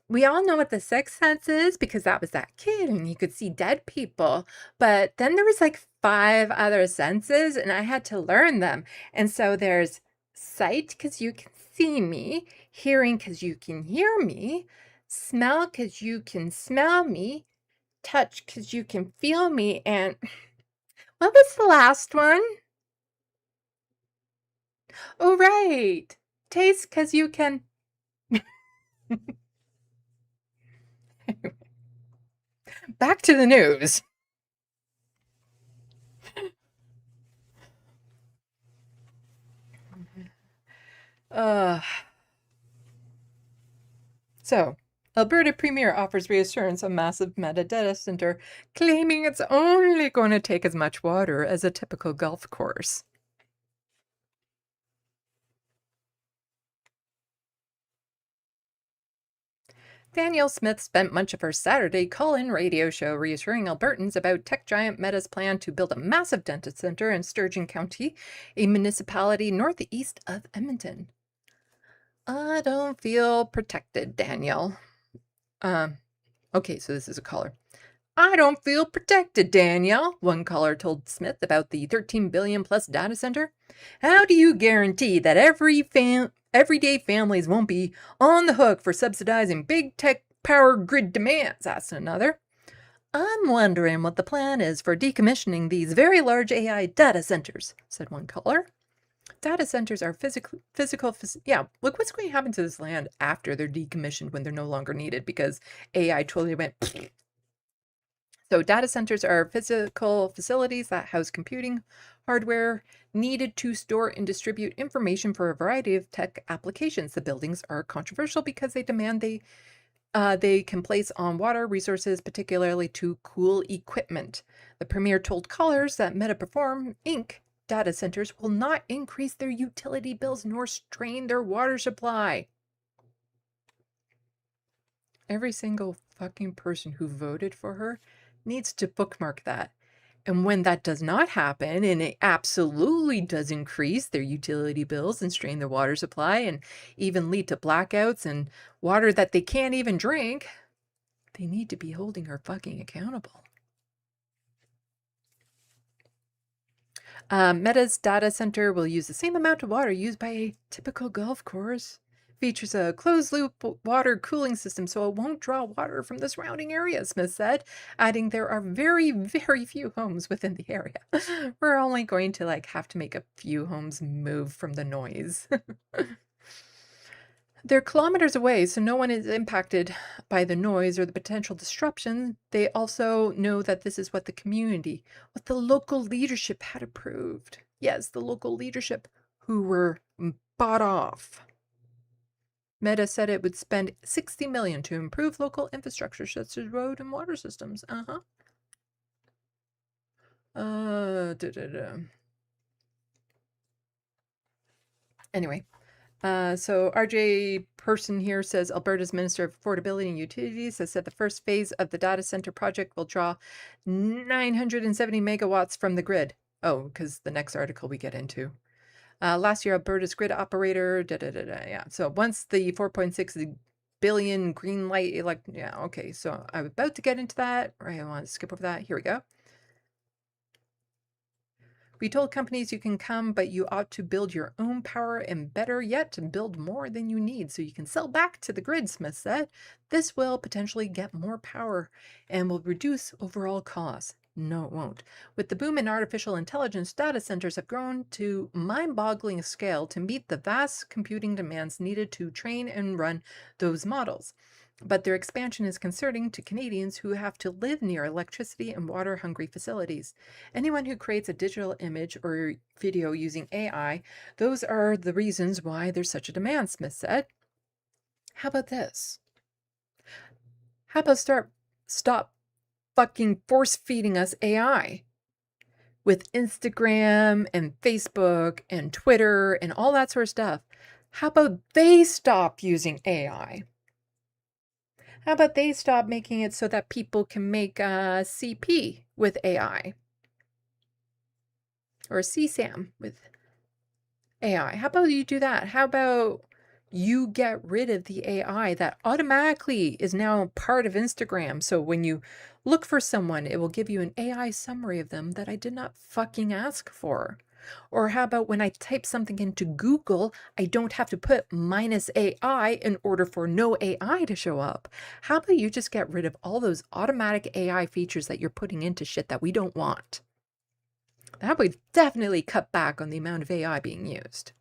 we all know what the sixth sense is because that was that kid and you could see dead people. But then there was like 5 other senses and I had to learn them. And so there's sight because you can see me, hearing because you can hear me, smell because you can smell me, touch because you can feel me, and what was the last one? Oh, right. Taste because you can... Back to the news. So, Alberta Premier offers reassurance on massive Meta data center, claiming it's only going to take as much water as a typical golf course. Danielle Smith spent much of her Saturday call-in radio show reassuring Albertans about tech giant Meta's plan to build a massive data center in Sturgeon County, a municipality northeast of Edmonton. I don't feel protected, Danielle. Okay, so this is a caller. I don't feel protected, Danielle, one caller told Smith about the $13 billion plus data center. How do you guarantee that everyday families won't be on the hook for subsidizing big tech power grid demands? Asked another. I'm wondering what the plan is for decommissioning these very large AI data centers, said one caller. Data centers are physical. Yeah, look what's going to happen to this land after they're decommissioned when they're no longer needed because AI totally went. So data centers are physical facilities that house computing hardware needed to store and distribute information for a variety of tech applications. The buildings are controversial because they demand they can place on water resources, particularly to cool equipment. The Premier told callers that Meta Perform Inc. data centers will not increase their utility bills nor strain their water supply. Every single fucking person who voted for her needs to bookmark that. And when that does not happen, and it absolutely does increase their utility bills and strain their water supply and even lead to blackouts and water that they can't even drink, they need to be holding her fucking accountable. Meta's data center will use the same amount of water used by a typical golf course. Features a closed-loop water cooling system, so it won't draw water from the surrounding area, Smith said, adding there are very, very few homes within the area. We're only going to have to make a few homes move from the noise. They're kilometers away, so no one is impacted by the noise or the potential disruption. They also know that this is what the community, what the local leadership had approved. Yes, the local leadership who were bought off. Meta said it would spend $60 million to improve local infrastructure such as road and water systems. Anyway, so RJ Person here says Alberta's Minister of Affordability and Utilities has said the first phase of the data center project will draw 970 megawatts from the grid. Oh, because the next article we get into. Last year, Alberta's grid operator, yeah. So once the 4.6 billion green light, yeah, okay. So I'm about to get into that, or I want to skip over that. Here we go. We told companies you can come, but you ought to build your own power and better yet, to build more than you need so you can sell back to the grid, Smith said. This will potentially get more power and will reduce overall costs. No, it won't. With the boom in artificial intelligence, data centers have grown to mind-boggling scale to meet the vast computing demands needed to train and run those models. But their expansion is concerning to Canadians who have to live near electricity and water-hungry facilities. Anyone who creates a digital image or video using AI, those are the reasons why there's such a demand, Smith said. How about this? How about stop fucking force-feeding us AI with Instagram and Facebook and Twitter and all that sort of stuff? How about they stop using AI? How about they stop making it so that people can make CP with AI? Or CSAM with AI? How about you do that? How about you get rid of the AI that automatically is now part of Instagram? So when you look for someone, it will give you an AI summary of them that I did not fucking ask for. Or how about when I type something into Google, I don't have to put -AI in order for no AI to show up? How about you just get rid of all those automatic AI features that you're putting into shit that we don't want? That would definitely cut back on the amount of AI being used.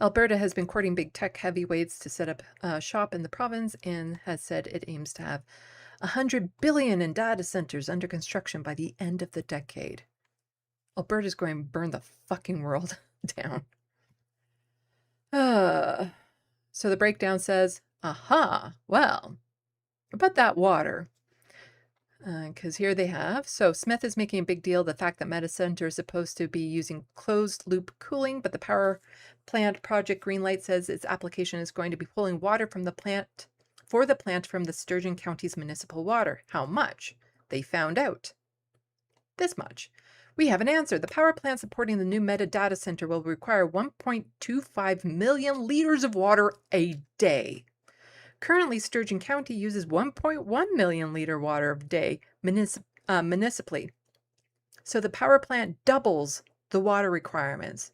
Alberta has been courting big tech heavyweights to set up shop in the province and has said it aims to have $100 billion in data centers under construction by the end of the decade. Alberta's going to burn the fucking world down. So the breakdown says, well, about that water. Because here they have. So Smith is making a big deal of the fact that Meta Center is supposed to be using closed loop cooling, but the power plant project Greenlight says its application is going to be pulling water from the plant from the Sturgeon County's municipal water. How much? They found out. This much. We have an answer. The power plant supporting the new Meta data center will require 1.25 million liters of water a day. Currently, Sturgeon County uses 1.1 million liter water a day municipally. So the power plant doubles the water requirements.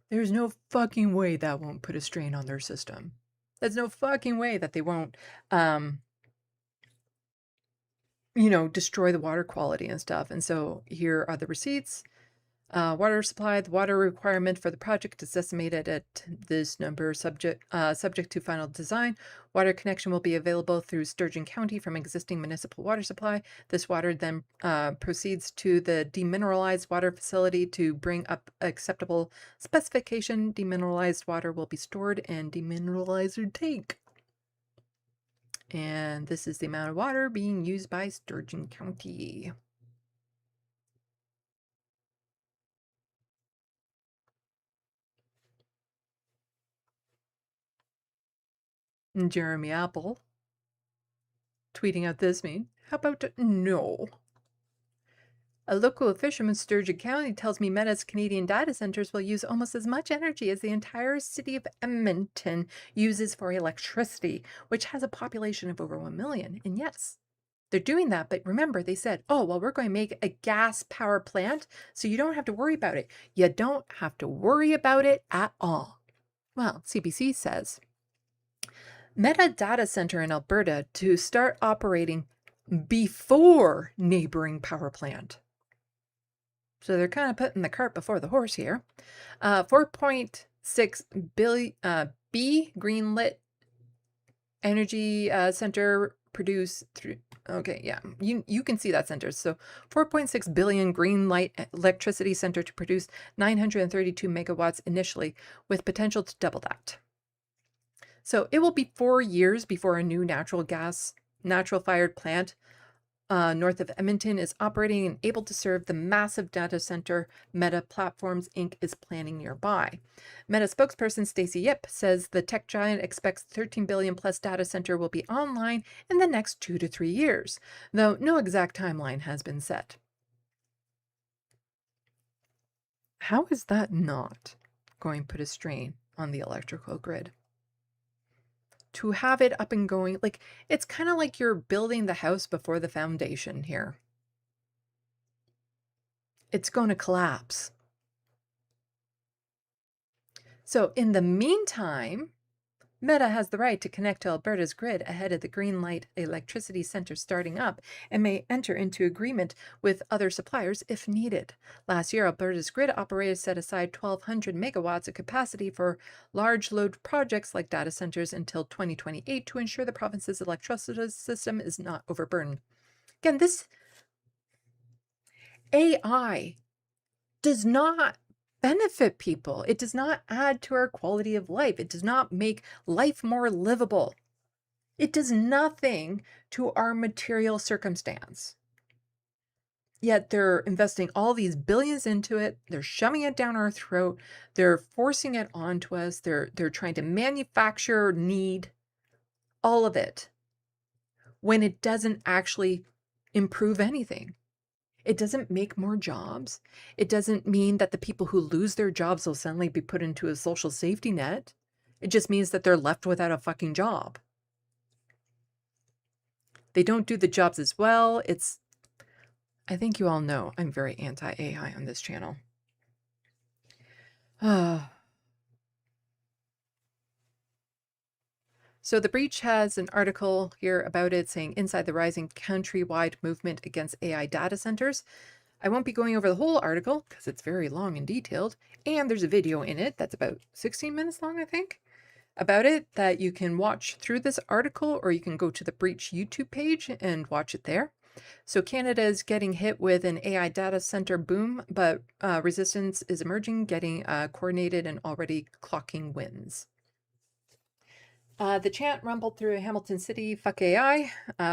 There's no fucking way that won't put a strain on their system. There's no fucking way that they won't, destroy the water quality and stuff. And so here are the receipts. Water supply. The water requirement for the project is estimated at this number, subject to final design. Water connection will be available through Sturgeon County from existing municipal water supply. This water then proceeds to the demineralized water facility to bring up acceptable specification. Demineralized water will be stored in demineralizer tank. And this is the amount of water being used by Sturgeon County. Jeremy Apple tweeting out this meme. How about no? A local official in Sturgeon County tells me Meta's Canadian data centers will use almost as much energy as the entire city of Edmonton uses for electricity, which has a population of over 1 million. And yes, they're doing that. But remember, they said, oh, well, we're going to make a gas power plant, so you don't have to worry about it. You don't have to worry about it at all. Well, CBC says Meta data center in Alberta to start operating before neighboring power plant. So they're kind of putting the cart before the horse here. 4.6 billion greenlit energy center produce through. Okay, yeah, you can see that center. So 4.6 billion green light electricity center to produce 932 megawatts initially, with potential to double that. So it will be 4 years before a new natural-fired plant north of Edmonton is operating and able to serve the massive data center Meta Platforms Inc. is planning nearby. Meta spokesperson Stacy Yip says the tech giant expects 13 billion plus data center will be online in the next 2 to 3 years, though no exact timeline has been set. How is that not going to put a strain on the electrical grid? To have it up and going, like, it's kind of like you're building the house before the foundation here. It's going to collapse. So in the meantime, Meta has the right to connect to Alberta's grid ahead of the Greenlight Electricity Center starting up and may enter into agreement with other suppliers if needed. Last year, Alberta's grid operators set aside 1,200 megawatts of capacity for large load projects like data centers until 2028 to ensure the province's electricity system is not overburdened. Again, this AI does not benefit people. It does not add to our quality of life. It does not make life more livable. It does nothing to our material circumstance. Yet they're investing all these billions into it. They're shoving it down our throat. They're forcing it onto us. They're trying to manufacture need, all of it, when it doesn't actually improve anything. It doesn't make more jobs. It doesn't mean that the people who lose their jobs will suddenly be put into a social safety net. It just means that they're left without a fucking job. They don't do the jobs as well. I think you all know I'm very anti-AI on this channel. So The Breach has an article here about it saying inside the rising countrywide movement against AI data centers. I won't be going over the whole article because it's very long and detailed. And there's a video in it that's about 16 minutes long, I think, about it that you can watch through this article, or you can go to the Breach YouTube page and watch it there. So Canada is getting hit with an AI data center boom, but resistance is emerging, getting coordinated and already clocking wins. The chant rumbled through Hamilton City, fuck AI,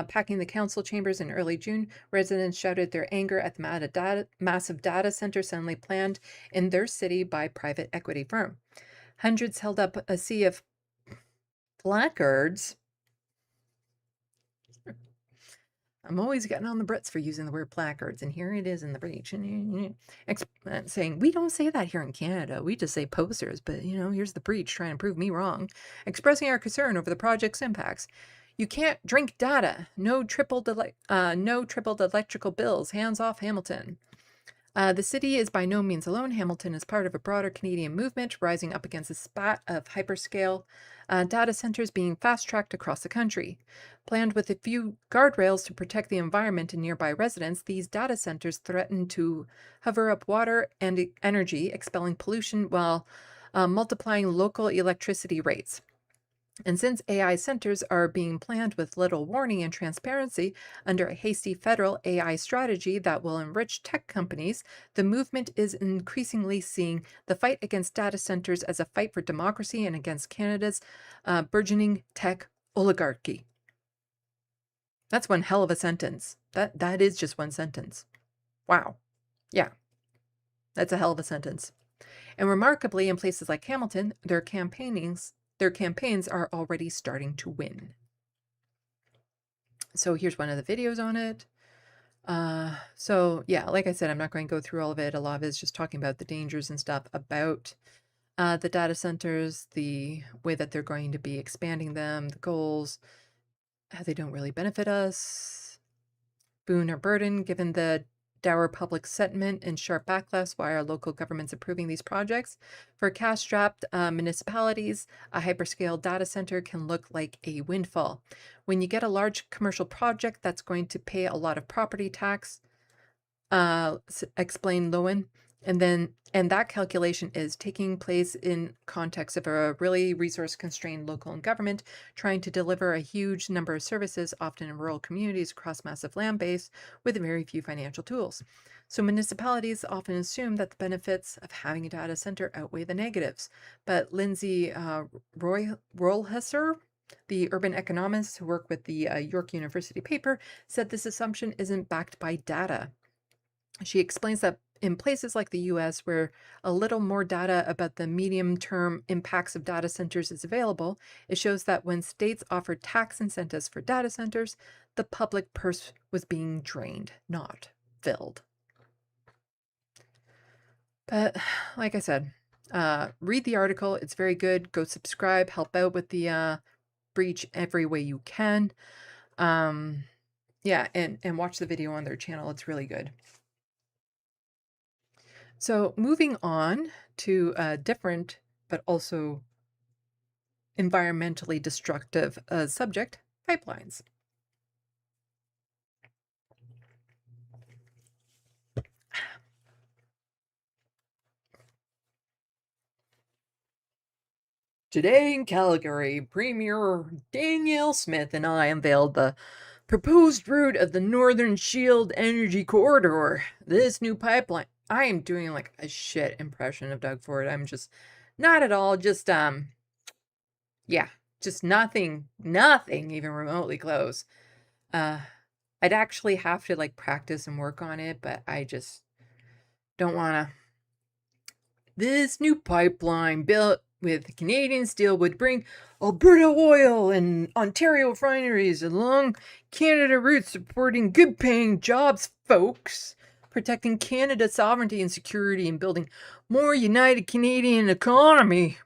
packing the council chambers in early June. Residents shouted their anger at the massive data center suddenly planned in their city by private equity firm. Hundreds held up a sea of placards. I'm always getting on the Brits for using the word placards, and here it is in the Breach, saying, we don't say that here in Canada, we just say posters, but, you know, here's the Breach trying to prove me wrong. Expressing our concern over the project's impacts. You can't drink data. No tripled electrical bills. Hands off Hamilton. The city is by no means alone. Hamilton is part of a broader Canadian movement rising up against a spat of hyperscale data centers being fast-tracked across the country. Planned with a few guardrails to protect the environment and nearby residents, these data centers threaten to hover up water and energy, expelling pollution while multiplying local electricity rates. And since AI centers are being planned with little warning and transparency under a hasty federal AI strategy that will enrich tech companies, the movement is increasingly seeing the fight against data centers as a fight for democracy and against Canada's burgeoning tech oligarchy. That's one hell of a sentence. That is just one sentence. Wow. Yeah. That's a hell of a sentence. And remarkably, in places like Hamilton, their campaigns are already starting to win. So here's one of the videos on it. So yeah, like I said, I'm not going to go through all of it. A lot of it is just talking about the dangers and stuff about the data centers, the way that they're going to be expanding them, the goals, how they don't really benefit us, boon or burden, given the dour public sentiment and sharp backlash. Why are local governments approving these projects? For cash-strapped municipalities, a hyperscale data center can look like a windfall. When you get a large commercial project that's going to pay a lot of property tax, explained Lowen, and that calculation is taking place in context of a really resource-constrained local government trying to deliver a huge number of services, often in rural communities across massive land base with very few financial tools. So municipalities often assume that the benefits of having a data center outweigh the negatives. But Lindsay Rollhesser, the urban economist who worked with the York University paper, said this assumption isn't backed by data. She explains that in places like the US, where a little more data about the medium-term impacts of data centers is available, it shows that when states offered tax incentives for data centers, the public purse was being drained, not filled. But like I said, read the article. It's very good. Go subscribe, help out with the breach every way you can. Yeah, and watch the video on their channel. It's really good. So moving on to a different, but also environmentally destructive subject, pipelines. Today in Calgary, Premier Danielle Smith and I unveiled the proposed route of the Northern Shield Energy Corridor. This new pipeline. I am doing like a shit impression of Doug Ford. I'm just not at all, just yeah, just nothing even remotely close. I'd actually have to like practice and work on it, but I just don't want to. This new pipeline built with Canadian steel would bring Alberta oil and Ontario refineries along Canada routes, supporting good-paying jobs, folks, protecting Canada's sovereignty and security, and building more united Canadian economy.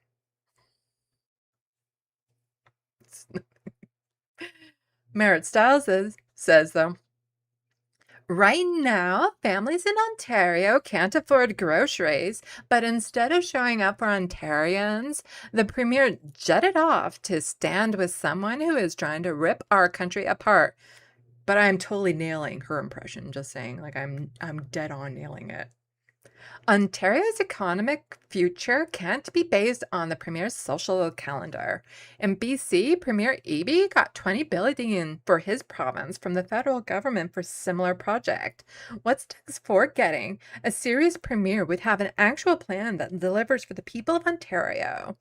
Merritt Stiles says though, right now, families in Ontario can't afford groceries, but instead of showing up for Ontarians, the Premier jetted off to stand with someone who is trying to rip our country apart. But I'm totally nailing her impression, just saying, like I'm dead on nailing it. Ontario's economic future can't be based on the Premier's social calendar. In BC, Premier Eby got $20 billion for his province from the federal government for similar project. What's Doug Ford getting? A serious Premier would have an actual plan that delivers for the people of Ontario.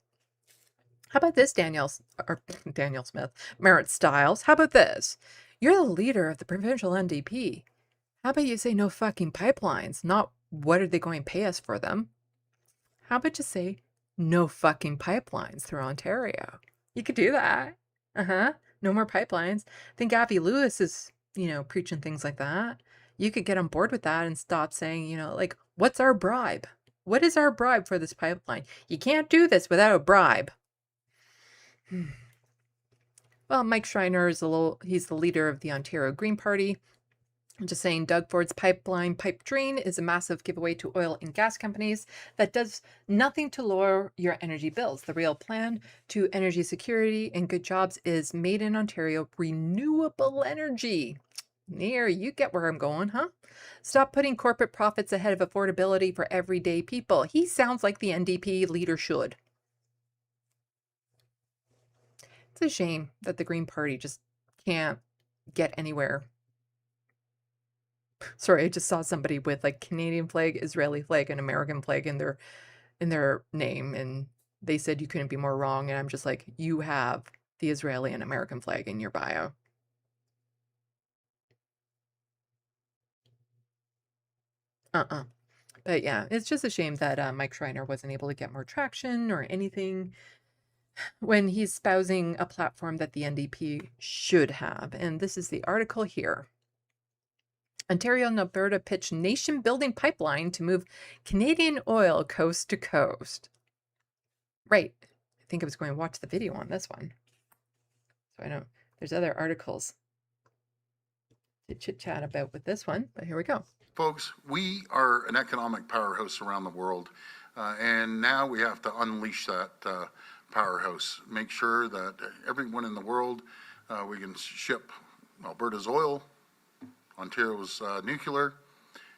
How about this, Danielle Smith? Merritt Stiles, how about this? You're the leader of the provincial NDP. How about you say no fucking pipelines, not what are they going to pay us for them? How about you say no fucking pipelines through Ontario? You could do that. No more pipelines. I think Avi Lewis is, preaching things like that. You could get on board with that and stop saying, like, what's our bribe? What is our bribe for this pipeline? You can't do this without a bribe. Well, Mike Schreiner is he's the leader of the Ontario Green Party. I'm just saying, Doug Ford's pipeline pipe dream is a massive giveaway to oil and gas companies that does nothing to lower your energy bills. The real plan to energy security and good jobs is made in Ontario renewable energy. Near, you get where I'm going, huh? Stop putting corporate profits ahead of affordability for everyday people. He sounds like the NDP leader should. It's a shame that the Green Party just can't get anywhere. Sorry, I just saw somebody with like Canadian flag, Israeli flag, and American flag in their name, and they said you couldn't be more wrong. And I'm just like, you have the Israeli and American flag in your bio. But yeah, it's just a shame that Mike Schreiner wasn't able to get more traction or anything when he's espousing a platform that the NDP should have. And this is the article here. Ontario and Alberta pitch nation-building pipeline to move Canadian oil coast to coast. Right. I think I was going to watch the video on this one. So I don't, there's other articles to chit-chat about with this one, but here we go. Folks, we are an economic powerhouse around the world, and now we have to unleash that powerhouse. Make sure that everyone in the world, we can ship Alberta's oil, Ontario's nuclear,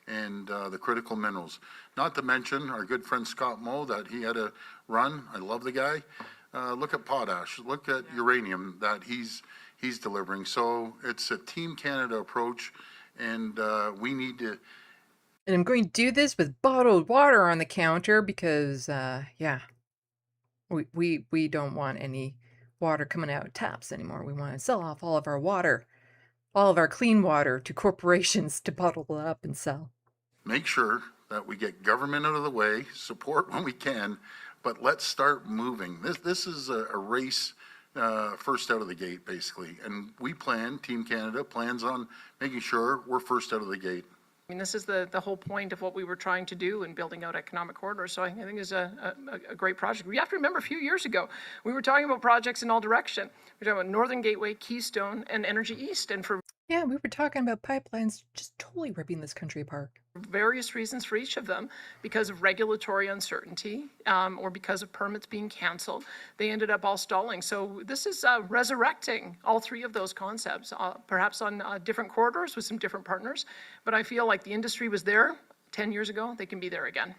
and the critical minerals. Not to mention our good friend Scott Moe, that he had a run. I love the guy. Look at potash. Look at uranium that he's delivering. So it's a Team Canada approach, and we need to. And I'm going to do this with bottled water on the counter because, yeah, we don't want any water coming out of taps anymore. We want to sell off all of our water, all of our clean water to corporations to bottle it up and sell. Make sure that we get government out of the way, support when we can, but let's start moving. This is a race first out of the gate, basically. And we Team Canada plans on making sure we're first out of the gate. I mean, this is the whole point of what we were trying to do in building out economic corridors. So I think it's a great project. We have to remember a few years ago, we were talking about projects in all direction. We were talking about Northern Gateway, Keystone, and Energy East. And for yeah, we were talking about pipelines just totally ripping this country apart. Various reasons for each of them, because of regulatory uncertainty or because of permits being canceled, they ended up all stalling. So this is resurrecting all three of those concepts, perhaps on different corridors with some different partners. But I feel like the industry was there 10 years ago. They can be there again.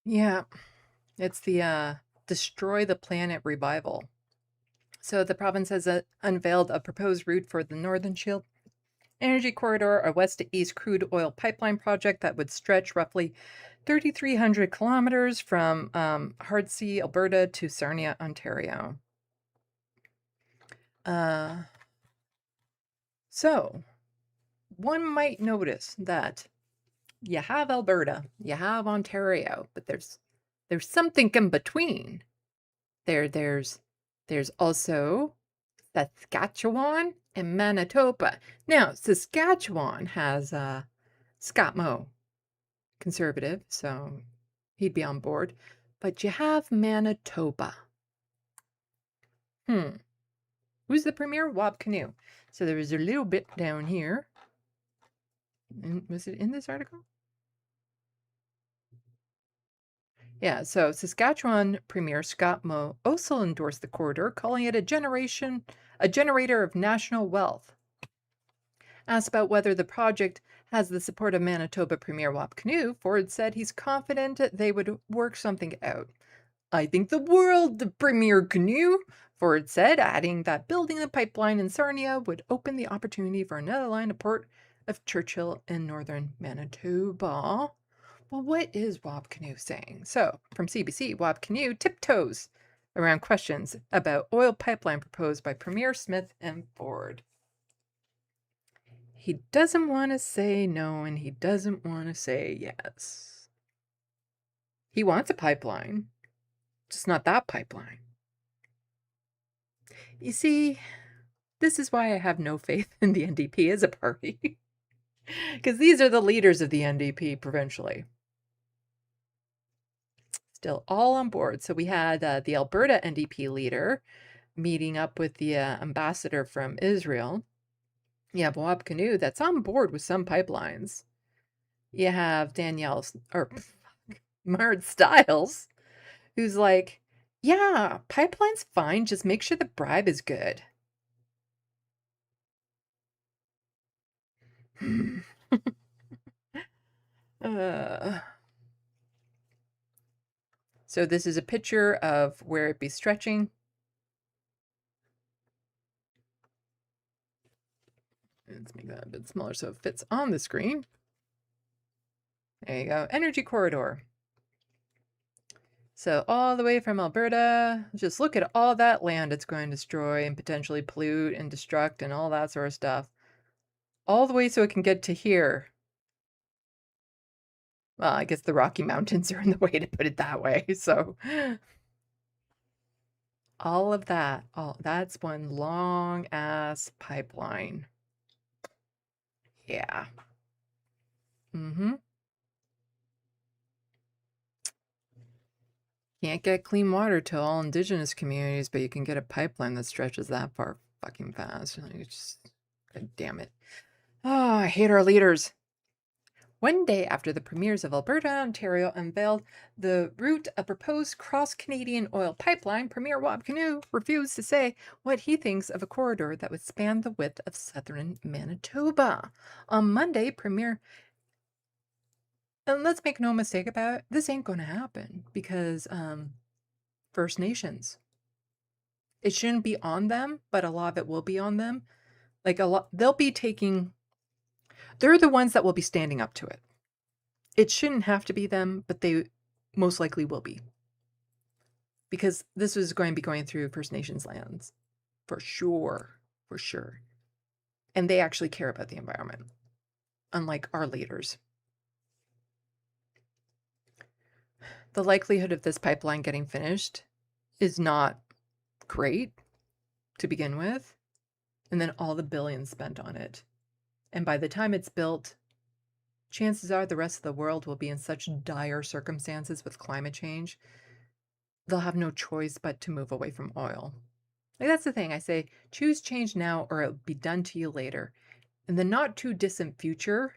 Yeah, it's the Destroy the Planet revival. So the province has unveiled a proposed route for the Northern Shield Energy Corridor, a west to east crude oil pipeline project that would stretch roughly 3,300 kilometers from Hardsea, Alberta to Sarnia, Ontario. So one might notice that you have Alberta, you have Ontario, but there's something in between. There's also Saskatchewan and Manitoba. Now, Saskatchewan has Scott Moe, Conservative, so he'd be on board. But you have Manitoba. Who's the premier? Wab Kinew. So there was a little bit down here. And was it in this article? Yeah, so Saskatchewan Premier Scott Moe also endorsed the corridor, calling it a generator of national wealth. Asked about whether the project has the support of Manitoba Premier Wab Kinew, Ford said he's confident they would work something out. I think the world of Premier Kinew, Ford said, adding that building the pipeline in Sarnia would open the opportunity for another line of Port of Churchill in northern Manitoba. Well, what is Wab Kinew saying? So, from CBC, Wab Kinew tiptoes around questions about oil pipeline proposed by Premier Smith and Ford. He doesn't want to say no, and he doesn't want to say yes. He wants a pipeline, just not that pipeline. You see, this is why I have no faith in the NDP as a party. Because these are the leaders of the NDP provincially. Still all on board. So we had the Alberta NDP leader meeting up with the ambassador from Israel You have Wab Canoe that's on board with some pipelines. You have Mard Styles, who's like, yeah, pipeline's fine, just make sure the bribe is good. So this is a picture of where it'd be stretching. Let's make that a bit smaller so it fits on the screen. There you go, energy corridor. So all the way from Alberta, just look at all that land it's going to destroy and potentially pollute and destruct and all that sort of stuff. All the way so it can get to here. Well, I guess the Rocky Mountains are in the way, to put it that way. So all of that, that's one long ass pipeline. Yeah. Can't get clean water to all indigenous communities, but you can get a pipeline that stretches that far fucking fast. God damn it. Oh, I hate our leaders. One day after the premiers of Alberta, Ontario unveiled the route of proposed cross-Canadian oil pipeline, Premier Wab Canoe refused to say what he thinks of a corridor that would span the width of southern Manitoba. On Monday, Premier... And let's make no mistake about it, this ain't going to happen because First Nations. It shouldn't be on them, but a lot of it will be on them. Like they'll be taking... They're the ones that will be standing up to it. It shouldn't have to be them, but they most likely will be. Because this is going to be going through First Nations lands. For sure. For sure. And they actually care about the environment. Unlike our leaders. The likelihood of this pipeline getting finished is not great to begin with. And then all the billions spent on it. And by the time it's built, chances are the rest of the world will be in such dire circumstances with climate change, they'll have no choice but to move away from oil. Like, that's the thing. I say, choose change now or it'll be done to you later. In the not too distant future,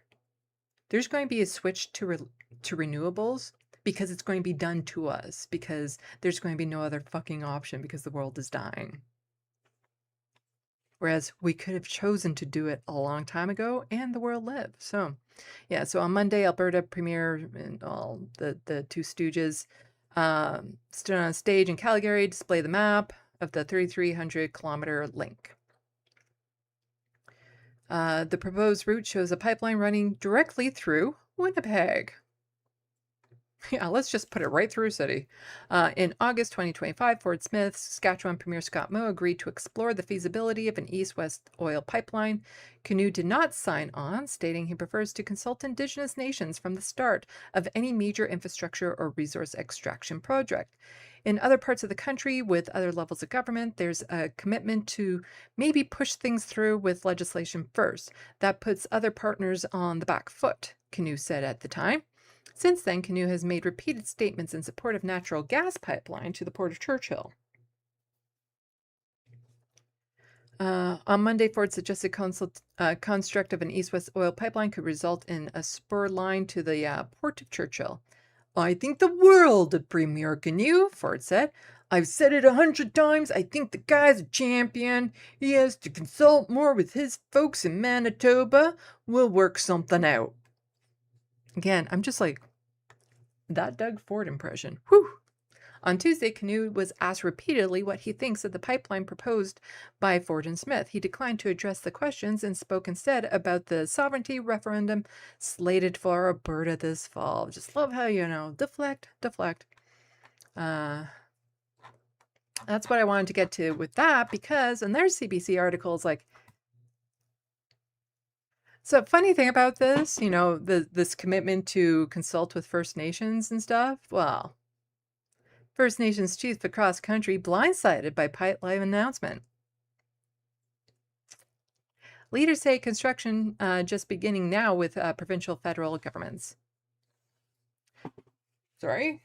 there's going to be a switch to renewables because it's going to be done to us, because there's going to be no other fucking option because the world is dying. Whereas we could have chosen to do it a long time ago and the world lived. So, yeah, so on Monday, Alberta Premier and all the two stooges stood on a stage in Calgary to display the map of the 3,300-kilometer link. The proposed route shows a pipeline running directly through Winnipeg. Yeah, let's just put it right through city. In August 2025, Fort Smith, Saskatchewan Premier Scott Moe agreed to explore the feasibility of an east-west oil pipeline. Canoe did not sign on, stating he prefers to consult Indigenous nations from the start of any major infrastructure or resource extraction project. In other parts of the country, with other levels of government, there's a commitment to maybe push things through with legislation first. That puts other partners on the back foot, Canoe said at the time. Since then, Canoe has made repeated statements in support of natural gas pipeline to the Port of Churchill. On Monday, Ford suggested construct of an east-west oil pipeline could result in a spur line to the Port of Churchill. I think the world of Premier Canoe, Ford said. I've said it 100 times. I think the guy's a champion. He has to consult more with his folks in Manitoba. We'll work something out. Again, I'm just like, that Doug Ford impression. Whew. On Tuesday, Canoe was asked repeatedly what he thinks of the pipeline proposed by Ford and Smith. He declined to address the questions and spoke instead about the sovereignty referendum slated for Alberta this fall. Just love how, deflect. That's what I wanted to get to with that, because, and there's CBC articles like, so funny thing about this, this commitment to consult with First Nations and stuff, well, First Nations chiefs across country blindsided by pipeline announcement. Leaders say construction just beginning now with provincial federal governments. Sorry?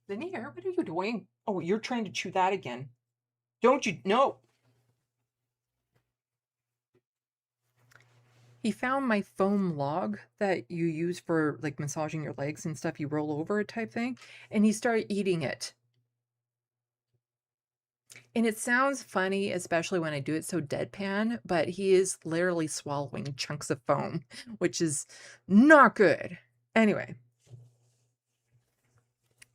Lanier, what are you doing? Oh, you're trying to chew that again. Don't you? No. He found my foam log that you use for like massaging your legs and stuff, you roll over it type thing, and he started eating it. And it sounds funny, especially when I do it so deadpan, but he is literally swallowing chunks of foam, which is not good. Anyway,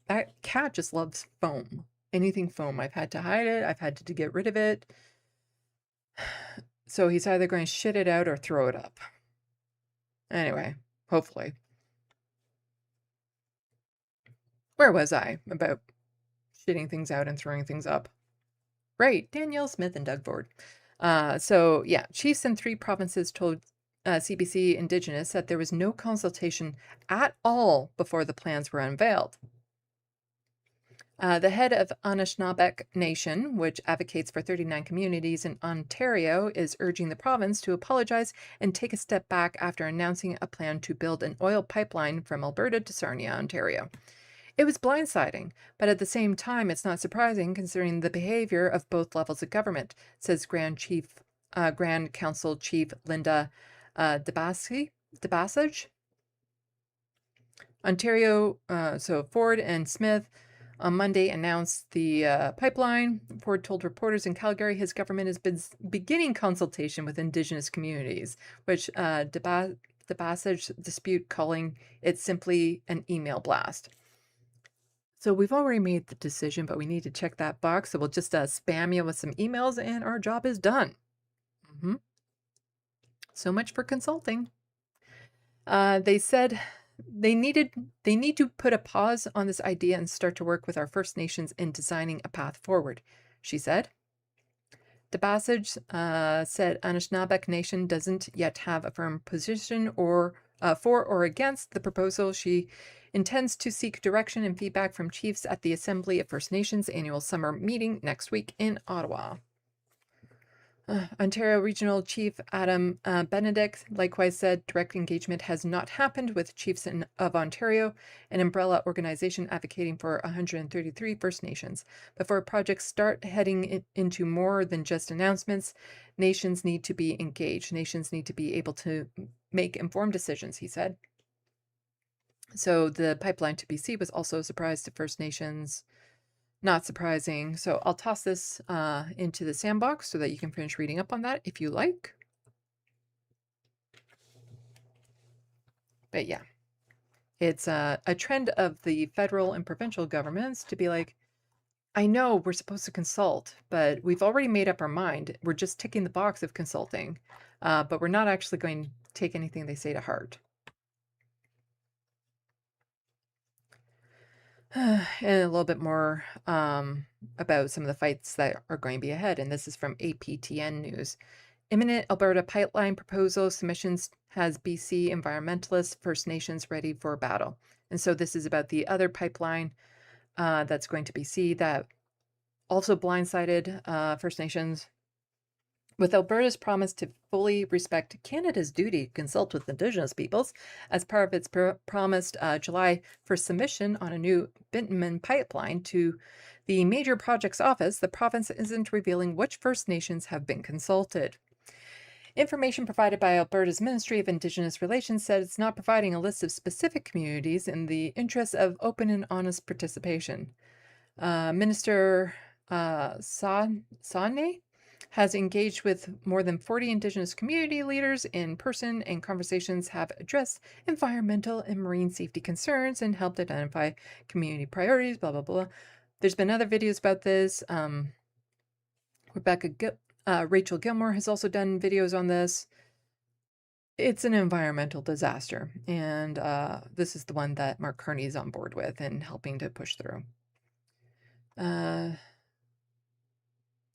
that cat just loves foam. Anything foam. I've had to hide it. I've had to get rid of it. So he's either going to shit it out or throw it up. Anyway, hopefully. Where was I about shitting things out and throwing things up? Right, Danielle Smith and Doug Ford. So yeah, chiefs in 3 provinces told CBC Indigenous that there was no consultation at all before the plans were unveiled. The head of Anishinaabe Nation, which advocates for 39 communities in Ontario, is urging the province to apologize and take a step back after announcing a plan to build an oil pipeline from Alberta to Sarnia, Ontario. It was blindsiding, but at the same time, it's not surprising considering the behavior of both levels of government, says Grand Council Chief Linda DeBassage. Ontario, so Ford and Smith on Monday announced the pipeline. Ford told reporters in Calgary his government has been beginning consultation with Indigenous communities, which DeBassage dispute, calling it simply an email blast. So we've already made the decision, but we need to check that box. So we'll just spam you with some emails and our job is done. So much for consulting. They said they need to put a pause on this idea and start to work with our First Nations in designing a path forward, she said. DeBassage said Anishinaabe Nation doesn't yet have a firm position or for or against the proposal. She intends to seek direction and feedback from chiefs at the Assembly of First Nations annual summer meeting next week in Ottawa. Ontario Regional Chief Adam Benedict likewise said direct engagement has not happened with Chiefs of Ontario, an umbrella organization advocating for 133 First Nations. Before projects start heading into more than just announcements, nations need to be engaged. Nations need to be able to make informed decisions, he said. So the pipeline to BC was also a surprise to First Nations. Not surprising. So I'll toss this into the SandBox so that you can finish reading up on that if you like. But yeah, it's a trend of the federal and provincial governments to be like, I know we're supposed to consult, but we've already made up our mind. We're just ticking the box of consulting, but we're not actually going to take anything they say to heart. And a little bit more about some of the fights that are going to be ahead. And this is from APTN News. Imminent Alberta pipeline proposal submissions has BC environmentalists, First Nations ready for battle. And so this is about the other pipeline that's going to BC that also blindsided First Nations. With Alberta's promise to fully respect Canada's duty to consult with Indigenous peoples as part of its promised July 1st submission on a new bitumen pipeline to the Major Projects Office, the province isn't revealing which First Nations have been consulted. Information provided by Alberta's Ministry of Indigenous Relations said it's not providing a list of specific communities in the interest of open and honest participation. Minister Sane has engaged with more than 40 Indigenous community leaders in person, and conversations have addressed environmental and marine safety concerns and helped identify community priorities, blah, blah, blah. There's been other videos about this. Rachel Gilmore has also done videos on this. It's an environmental disaster, and this is the one that Mark Carney is on board with and helping to push through.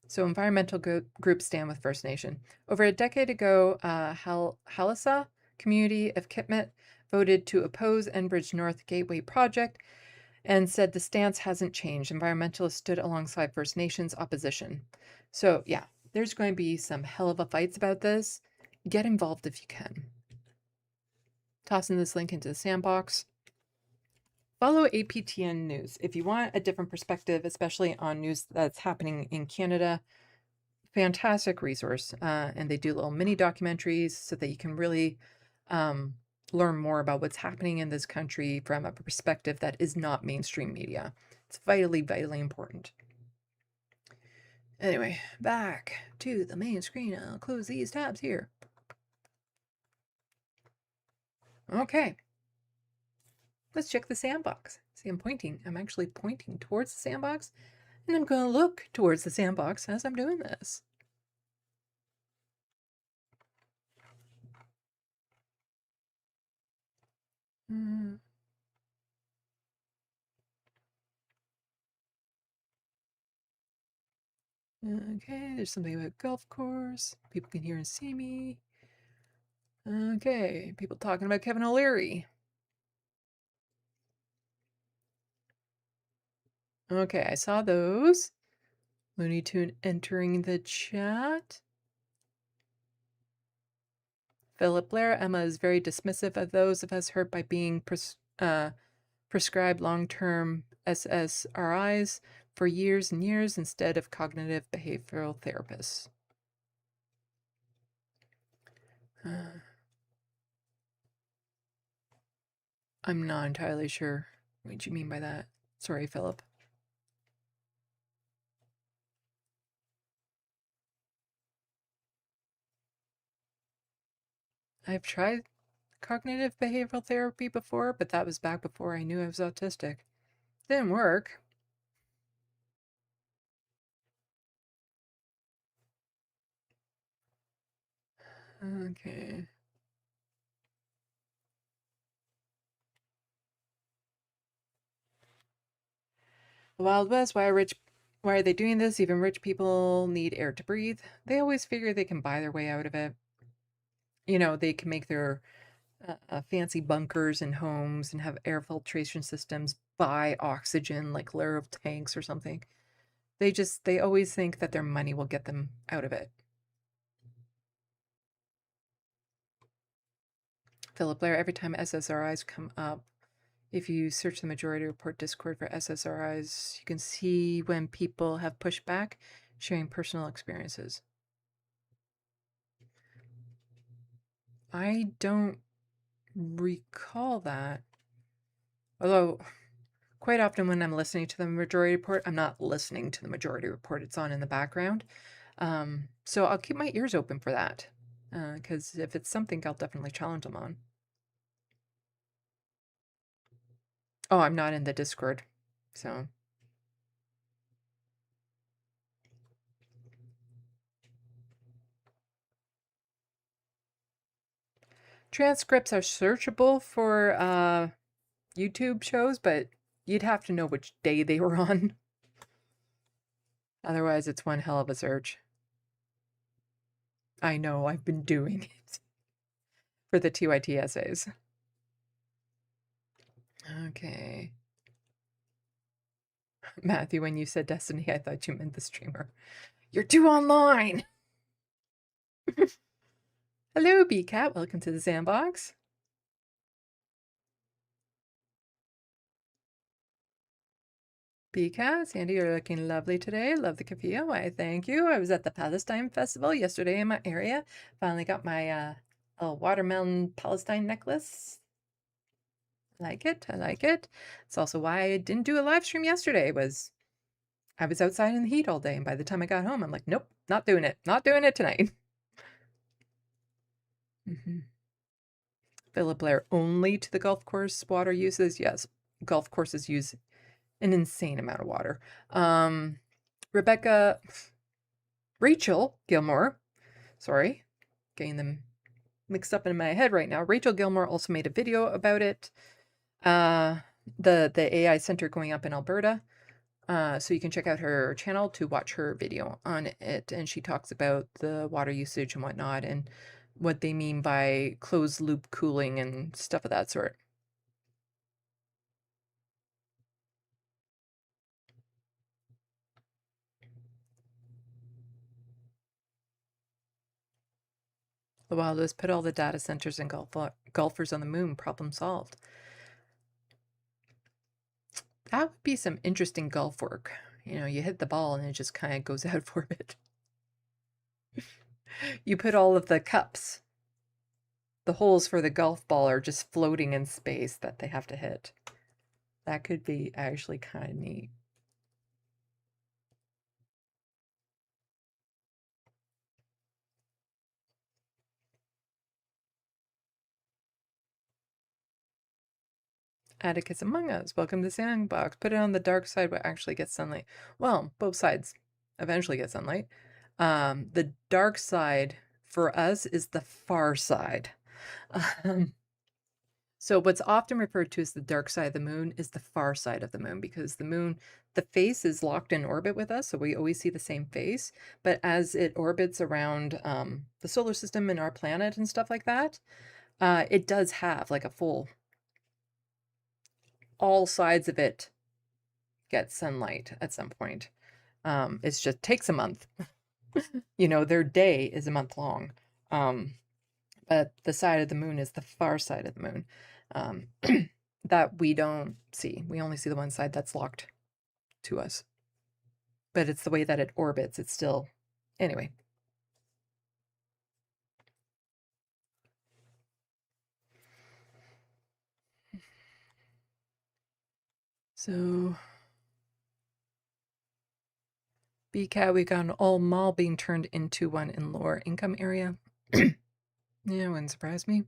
So environmental groups stand with First Nation. Over a decade ago, Halassa community of Kitmet voted to oppose Enbridge North Gateway project and said the stance hasn't changed. Environmentalists stood alongside First Nations opposition. So yeah, there's going to be some hell of a fights about this. Get involved if you can. Tossing this link into the SandBox. Follow APTN News. If you want a different perspective, especially on news that's happening in Canada, fantastic resource. And they do little mini documentaries so that you can really learn more about what's happening in this country from a perspective that is not mainstream media. It's vitally, vitally important. Anyway, back to the main screen. I'll close these tabs here. Okay. Let's check the sandbox. See, I'm actually pointing towards the sandbox, and I'm going to look towards the sandbox as I'm doing this. Okay, there's something about golf course. People can hear and see me. Okay, people talking about Kevin O'Leary. Okay, I saw those. Looney Tune entering the chat. Philip Blair, Emma is very dismissive of those of us hurt by being prescribed long-term SSRIs for years and years instead of cognitive behavioral therapists. I'm not entirely sure what you mean by that. Sorry, Philip. I've tried cognitive behavioral therapy before, but that was back before I knew I was autistic. Didn't work. Okay. The Wild West, why are they doing this? Even rich people need air to breathe. They always figure they can buy their way out of it. You know, they can make their fancy bunkers and homes and have air filtration systems, buy oxygen like layer of tanks or something. They always think that their money will get them out of it. Philip Blair, every time SSRIs come up, if you search the Majority Report Discord for SSRIs, you can see when people have pushed back, sharing personal experiences. I don't recall that. Although, quite often when I'm listening to the Majority Report, I'm not listening to the Majority Report. It's on in the background. So I'll keep my ears open for that. Because if it's something, I'll definitely challenge them on. Oh, I'm not in the Discord, so. Transcripts are searchable for YouTube shows, but you'd have to know which day they were on. Otherwise, it's one hell of a search. I know, I've been doing it for the TYT essays. Okay. Matthew, when you said Destiny, I thought you meant the streamer. You're too online! Hello, BCat. Welcome to the sandbox. BCat, Sandy, you're looking lovely today. Love the keffiyeh. Why, thank you. I was at the Palestine Festival yesterday in my area. Finally got my little watermelon Palestine necklace. I like it. I like it. It's also why I didn't do a live stream yesterday. I was outside in the heat all day, and by the time I got home, I'm like, nope, not doing it. Not doing it tonight. Philip Blair, only to the golf course water uses? Yes, golf courses use an insane amount of water. Rachel Gilmore, sorry, getting them mixed up in my head right now. Rachel Gilmore also made a video about it. The AI center going up in Alberta. So you can check out her channel to watch her video on it. And she talks about the water usage and whatnot and what they mean by closed loop cooling and stuff of that sort. The Wild West, put all the data centers and golfers on the moon, problem solved. That would be some interesting golf work. You know, you hit the ball and it just kind of goes out for a bit. You put all of the cups, the holes for the golf ball are just floating in space that they have to hit. That could be actually kind of neat. Atticus Among Us, welcome to SandBox. Put it on the dark side but actually get sunlight. Well, both sides eventually get sunlight. The dark side for us is the far side. So what's often referred to as the dark side of the moon is the far side of the moon, because the moon, the face is locked in orbit with us, so we always see the same face. But as it orbits around the solar system and our planet and stuff like that, it does have like a full, all sides of it get sunlight at some point. It just takes a month. You know, their day is a month long. But the side of the moon is the far side of the moon that we don't see. We only see the one side that's locked to us. But it's the way that it orbits. It's still... Anyway. So... BCAT, we got an all mall being turned into one in lower income area. Yeah, wouldn't surprise me.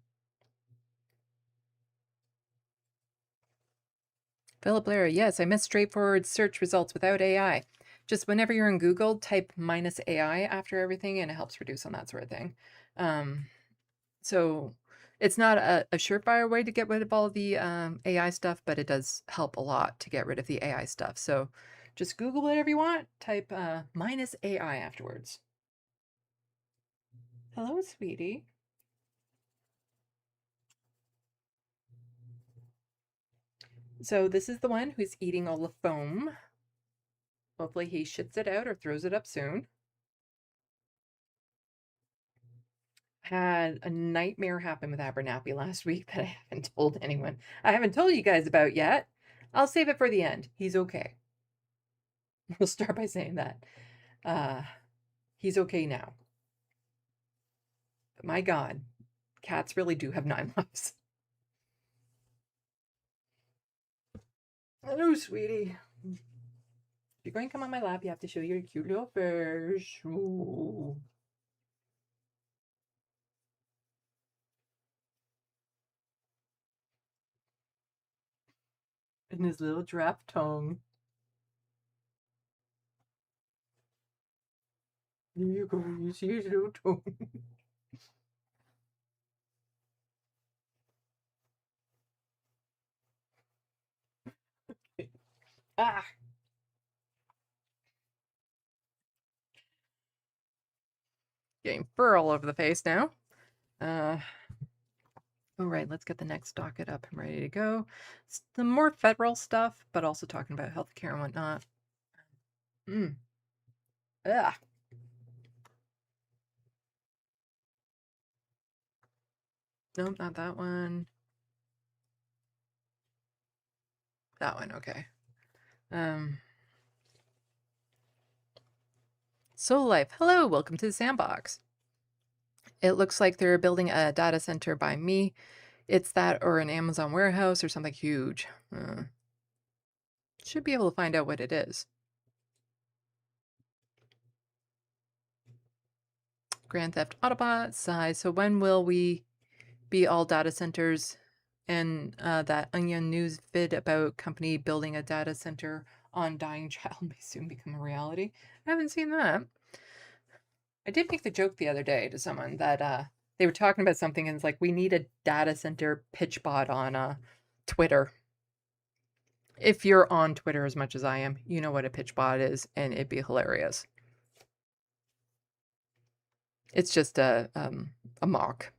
Philip Lara, yes, I miss straightforward search results without AI. Just whenever you're in Google, type -AI after everything, and it helps reduce on that sort of thing. So it's not a surefire way to get rid of all the AI stuff, but it does help a lot to get rid of the AI stuff. So just Google whatever you want, type -AI afterwards. Hello, sweetie. So this is the one who's eating all the foam. Hopefully he shits it out or throws it up soon. Had a nightmare happen with Abernathy last week that I haven't told anyone. I haven't told you guys about yet. I'll save it for the end. He's okay. We'll start by saying that. He's okay now. But my God, cats really do have 9 lives. Hello, sweetie. If you're going to come on my lap, you have to show your cute little fish. Ooh. And his little giraffe tongue. There you go. You see his little tongue. Ah. Getting fur all over the face now. All right, let's get the next docket up and ready to go. Some more federal stuff, but also talking about healthcare and whatnot. Ugh. Nope, not that one. That one, okay. Soul Life, hello, welcome to the SandBox. It looks like they're building a data center by me. It's that or an Amazon warehouse or something huge. Should be able to find out what it is. Grand Theft Autobot, size. So when will we be all data centers? And that Onion News vid about company building a data center on dying child may soon become a reality. I haven't seen that. I did make the joke the other day to someone that they were talking about something and it's like, we need a data center pitch bot on Twitter. If you're on Twitter as much as I am, you know what a pitch bot is, and it'd be hilarious. It's just a mock.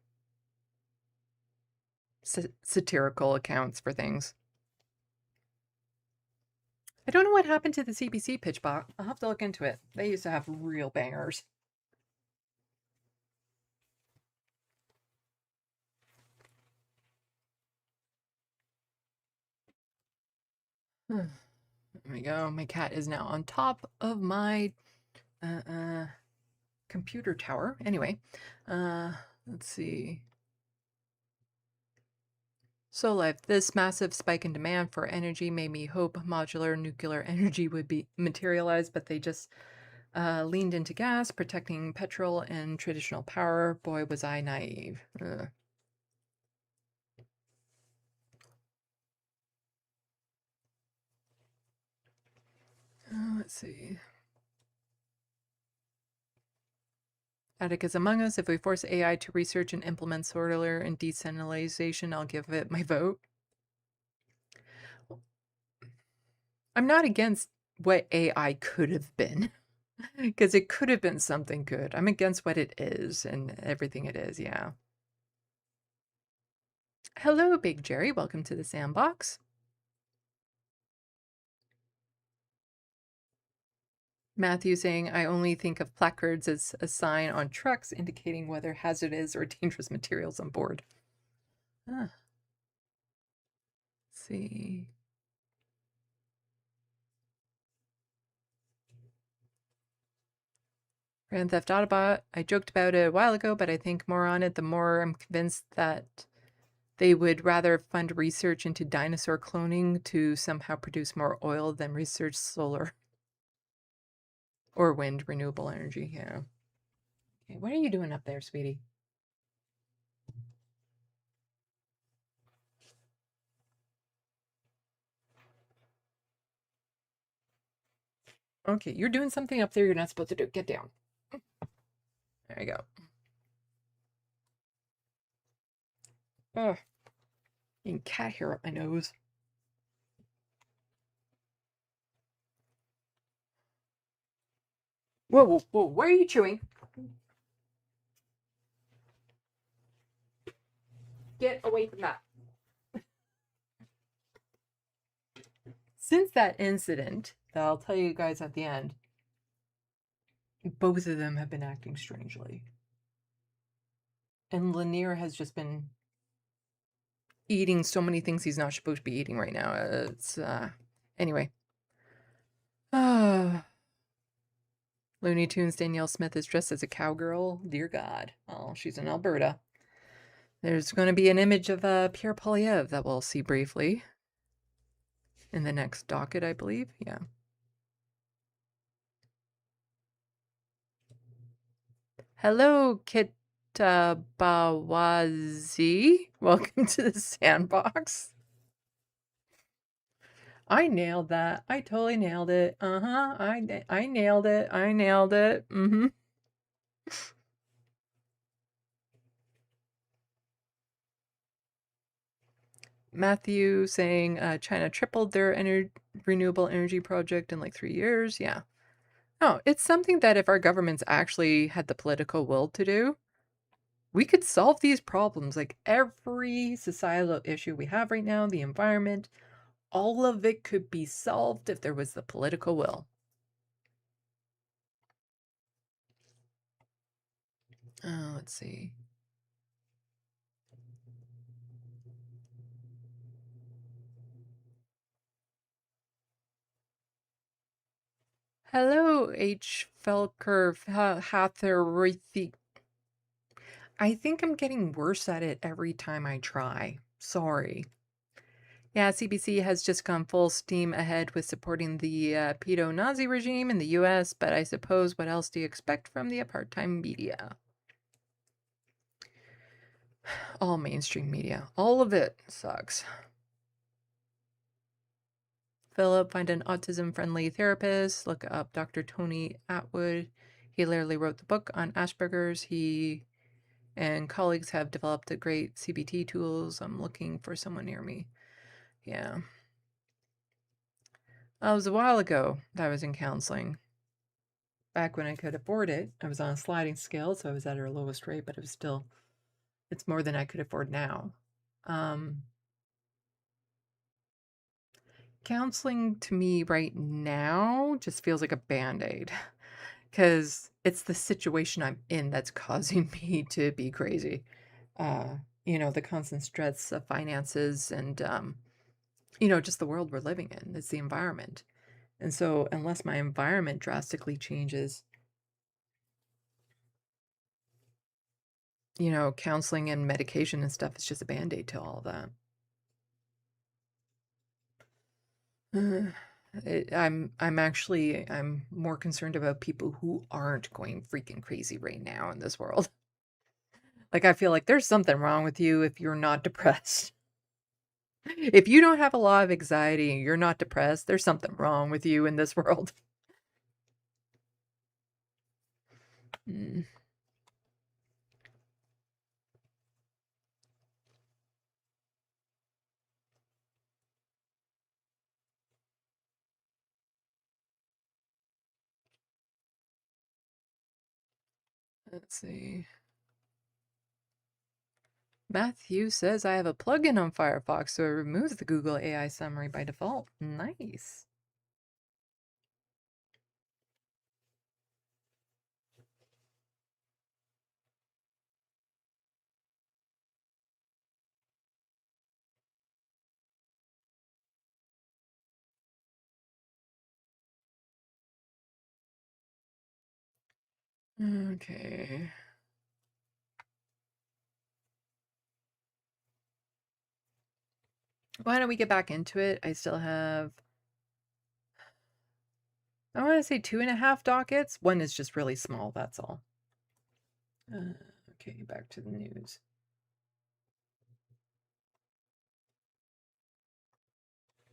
Satirical accounts for things. I don't know what happened to the CBC pitch bot. I'll have to look into it. They used to have real bangers. There we go. My cat is now on top of my computer tower. Anyway, let's see. So life, this massive spike in demand for energy made me hope modular nuclear energy would be materialized, but they just leaned into gas, protecting petrol and traditional power. Boy, was I naive. Let's see. Atticus among us, if we force AI to research and implement solar and decentralization, I'll give it my vote. I'm not against what AI could have been, because it could have been something good. I'm against what it is and everything it is, yeah. Hello, Big Jerry. Welcome to the SandBox. Matthew saying, I only think of placards as a sign on trucks indicating whether hazardous or dangerous materials on board. Let's see. Grand Theft Autobot, I joked about it a while ago, but I think more on it, the more I'm convinced that they would rather fund research into dinosaur cloning to somehow produce more oil than research solar or wind renewable energy. Yeah. Okay, what are you doing up there, sweetie? Okay, you're doing something up there you're not supposed to do. Get down. There you go. Ugh. Getting cat hair up my nose. Whoa, whoa, whoa. Why are you chewing? Get away from that. Since that incident, that I'll tell you guys at the end, both of them have been acting strangely. And Lanier has just been eating so many things he's not supposed to be eating right now. It's, anyway. Looney Tunes Danielle Smith is dressed as a cowgirl. Dear God. Oh, she's in Alberta. There's going to be an image of Pierre Polyev that we'll see briefly in the next docket, I believe. Yeah. Hello, Kitabawazi. Welcome to the SandBox. I nailed that. I totally nailed it. I nailed it. I nailed it. Matthew saying China tripled their renewable energy project in like 3 years. Yeah. No, it's something that if our governments actually had the political will to do, we could solve these problems. Like every societal issue we have right now, the environment, all of it could be solved if there was the political will. Let's see. Hello, H. Felker Hatherithi. I think I'm getting worse at it every time I try. Sorry. Yeah, CBC has just gone full steam ahead with supporting the pedo-Nazi regime in the US, but I suppose what else do you expect from the apartheid media? All mainstream media. All of it sucks. Philip, find an autism-friendly therapist. Look up Dr. Tony Atwood. He literally wrote the book on Asperger's. He and colleagues have developed a great CBT tools. I'm looking for someone near me. Yeah. It was a while ago that I was in counseling. Back when I could afford it. I was on a sliding scale, so I was at our lowest rate, but it was still, it's more than I could afford now. Counseling to me right now just feels like a band-aid because it's the situation I'm in that's causing me to be crazy. You know, the constant stress of finances and, you know, just the world we're living in. It's the environment. And so unless my environment drastically changes, you know, counseling and medication and stuff is just a band-aid to all of that. I'm more concerned about people who aren't going freaking crazy right now in this world. Like, I feel like there's something wrong with you if you're not depressed. If you don't have a lot of anxiety and you're not depressed, there's something wrong with you in this world. Let's see. Matthew says I have a plugin on Firefox, so it removes the Google AI summary by default. Nice. Okay. Why don't we get back into it? I still have, I want to say 2.5 dockets. One is just really small, that's all. Okay, back to the news.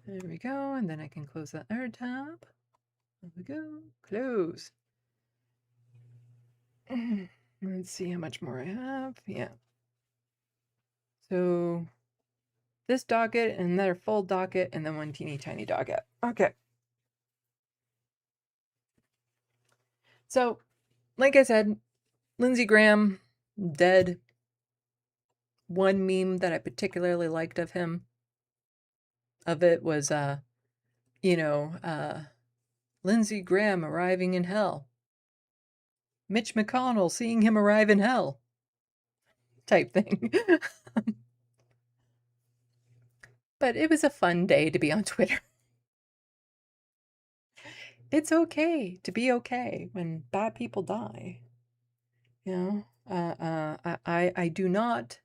There we go, and then I can close that other tab. There we go, close. Let's see how much more I have. Yeah. So this docket, and another full docket, and then one teeny tiny docket. Okay. So, like I said, Lindsey Graham, dead. One meme that I particularly liked of him, of it was, you know, Lindsey Graham arriving in hell. Mitch McConnell seeing him arrive in hell. Type thing. But it was a fun day to be on Twitter. It's okay to be okay when bad people die. You know, I do not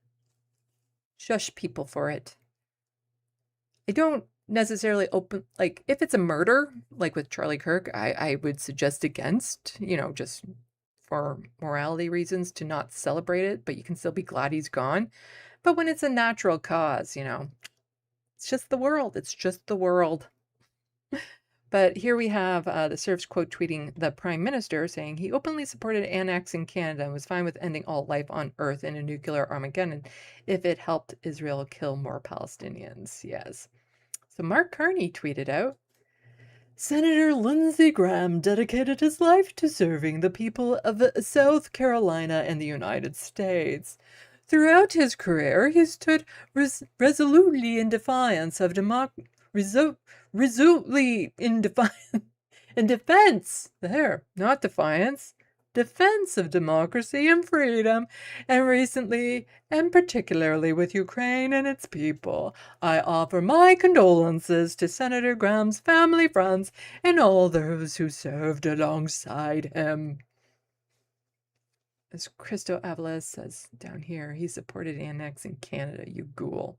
shush people for it. I don't necessarily open, like, if it's a murder, like with Charlie Kirk, I would suggest against, you know, just for morality reasons to not celebrate it, but you can still be glad he's gone. But when it's a natural cause, you know, it's just the world. It's just the world. But here we have the Serfs quote tweeting the Prime Minister saying he openly supported annexing Canada and was fine with ending all life on Earth in a nuclear Armageddon if it helped Israel kill more Palestinians. Yes. So Mark Carney tweeted out, Senator Lindsey Graham dedicated his life to serving the people of South Carolina and the United States. Throughout his career, he stood resolutely in defiance of resolutely in defense, there, not defiance, defense of democracy and freedom, and recently, and particularly with Ukraine and its people, I offer my condolences to Senator Graham's family, friends, and all those who served alongside him. As Christo Avalos says down here, he supported annexing Canada, you ghoul.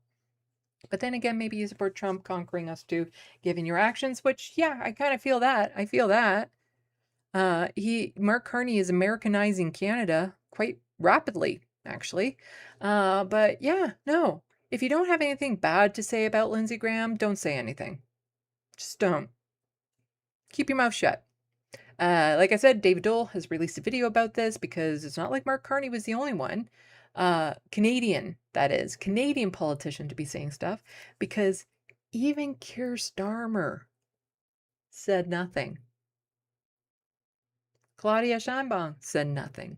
But then again, maybe you support Trump conquering us too, given your actions, which, yeah, I kind of feel that. I feel that. Mark Carney is Americanizing Canada quite rapidly, actually. But yeah, no. If you don't have anything bad to say about Lindsey Graham, don't say anything. Just don't. Keep your mouth shut. Like I said, David Dole has released a video about this because it's not like Mark Carney was the only one. Canadian, that is, Canadian politician to be saying stuff, because even Keir Starmer said nothing. Claudia Sheinbaum said nothing.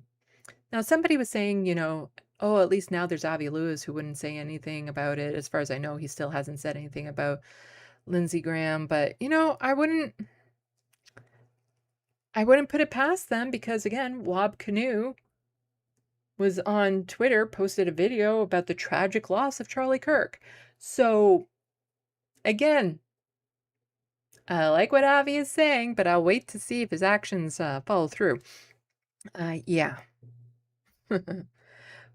Now, somebody was saying, you know, oh, at least now there's Avi Lewis who wouldn't say anything about it. As far as I know, he still hasn't said anything about Lindsey Graham. But, you know, I wouldn't put it past them because, again, Wob Canoe was on Twitter, posted a video about the tragic loss of Charlie Kirk. So, again, I like what Avi is saying, but I'll wait to see if his actions follow through. Yeah.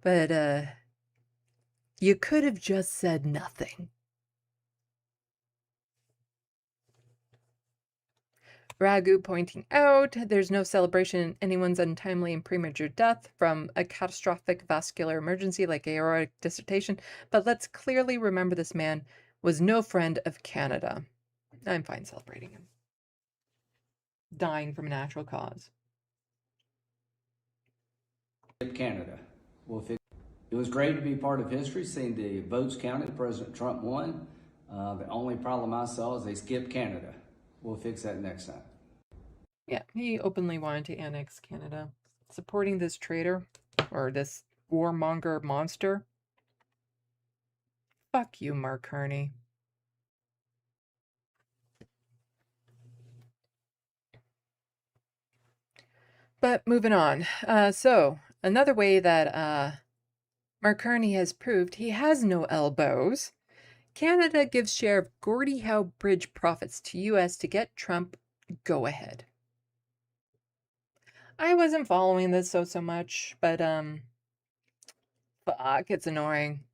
But you could have just said nothing. Ragu pointing out there's no celebration in anyone's untimely and premature death from a catastrophic vascular emergency like aortic dissection, but let's clearly remember this man was no friend of Canada. I'm fine celebrating him. Dying from a natural cause. Canada. It was great to be part of history, seeing the votes counted. President Trump won. The only problem I saw is they skipped Canada. We'll fix that next time. Yeah, he openly wanted to annex Canada. Supporting this traitor, or this warmonger monster. Fuck you, Mark Carney. But moving on. So, another way that Mark Carney has proved he has no elbows. Canada gives share of Gordie Howe Bridge profits to U.S. to get Trump go ahead. I wasn't following this so much, but fuck, it's annoying.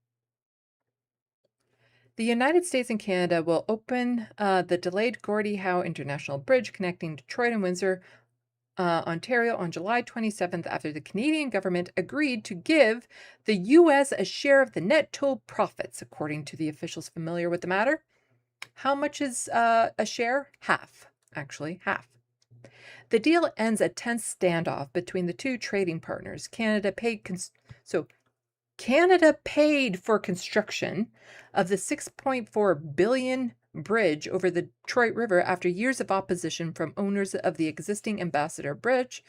The United States and Canada will open the delayed Gordie Howe International Bridge connecting Detroit and Windsor, Ontario on July 27th after the Canadian government agreed to give the U.S. a share of the net toll profits, according to the officials familiar with the matter. How much is a share? Half, actually, half. The deal ends a tense standoff between the two trading partners. Canada paid for construction of the $6.4 billion bridge over the Detroit River after years of opposition from owners of the existing Ambassador Bridge,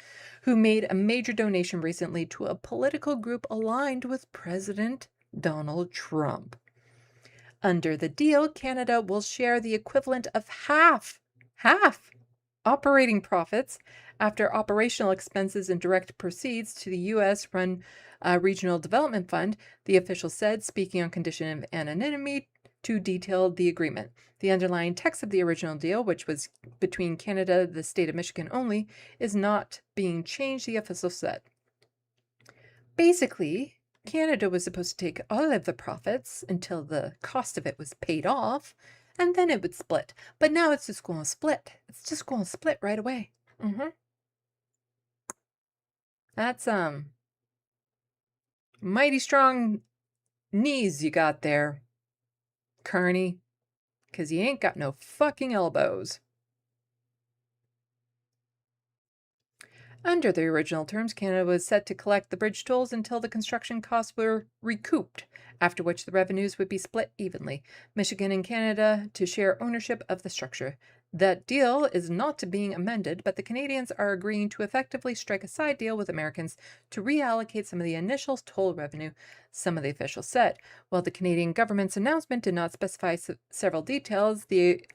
who made a major donation recently to a political group aligned with President Donald Trump. Under the deal, Canada will share the equivalent of half operating profits after operational expenses and direct proceeds to the U.S.-run Regional Development Fund, the official said, speaking on condition of anonymity to detail the agreement. The underlying text of the original deal, which was between Canada, the state of Michigan only, is not being changed, the official said. Basically, Canada was supposed to take all of the profits until the cost of it was paid off, and then it would split. But now it's just going to split. It's just going to split right away. That's, mighty strong knees you got there, Carney, because you ain't got no fucking elbows. Under the original terms, Canada was set to collect the bridge tolls until the construction costs were recouped, after which the revenues would be split evenly. Michigan and Canada to share ownership of the structure. That deal is not being amended, but the Canadians are agreeing to effectively strike a side deal with Americans to reallocate some of the initial toll revenue, some of the officials said. While the Canadian government's announcement did not specify several details, the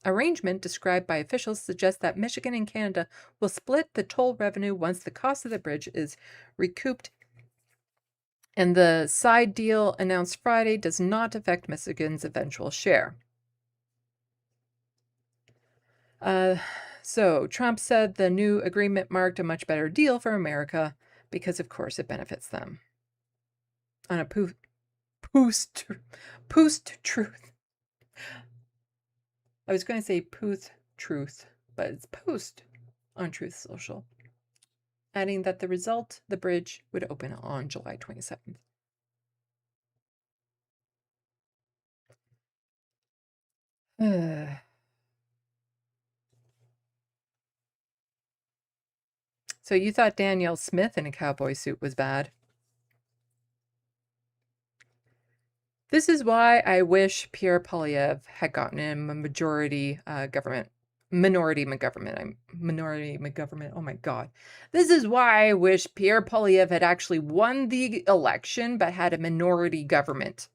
arrangement described by officials suggests that Michigan and Canada will split the toll revenue once the cost of the bridge is recouped. And the side deal announced Friday does not affect Michigan's eventual share. So Trump said the new agreement marked a much better deal for America because, of course, it benefits them. On a post-truth. I was going to say truth, but it's post on Truth Social. Adding that the result, the bridge, would open on July 27th. So you thought Danielle Smith in a cowboy suit was bad? This is why I wish Pierre Poilievre had gotten a minority McGovernment. Oh my God. This is why I wish Pierre Poilievre had actually won the election, but had a minority government.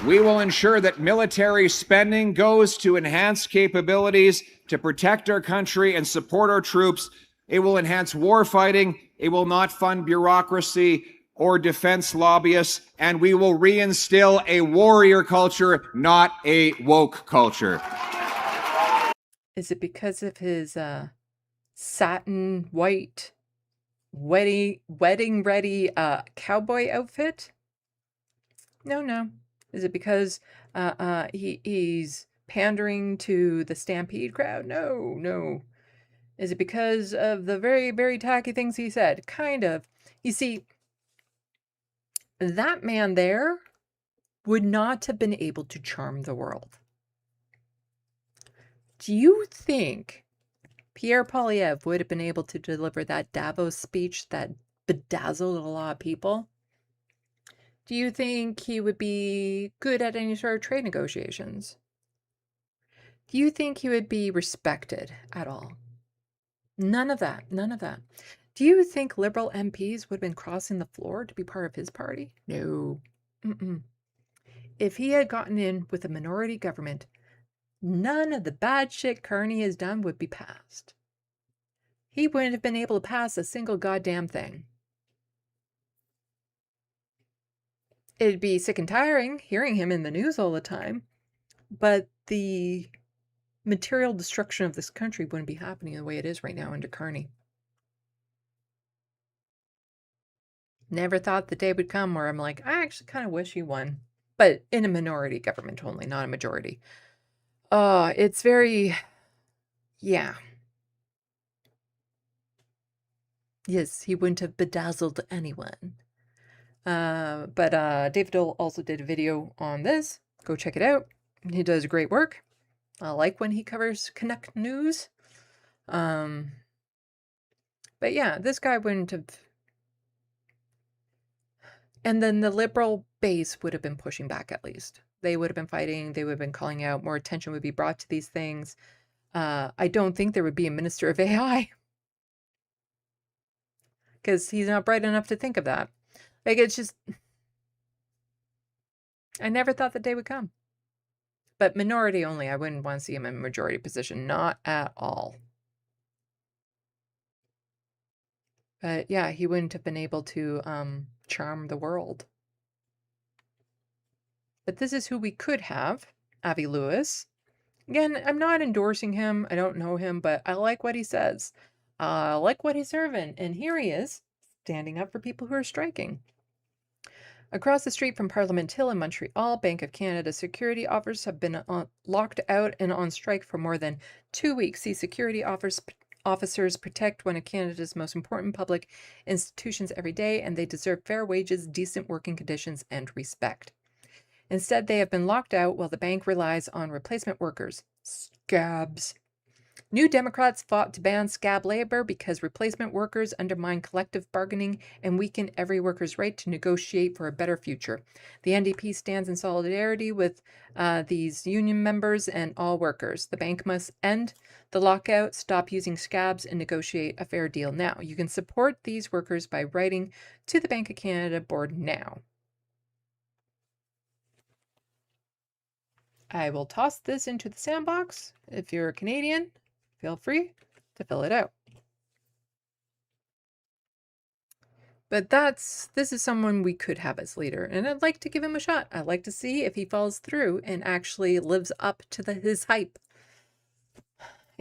We will ensure that military spending goes to enhance capabilities to protect our country and support our troops. It will enhance war fighting. It will not fund bureaucracy or defense lobbyists. And we will reinstill a warrior culture, not a woke culture. Is it because of his satin white wedding ready cowboy outfit? No. Is it because he's pandering to the Stampede crowd? No. Is it because of the very, very tacky things he said? Kind of. You see, that man there would not have been able to charm the world. Do you think Pierre Poilievre would have been able to deliver that Davos speech that bedazzled a lot of people? Do you think he would be good at any sort of trade negotiations? Do you think he would be respected at all? None of that. Do you think Liberal MPs would have been crossing the floor to be part of his party? No. If he had gotten in with a minority government, none of the bad shit Carney has done would be passed. He wouldn't have been able to pass a single goddamn thing. It'd be sick and tiring hearing him in the news all the time, but the material destruction of this country wouldn't be happening the way it is right now under Carney. Never thought the day would come where I'm like, I actually kind of wish he won. But in a minority government only, not a majority. It's very... Yeah. Yes, he wouldn't have bedazzled anyone. But David Dole also did a video on this. Go check it out. He does great work. I like when he covers Canuck news. But yeah, this guy wouldn't have... And then the Liberal base would have been pushing back at least. They would have been fighting. They would have been calling out. More attention would be brought to these things. I don't think there would be a Minister of AI. Because he's not bright enough to think of that. Like, it's just... I never thought the day would come. But minority only. I wouldn't want to see him in a majority position. Not at all. But yeah, he wouldn't have been able to charm the world. But this is who we could have. Avi Lewis. Again, I'm not endorsing him. I don't know him, but I like what he says. I like what he's serving. And here he is, standing up for people who are striking. Across the street from Parliament Hill in Montreal, Bank of Canada security officers have been locked out and on strike for more than 2 weeks. These security officers protect one of Canada's most important public institutions every day, and they deserve fair wages, decent working conditions, and respect. Instead, they have been locked out while the bank relies on replacement workers. Scabs. New Democrats fought to ban scab labor because replacement workers undermine collective bargaining and weaken every worker's right to negotiate for a better future. The NDP stands in solidarity with these union members and all workers. The bank must end the lockout, stop using scabs, and negotiate a fair deal now. You can support these workers by writing to the Bank of Canada board now. I will toss this into the SandBox. If you're a Canadian, feel free to fill it out. But this is someone we could have as leader, and I'd like to give him a shot. I'd like to see if he falls through and actually lives up to his hype.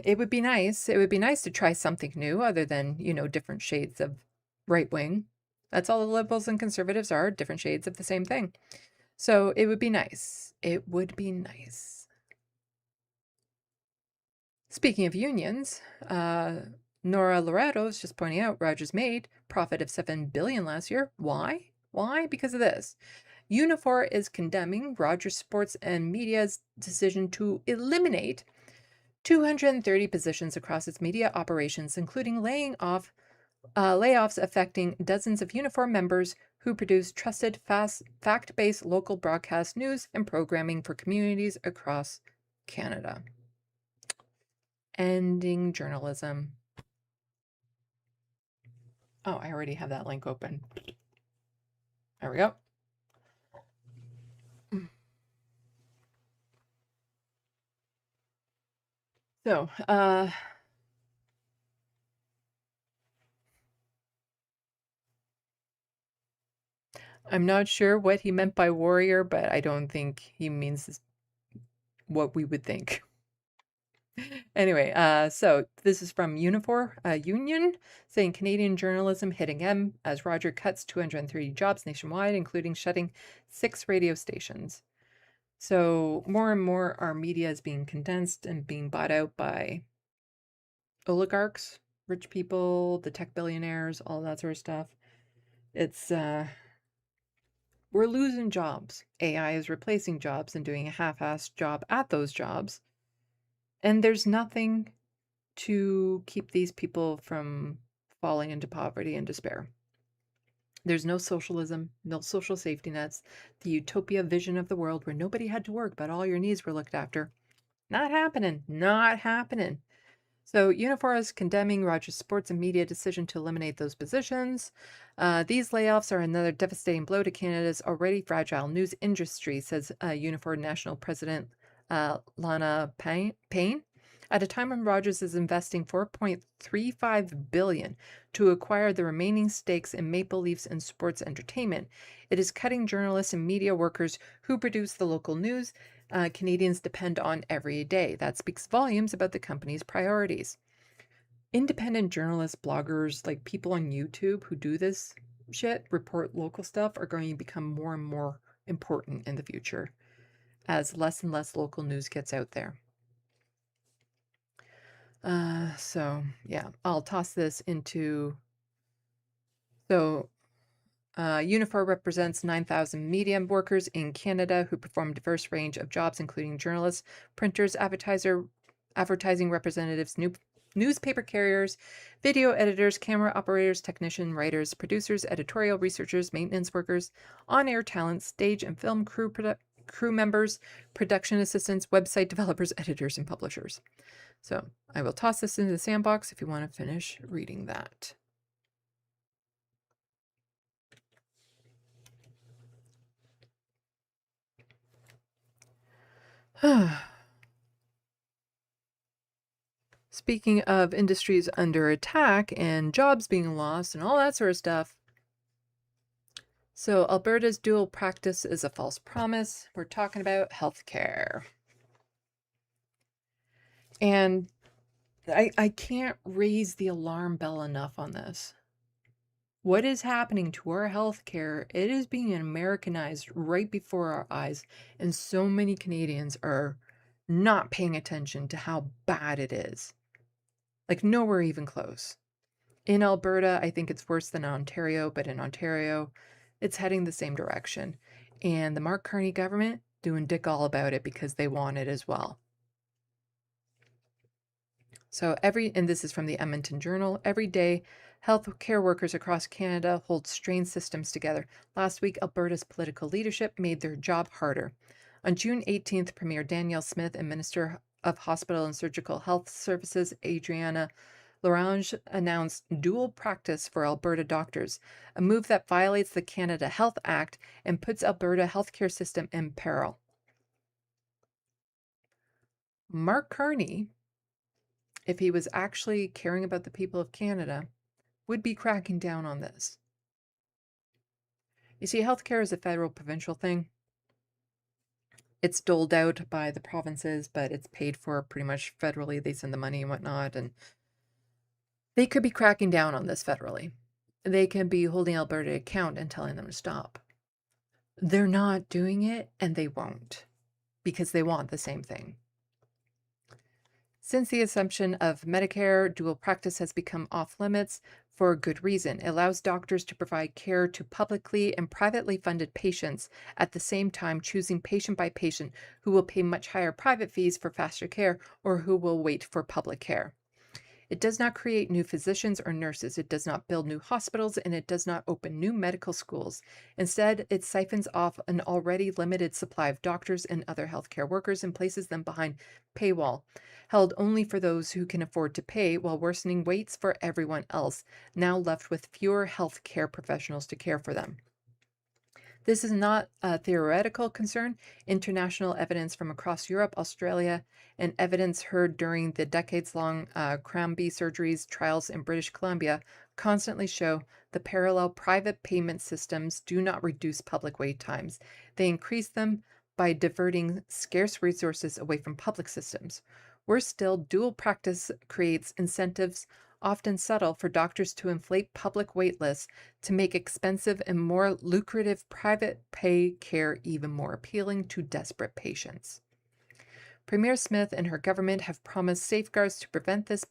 It would be nice. It would be nice to try something new other than, different shades of right wing. That's all the liberals and conservatives are, different shades of the same thing. So it would be nice. It would be nice. Speaking of unions, Nora Loretto is just pointing out Rogers made profit of $7 billion last year. Why? Because of this. Unifor is condemning Rogers Sports and Media's decision to eliminate 230 positions across its media operations, including layoffs affecting dozens of Unifor members who produce trusted, fact-based local broadcast news and programming for communities across Canada. Ending journalism. Oh, I already have that link open. There we go. So, I'm not sure what he meant by warrior, but I don't think he means what we would think. Anyway, so this is from Unifor Union, saying Canadian journalism hitting M as Roger cuts 230 jobs nationwide, including shutting 6 radio stations. So more and more our media is being condensed and being bought out by oligarchs, rich people, the tech billionaires, all that sort of stuff. It's we're losing jobs. AI is replacing jobs and doing a half-assed job at those jobs. And there's nothing to keep these people from falling into poverty and despair. There's no socialism, no social safety nets, the utopia vision of the world where nobody had to work, but all your needs were looked after. Not happening. Not happening. So Unifor is condemning Rogers Sports and Media decision to eliminate those positions. These layoffs are another devastating blow to Canada's already fragile news industry, says Unifor National President Lana Payne. At a time when Rogers is investing $4.35 billion to acquire the remaining stakes in Maple Leafs and sports entertainment, it is cutting journalists and media workers who produce the local news Canadians depend on every day. That speaks volumes about the company's priorities. Independent journalists, bloggers, like people on YouTube who do this shit, report local stuff, are going to become more and more important in the future as less and less local news gets out there. So yeah, I'll toss this into. So Unifor represents 9,000 media workers in Canada who perform a diverse range of jobs, including journalists, printers, advertising representatives, newspaper carriers, video editors, camera operators, technicians, writers, producers, editorial researchers, maintenance workers, on-air talent, stage and film crew members, production assistants, website developers, editors, and publishers. So I will toss this into the SandBox if you want to finish reading that. Speaking of industries under attack and jobs being lost and all that sort of stuff. So Alberta's dual practice is a false promise. We're talking about healthcare. And I can't raise the alarm bell enough on this. What is happening to our healthcare? It is being Americanized right before our eyes, and so many Canadians are not paying attention to how bad it is. Like nowhere even close. In Alberta, I think it's worse than Ontario, but in Ontario, it's heading the same direction. And the Mark Carney government doing dick all about it because they want it as well. So and this is from the Edmonton Journal, every day, healthcare workers across Canada hold strained systems together. Last week, Alberta's political leadership made their job harder. On June 18th, Premier Danielle Smith and Minister of Hospital and Surgical Health Services, Adriana Larange, announced dual practice for Alberta doctors, a move that violates the Canada Health Act and puts Alberta healthcare system in peril. Mark Carney, if he was actually caring about the people of Canada, would be cracking down on this. You see, healthcare is a federal provincial thing. It's doled out by the provinces, but it's paid for pretty much federally. They send the money and whatnot, and they could be cracking down on this federally. They can be holding Alberta to account and telling them to stop. They're not doing it, and they won't, because they want the same thing. Since the assumption of Medicare, dual practice has become off limits for a good reason. It allows doctors to provide care to publicly and privately funded patients, at the same time choosing patient by patient who will pay much higher private fees for faster care or who will wait for public care. It does not create new physicians or nurses. It does not build new hospitals, and it does not open new medical schools. Instead, it siphons off an already limited supply of doctors and other healthcare workers and places them behind paywall, held only for those who can afford to pay, while worsening waits for everyone else, now left with fewer healthcare professionals to care for them. This is not a theoretical concern. International evidence from across Europe, Australia, and evidence heard during the decades-long Cranby surgeries trials in British Columbia constantly show the parallel private payment systems do not reduce public wait times. They increase them by diverting scarce resources away from public systems. Worse still, dual practice creates incentives, often subtle, for doctors to inflate public wait lists to make expensive and more lucrative private pay care even more appealing to desperate patients. Premier Smith and her government have promised safeguards to prevent this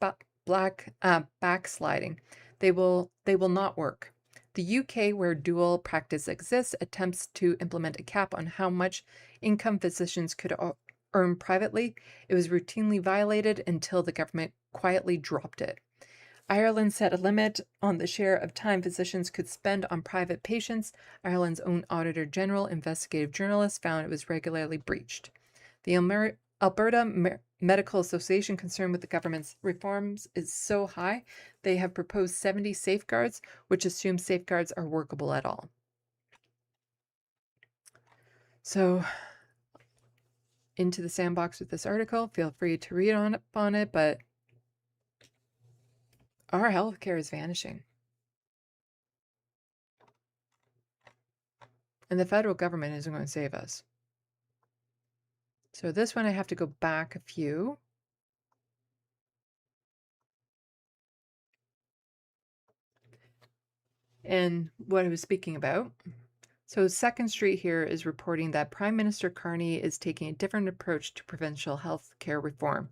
backsliding. They will not work. The UK, where dual practice exists, attempts to implement a cap on how much income physicians could earn privately. It was routinely violated until the government quietly dropped it. Ireland set a limit on the share of time physicians could spend on private patients. Ireland's own Auditor General investigative journalist found it was regularly breached. The Alberta Medical Association, concern with the government's reforms, is so high, they have proposed 70 safeguards, which assume safeguards are workable at all. So, into the SandBox with this article. Feel free to read on it, but our healthcare is vanishing. And the federal government isn't going to save us. So this one I have to go back a few. And what I was speaking about. So 2nd Street here is reporting that Prime Minister Carney is taking a different approach to provincial health care reform.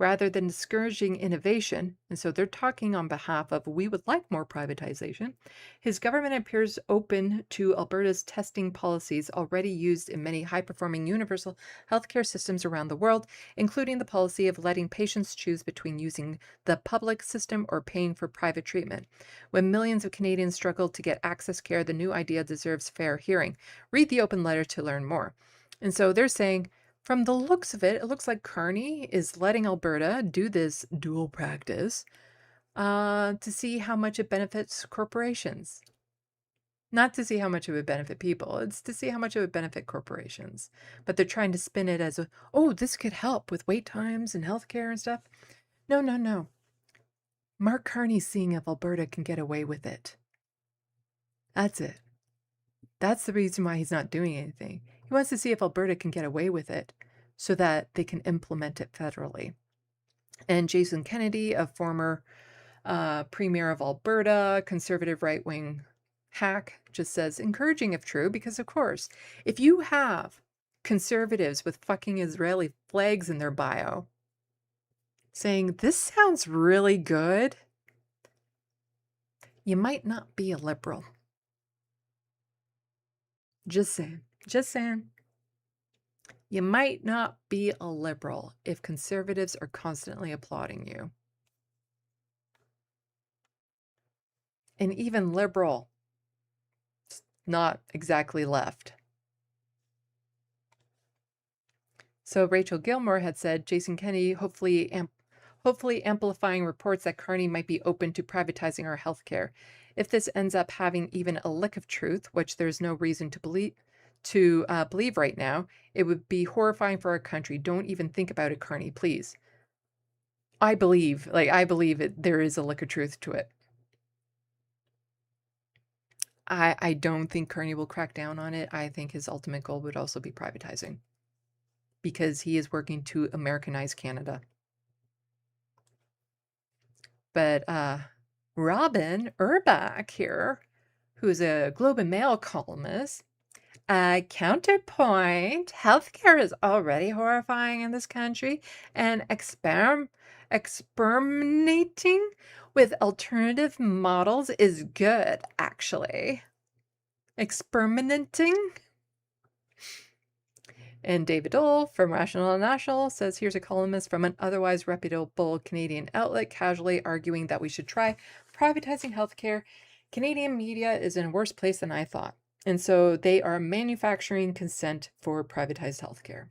Rather than discouraging innovation, and so they're talking on behalf of we would like more privatization, his government appears open to Alberta's testing policies already used in many high-performing universal healthcare systems around the world, including the policy of letting patients choose between using the public system or paying for private treatment. When millions of Canadians struggle to get access care, the new idea deserves fair hearing. Read the open letter to learn more. And so they're saying, from the looks of it, it looks like Carney is letting Alberta do this dual practice to see how much it benefits corporations. Not to see how much it would benefit people. It's to see how much it would benefit corporations. But they're trying to spin it as, oh, this could help with wait times and healthcare and stuff. No, no, no. Mark Carney's seeing if Alberta can get away with it. That's it. That's the reason why he's not doing anything. He wants to see if Alberta can get away with it so that they can implement it federally. And Jason Kennedy, a former premier of Alberta, conservative right-wing hack, just says, encouraging if true, because of course, if you have conservatives with fucking Israeli flags in their bio saying, this sounds really good, you might not be a liberal. Just saying. Just saying. You might not be a liberal if conservatives are constantly applauding you. And even liberal, not exactly left. So Rachel Gilmore had said, Jason Kennedy hopefully amplifying reports that Carney might be open to privatizing our healthcare. If this ends up having even a lick of truth, which there's no reason to believe right now, it would be horrifying for our country. Don't even think about it, Carney, please. I believe there is a lick of truth to it. I don't think Carney will crack down on it. I think his ultimate goal would also be privatizing, because he is working to Americanize Canada. But Robin Urbach here, who's a Globe and Mail columnist, counterpoint, healthcare is already horrifying in this country, and experimenting with alternative models is good, actually. Experimenting. And David Dole from Rational National says, here's a columnist from an otherwise reputable Canadian outlet casually arguing that we should try privatizing healthcare. Canadian media is in a worse place than I thought. And so they are manufacturing consent for privatized healthcare.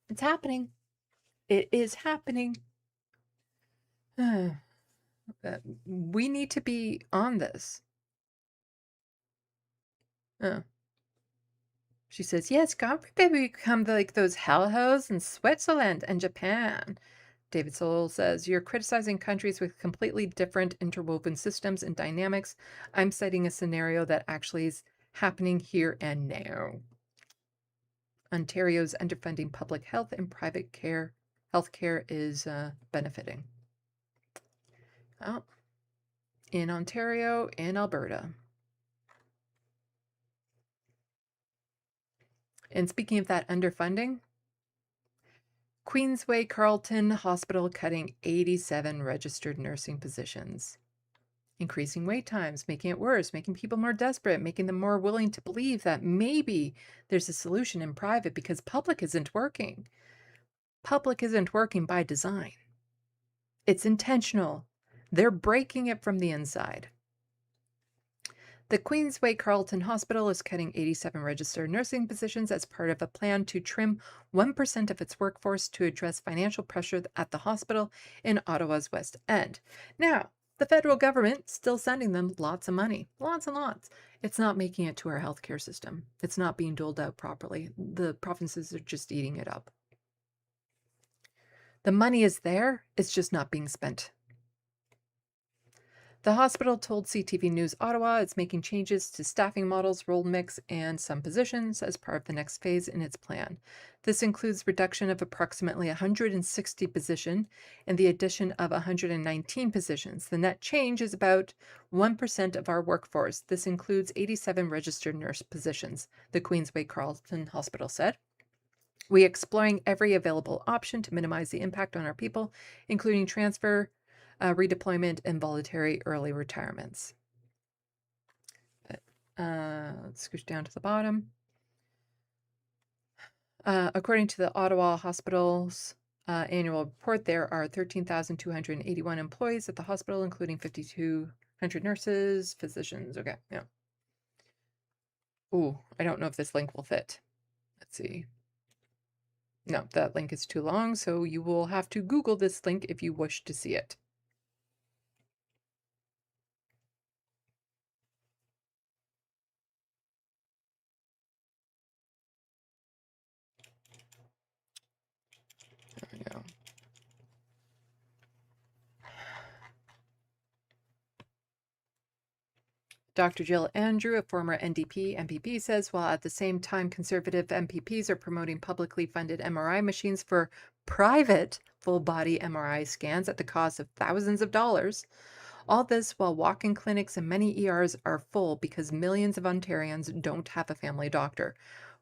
It's happening. It is happening. We need to be on this. She says, yes, God forbid we become like those hellholes in Switzerland and Japan. David Soul says, you're criticizing countries with completely different interwoven systems and dynamics. I'm citing a scenario that actually is happening here and now. Ontario's underfunding public health and private care healthcare is benefiting. Well, in Ontario, in Alberta. And speaking of that underfunding, Queensway Carleton Hospital cutting 87 registered nursing positions, increasing wait times, making it worse, making people more desperate, making them more willing to believe that maybe there's a solution in private because public isn't working. Public isn't working by design. It's intentional. They're breaking it from the inside. The Queensway Carleton Hospital is cutting 87 registered nursing positions as part of a plan to trim 1% of its workforce to address financial pressure at the hospital in Ottawa's West End. Now, the federal government still sending them lots of money, lots and lots. It's not making it to our healthcare system. It's not being doled out properly. The provinces are just eating it up. The money is there, it's just not being spent. The hospital told CTV News Ottawa it's making changes to staffing models, role mix, and some positions as part of the next phase in its plan. This includes reduction of approximately 160 positions and the addition of 119 positions. The net change is about 1% of our workforce. This includes 87 registered nurse positions, the Queensway Carleton Hospital said. We are exploring every available option to minimize the impact on our people, including transfer, redeployment, and voluntary early retirements. Let's scooch down to the bottom. According to the Ottawa Hospital's annual report, there are 13,281 employees at the hospital, including 5,200 nurses, physicians. Okay, yeah. Ooh, I don't know if this link will fit. Let's see. No, that link is too long, so you will have to Google this link if you wish to see it. There we go. Dr. Jill Andrew, a former NDP MPP, says while at the same time conservative MPPs are promoting publicly funded MRI machines for private full-body MRI scans at the cost of thousands of dollars, all this while walk-in clinics and many ERs are full because millions of Ontarians don't have a family doctor.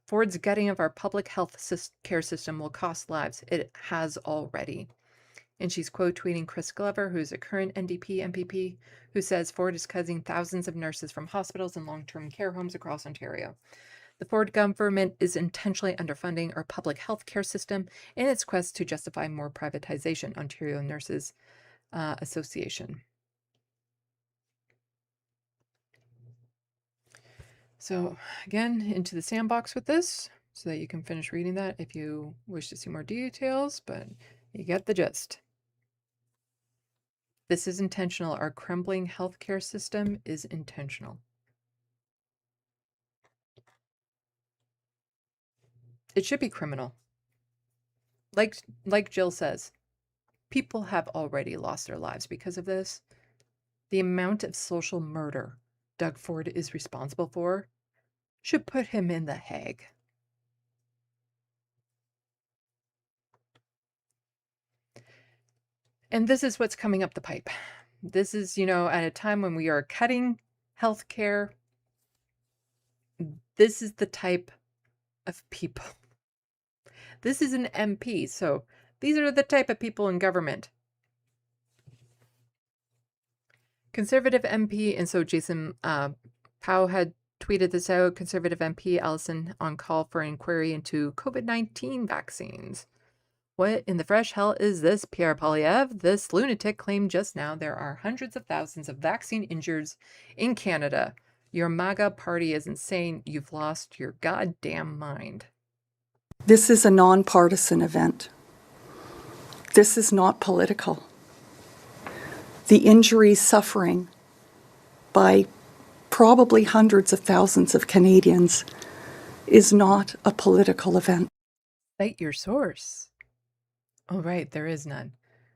Ford's gutting of our public health care system will cost lives. It has already. And she's quote tweeting Chris Glover, who's a current NDP MPP, who says Ford is cutting thousands of nurses from hospitals and long-term care homes across Ontario. The Ford government is intentionally underfunding our public health care system in its quest to justify more privatization, Ontario Nurses Association. So again, into the SandBox with this so that you can finish reading that if you wish to see more details, but you get the gist. This is intentional. Our crumbling healthcare system is intentional. It should be criminal. Like Jill says, people have already lost their lives because of this. The amount of social murder Doug Ford is responsible for should put him in the Hague. And this is what's coming up the pipe. This is, at a time when we are cutting healthcare, this is the type of people. This is an MP, so these are the type of people in government. Conservative MP, and so Jason Powell had tweeted this out, Conservative MP Allison on call for inquiry into COVID-19 vaccines. What in the fresh hell is this, Pierre Poilievre? This lunatic claimed just now there are hundreds of thousands of vaccine injuries in Canada. Your MAGA party is insane. You've lost your goddamn mind. This is a nonpartisan event. This is not political. The injuries suffering by probably hundreds of thousands of Canadians is not a political event. Cite your source. Oh, right, there is none.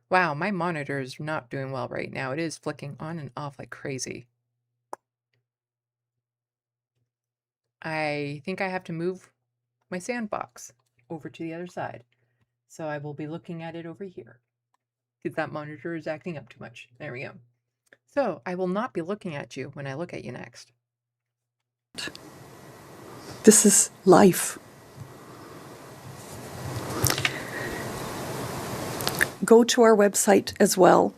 Wow, my monitor is not doing well right now. It is flicking on and off like crazy. I think I have to move my SandBox over to the other side. So I will be looking at it over here because that monitor is acting up too much. There we go. So I will not be looking at you when I look at you next. This is life. Go to our website as well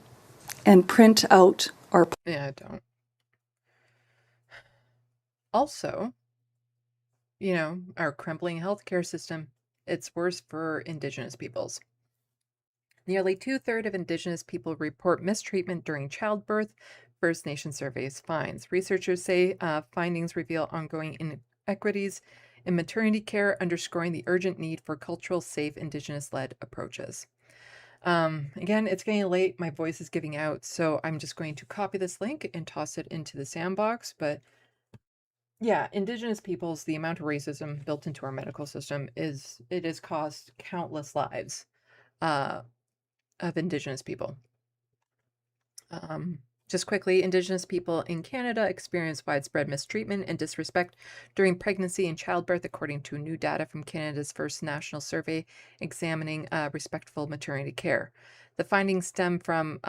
and print out our... Yeah, I don't. Also, you know, our crumbling healthcare system, it's worse for Indigenous peoples. Nearly 2/3 of Indigenous people report mistreatment during childbirth, First Nation surveys finds. Researchers say findings reveal ongoing inequities in maternity care, underscoring the urgent need for cultural, safe, Indigenous-led approaches. Again, it's getting late. My voice is giving out, so I'm just going to copy this link and toss it into the SandBox. But yeah, Indigenous peoples, the amount of racism built into our medical system it has cost countless lives of Indigenous people. Just quickly, Indigenous people in Canada experience widespread mistreatment and disrespect during pregnancy and childbirth, according to new data from Canada's first national survey examining respectful maternity care. The findings stem from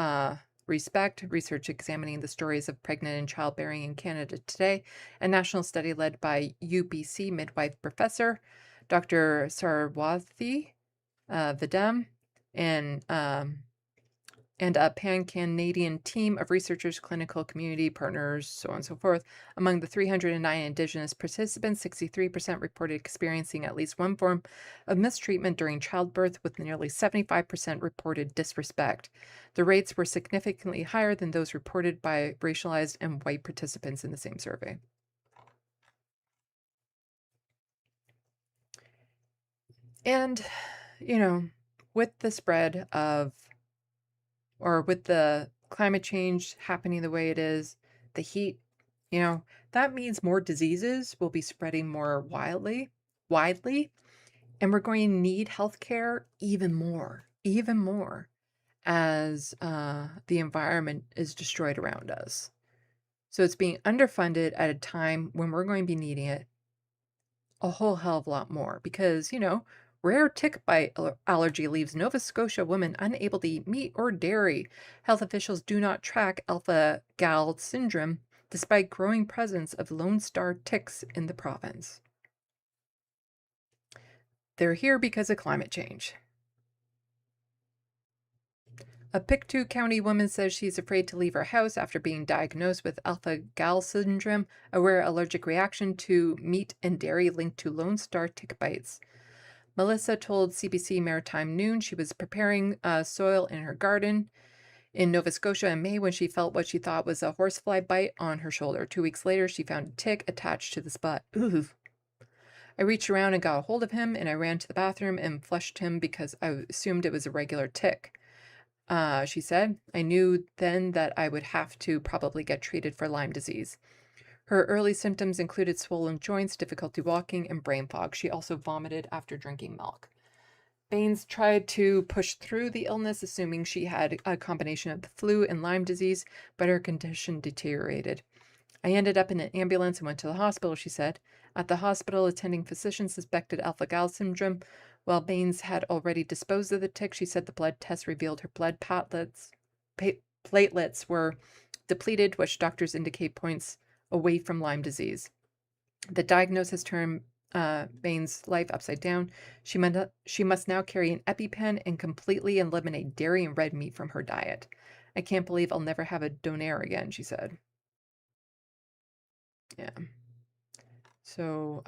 Respect, research examining the stories of pregnant and childbearing in Canada today, a national study led by UBC midwife professor Dr. Sarwathi Vidam and a pan-Canadian team of researchers, clinical community partners, so on and so forth. Among the 309 Indigenous participants, 63% reported experiencing at least one form of mistreatment during childbirth, with nearly 75% reported disrespect. The rates were significantly higher than those reported by racialized and white participants in the same survey. And, you know, with the spread of or with the climate change happening the way it is, the heat, you know, that means more diseases will be spreading more widely, and we're going to need healthcare even more as the environment is destroyed around us. So it's being underfunded at a time when we're going to be needing it a whole hell of a lot more because, you know, rare tick bite allergy leaves Nova Scotia women unable to eat meat or dairy. Health officials do not track alpha-gal syndrome despite growing presence of Lone Star ticks in the province. They're here because of climate change. A Pictou County woman says she's afraid to leave her house after being diagnosed with alpha-gal syndrome, a rare allergic reaction to meat and dairy linked to Lone Star tick bites. Melissa told CBC Maritime Noon she was preparing soil in her garden in Nova Scotia in May when she felt what she thought was a horsefly bite on her shoulder. 2 weeks later, she found a tick attached to the spot. Ooh. I reached around and got a hold of him, and I ran to the bathroom and flushed him because I assumed it was a regular tick. She said, I knew then that I would have to probably get treated for Lyme disease. Her early symptoms included swollen joints, difficulty walking, and brain fog. She also vomited after drinking milk. Baines tried to push through the illness, assuming she had a combination of the flu and Lyme disease, but her condition deteriorated. I ended up in an ambulance and went to the hospital, she said. At the hospital, attending physician suspected alpha-gal syndrome. While Baines had already disposed of the tick, she said the blood test revealed her blood platelets were depleted, which doctors indicate points away from Lyme disease. The diagnosis turned Baines' life upside down. She must now carry an EpiPen and completely eliminate dairy and red meat from her diet. I can't believe I'll never have a donair again, she said. Yeah. So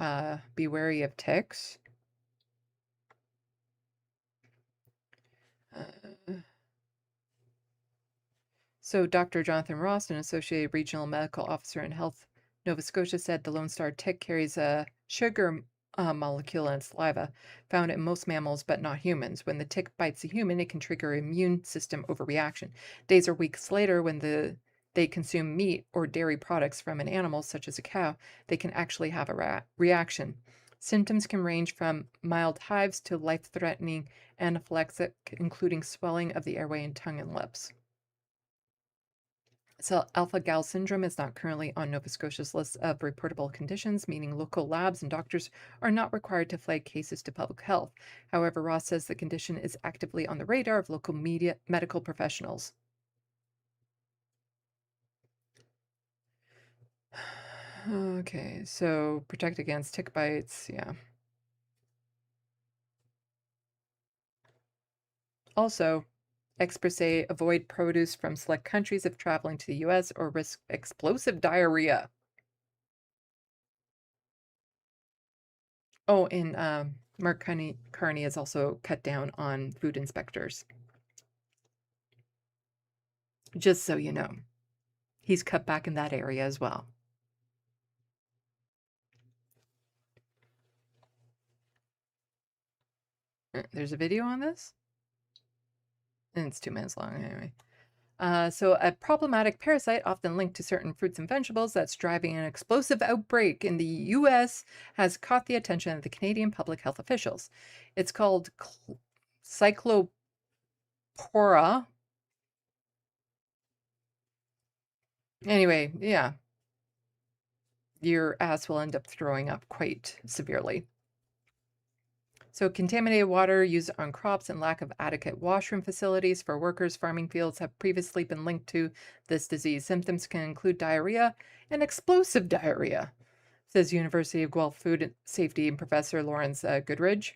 be wary of ticks. So Dr. Jonathan Ross, an Associate Regional Medical Officer in Health Nova Scotia, said the Lone Star tick carries a sugar molecule in its saliva, found in most mammals but not humans. When the tick bites a human, it can trigger immune system overreaction. Days or weeks later, when they consume meat or dairy products from an animal, such as a cow, they can actually have a reaction. Symptoms can range from mild hives to life-threatening anaphylaxis, including swelling of the airway and tongue and lips. alpha-gal syndrome is not currently on Nova Scotia's list of reportable conditions, meaning local labs and doctors are not required to flag cases to public health. However, Ross says the condition is actively on the radar of local medical professionals. Okay, so protect against tick bites, yeah. Also, experts say avoid produce from select countries if traveling to the U.S. or risk explosive diarrhea. Oh, and Mark Carney has also cut down on food inspectors. Just so you know, he's cut back in that area as well. There's a video on this, and it's 2 minutes long anyway. So a problematic parasite often linked to certain fruits and vegetables that's driving an explosive outbreak in the U.S. has caught the attention of the Canadian public health officials. It's called Cyclopora. Anyway, yeah. Your ass will end up throwing up quite severely. So contaminated water used on crops and lack of adequate washroom facilities for workers farming fields have previously been linked to this disease. Symptoms can include diarrhea and explosive diarrhea, says University of Guelph food safety professor Lawrence Goodridge.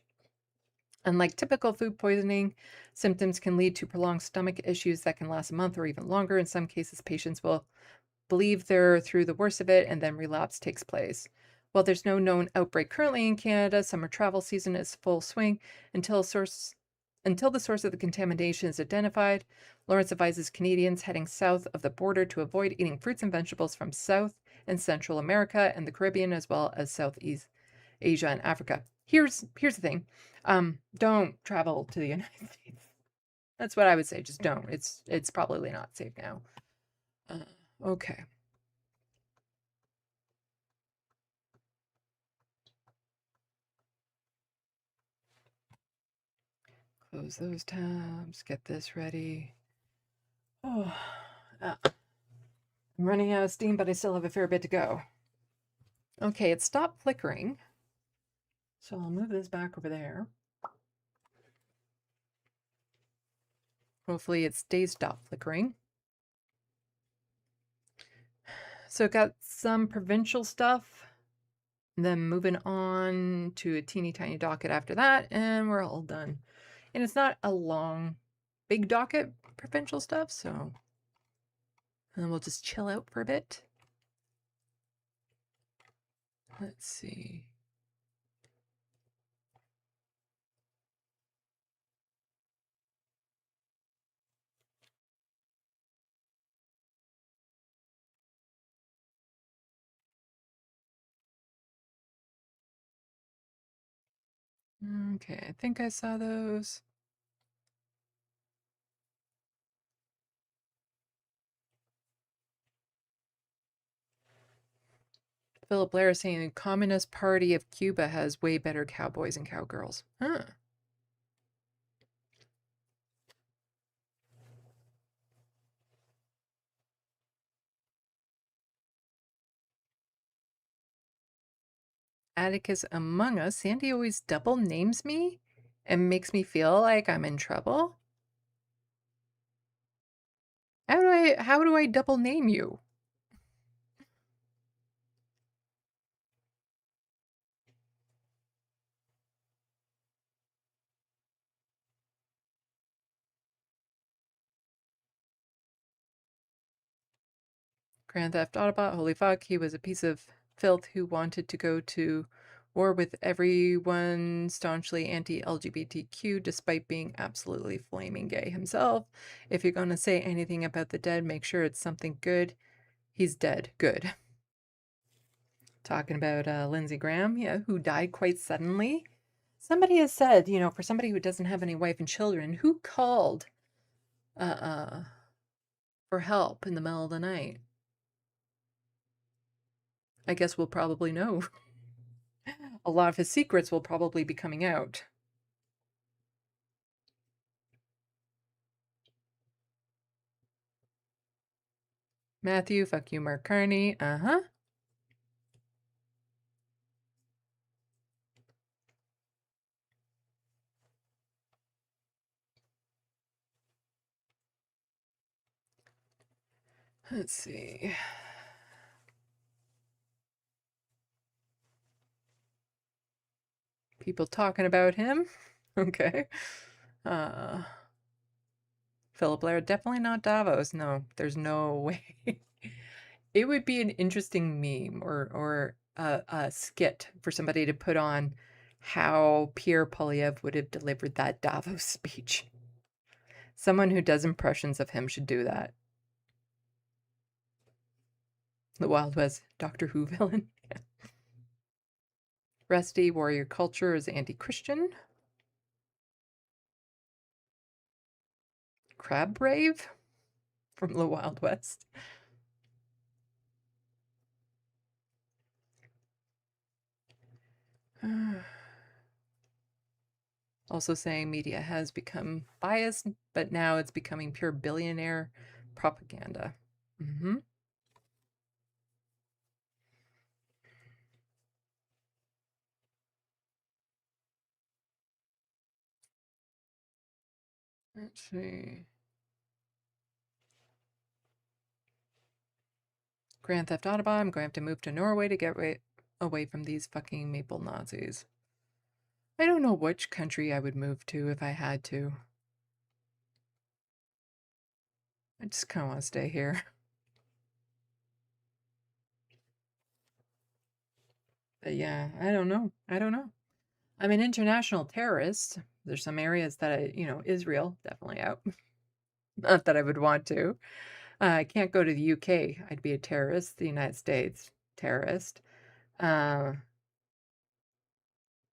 Unlike typical food poisoning, symptoms can lead to prolonged stomach issues that can last a month or even longer. In some cases, patients will believe they're through the worst of it and then relapse takes place. While there's no known outbreak currently in Canada, summer travel season is full swing until the source of the contamination is identified. Lawrence advises Canadians heading south of the border to avoid eating fruits and vegetables from South and Central America and the Caribbean, as well as Southeast Asia and Africa. Here's the thing. Don't travel to the United States. That's what I would say. Just don't. It's probably not safe now. Okay. Close those tabs, get this ready. Oh, I'm running out of steam, but I still have a fair bit to go. Okay, it stopped flickering. So I'll move this back over there. Hopefully it stays stopped flickering. So got some provincial stuff. Then moving on to a teeny tiny docket after that, and we're all done. And it's not a long, big docket, provincial stuff, so and then we'll just chill out for a bit. Let's see. Okay, I think I saw those. Philip Blair is saying the Communist Party of Cuba has way better cowboys and cowgirls. Huh. Atticus Among Us. Sandy always double names me and makes me feel like I'm in trouble. How do I double name you? Grand Theft Autobot, holy fuck, he was a piece of filth who wanted to go to war with everyone staunchly anti-LGBTQ despite being absolutely flaming gay himself. If you're going to say anything about the dead, make sure it's something good. He's dead. Good. Talking about Lindsey Graham, yeah, who died quite suddenly. Somebody has said, you know, for somebody who doesn't have any wife and children, who called for help in the middle of the night? I guess we'll probably know. A lot of his secrets will probably be coming out. Matthew, fuck you, Mark Carney. Uh-huh. Let's see. People talking about him. Okay. Philip Blair, definitely not Davos. No, there's no way. It would be an interesting meme or a skit for somebody to put on how Pierre Poilievre would have delivered that Davos speech. Someone who does impressions of him should do that. The Wild West Doctor Who villain. Yeah. Rusty, warrior culture is anti-Christian. Crab Brave from the Wild West. Also saying media has become biased, but now it's becoming pure billionaire propaganda. Mm-hmm. Let's see. Grand Theft Auto, I'm going to have to move to Norway to get away from these fucking maple Nazis. I don't know which country I would move to if I had to. I just kind of want to stay here. But yeah, I don't know. I don't know. I'm an international terrorist. There's some areas that Israel, definitely out. Not that I would want to. I can't go to the UK. I'd be a terrorist. The United States, terrorist. Yeah,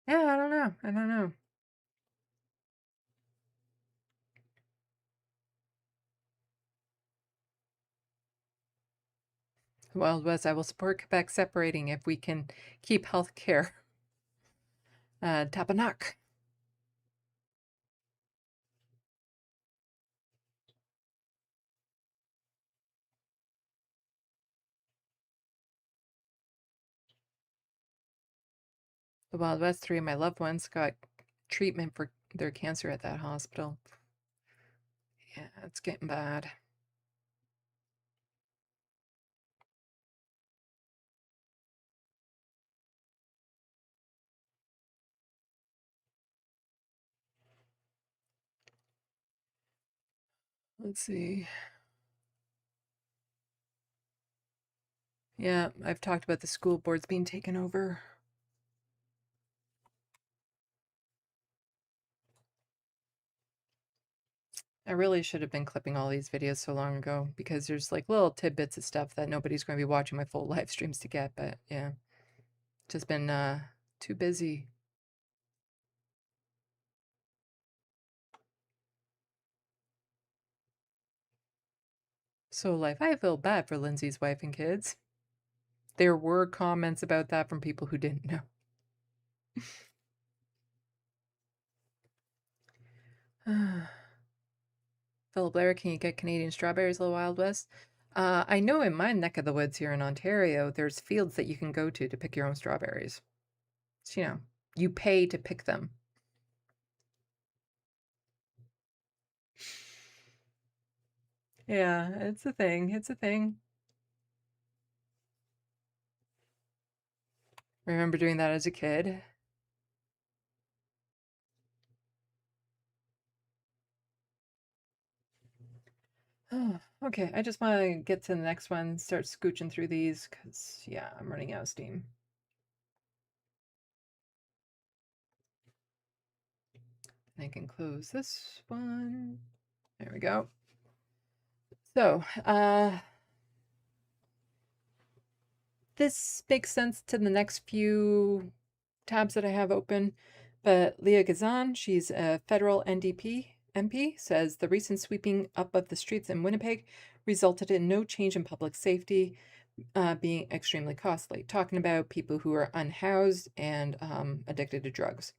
I don't know. I don't know. Wild West, I will support Quebec separating if we can keep health care. Tapanak. The Wild West, 3 of my loved ones got treatment for their cancer at that hospital. Yeah, it's getting bad. Let's see. Yeah, I've talked about the school boards being taken over. I really should have been clipping all these videos so long ago because there's like little tidbits of stuff that nobody's going to be watching my full live streams to get, but yeah. Just been too busy. So life, I feel bad for Lindsay's wife and kids. There were comments about that from people who didn't know. Philip Blair, can you get Canadian strawberries, Little Wild West? I know in my neck of the woods here in Ontario, there's fields that you can go to pick your own strawberries. So, you pay to pick them. Yeah, it's a thing. It's a thing. Remember doing that as a kid? Oh, okay, I just want to get to the next one, start scooching through these, because, yeah, I'm running out of steam. I can close this one. There we go. So, this makes sense to the next few tabs that I have open, but Leah Gazan, she's a federal NDP MP, says the recent sweeping up of the streets in Winnipeg resulted in no change in public safety, being extremely costly. Talking about people who are unhoused and addicted to drugs.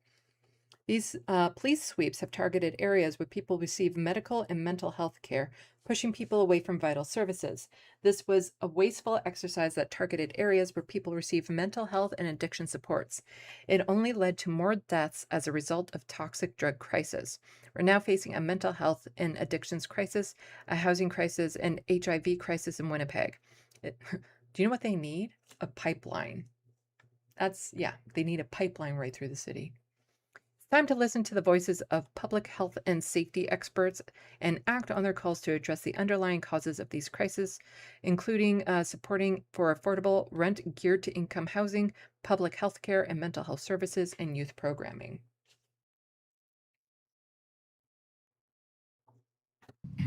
These police sweeps have targeted areas where people receive medical and mental health care, pushing people away from vital services. This was a wasteful exercise that targeted areas where people receive mental health and addiction supports. It only led to more deaths as a result of toxic drug crisis. We're now facing a mental health and addictions crisis, a housing crisis, and HIV crisis in Winnipeg. Do you know what they need? A pipeline. They need a pipeline right through the city. Time to listen to the voices of public health and safety experts and act on their calls to address the underlying causes of these crises, including supporting for affordable rent geared to income housing, public health care and mental health services, and youth programming.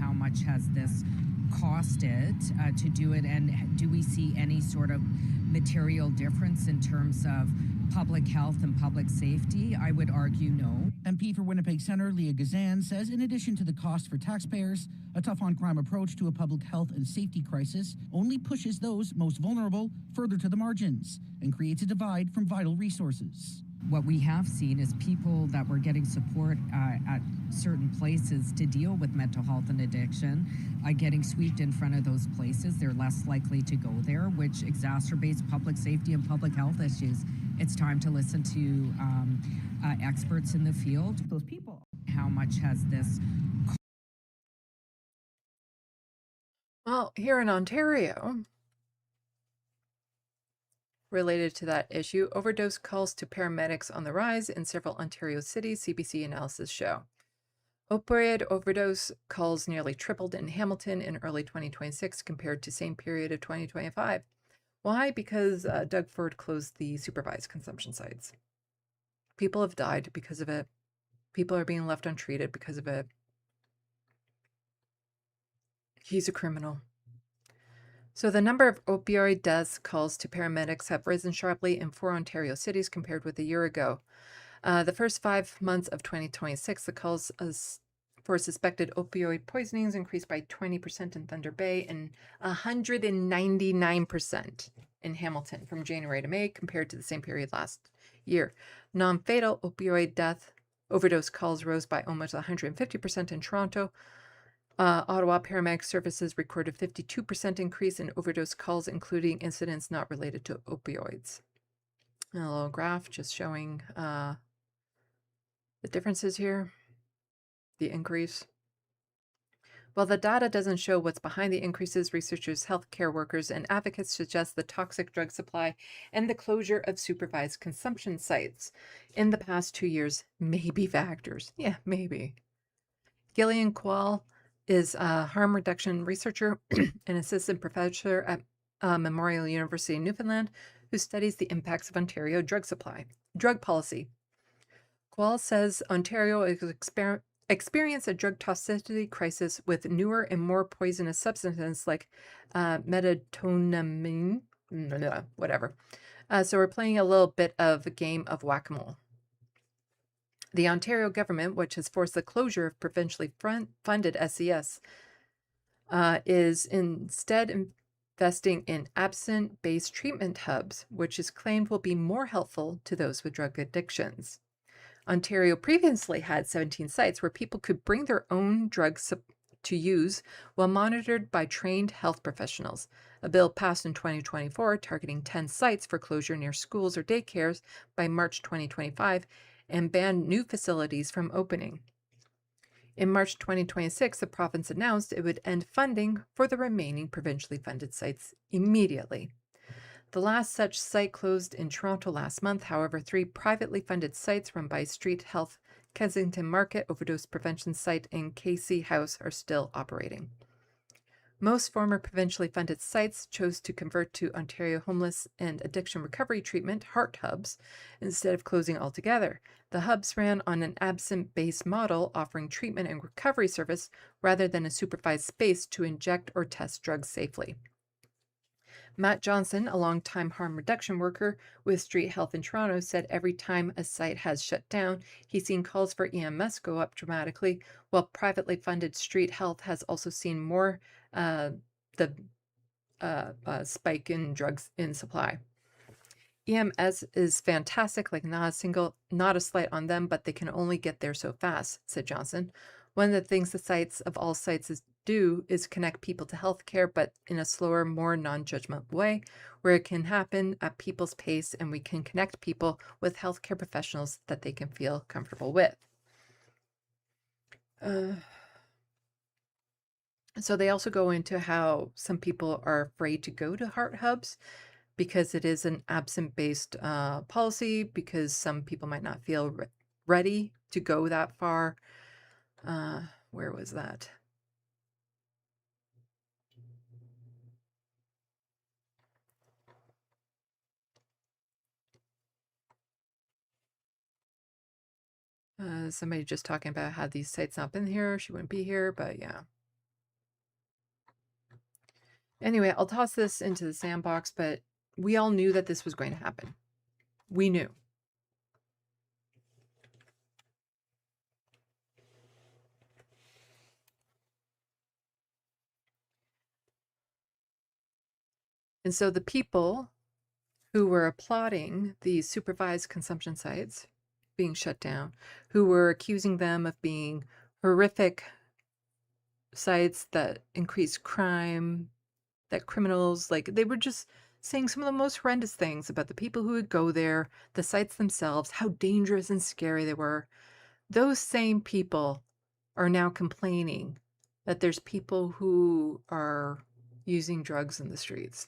How much has this costed to do it, and do we see any sort of material difference in terms of public health and public safety? I would argue no. MP for Winnipeg Centre Leah Gazan says in addition to the cost for taxpayers, a tough on crime approach to a public health and safety crisis only pushes those most vulnerable further to the margins and creates a divide from vital resources. What we have seen is people that were getting support at certain places to deal with mental health and addiction getting swept in front of those places. They're less likely to go there, which exacerbates public safety and public health issues. It's time to listen to experts in the field. Those people. How much has this? Well, here in Ontario, related to that issue, overdose calls to paramedics on the rise in several Ontario cities, CBC analysis show. Opioid overdose calls nearly tripled in Hamilton in early 2026 compared to same period of 2025. Why? Because Doug Ford closed the supervised consumption sites. People have died because of it. People are being left untreated because of it. He's a criminal. So the number of opioid deaths calls to paramedics have risen sharply in 4 Ontario cities compared with a year ago. The first 5 months of 2026, the calls for suspected opioid poisonings increased by 20% in Thunder Bay and 199% in Hamilton from January to May compared to the same period last year. Non-fatal opioid overdose calls rose by almost 150% in Toronto. Ottawa Paramedic Services recorded 52% increase in overdose calls, including incidents not related to opioids. A little graph just showing the differences here, the increase. While the data doesn't show what's behind the increases, researchers, healthcare workers, and advocates suggest the toxic drug supply and the closure of supervised consumption sites in the past 2 years may be factors. Yeah, maybe. Gillian Quall is a harm reduction researcher and assistant professor at Memorial University in Newfoundland who studies the impacts of Ontario drug policy. Quall says Ontario is experience a drug toxicity crisis with newer and more poisonous substances like methamphetamine, whatever. So we're playing a little bit of a game of whack-a-mole. The Ontario government, which has forced the closure of provincially funded SES, is instead investing in abstinence-based treatment hubs, which is claimed will be more helpful to those with drug addictions. Ontario previously had 17 sites where people could bring their own drugs to use while monitored by trained health professionals. A bill passed in 2024 targeting 10 sites for closure near schools or daycares by March 2025 and banned new facilities from opening. In March 2026, the province announced it would end funding for the remaining provincially funded sites immediately. The last such site closed in Toronto last month. However, 3 privately funded sites run by Street Health, Kensington Market Overdose Prevention Site, and KC House are still operating. Most former provincially funded sites chose to convert to Ontario Homeless and Addiction Recovery Treatment, HART hubs, instead of closing altogether. The hubs ran on an absent-based model, offering treatment and recovery service rather than a supervised space to inject or test drugs safely. Matt Johnson, a longtime harm reduction worker with Street Health in Toronto, said every time a site has shut down, he's seen calls for EMS go up dramatically, while privately funded Street Health has also seen more spike in drugs in supply. EMS is fantastic, like not a slight on them, but they can only get there so fast, said Johnson. One of the things the sites of all sites do is connect people to healthcare, but in a slower, more non-judgmental way, where it can happen at people's pace and we can connect people with healthcare professionals that they can feel comfortable with. So they also go into how some people are afraid to go to heart hubs because it is an absent-based policy, because some people might not feel ready to go that far. Where was that? Somebody just talking about had these sites not been here, she wouldn't be here, but yeah. Anyway, I'll toss this into the sandbox, but we all knew that this was going to happen. We knew. And so the people who were applauding these supervised consumption sites being shut down, who were accusing them of being horrific sites that increase crime, that criminals, like, they were just saying some of the most horrendous things about the people who would go there, the sites themselves, how dangerous and scary they were. Those same people are now complaining that there's people who are using drugs in the streets.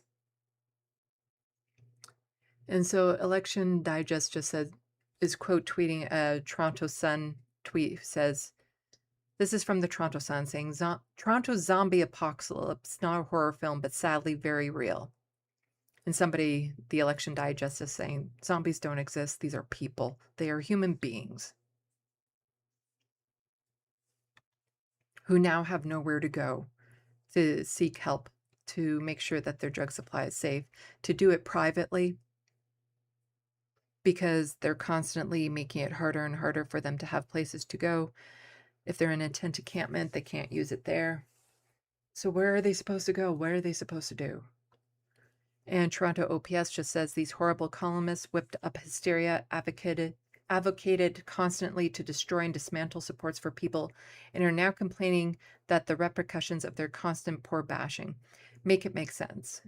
And so Election Digest just said, is quote tweeting a Toronto Sun tweet, says, this is from the Toronto Sun saying, Toronto zombie apocalypse, not a horror film, but sadly very real. And somebody, the Election Digest, is saying, zombies don't exist. These are people. They are human beings who now have nowhere to go to seek help, to make sure that their drug supply is safe, to do it privately, because they're constantly making it harder and harder for them to have places to go. If they're in a tent encampment, they can't use it there. So where are they supposed to go? What are they supposed to do? And Toronto OPS just says these horrible columnists whipped up hysteria, advocated constantly to destroy and dismantle supports for people, and are now complaining that the repercussions of their constant poor bashing make it make sense.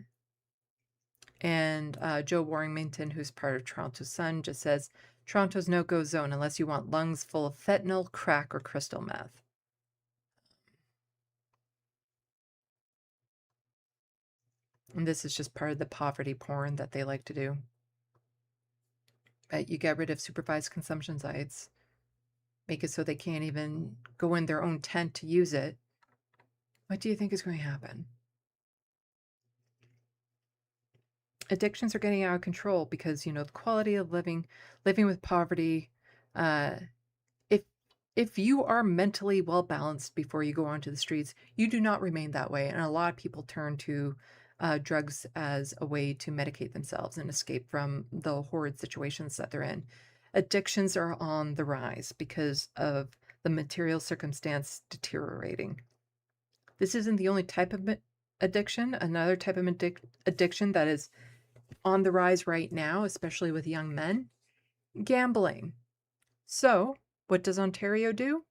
And Joe Warrington, who's part of Toronto Sun, just says, Toronto's no-go zone unless you want lungs full of fentanyl, crack, or crystal meth. And this is just part of the poverty porn that they like to do. But you get rid of supervised consumption sites, make it so they can't even go in their own tent to use it. What do you think is going to happen? Addictions are getting out of control because, you know, the quality of living with poverty, if you are mentally well balanced before you go onto the streets, you do not remain that way. And a lot of people turn to drugs as a way to medicate themselves and escape from the horrid situations that they're in. Addictions are on the rise because of the material circumstance deteriorating. This isn't the only type of addiction. Another type of addiction that is on the rise right now, especially with young men, gambling. So what does Ontario do?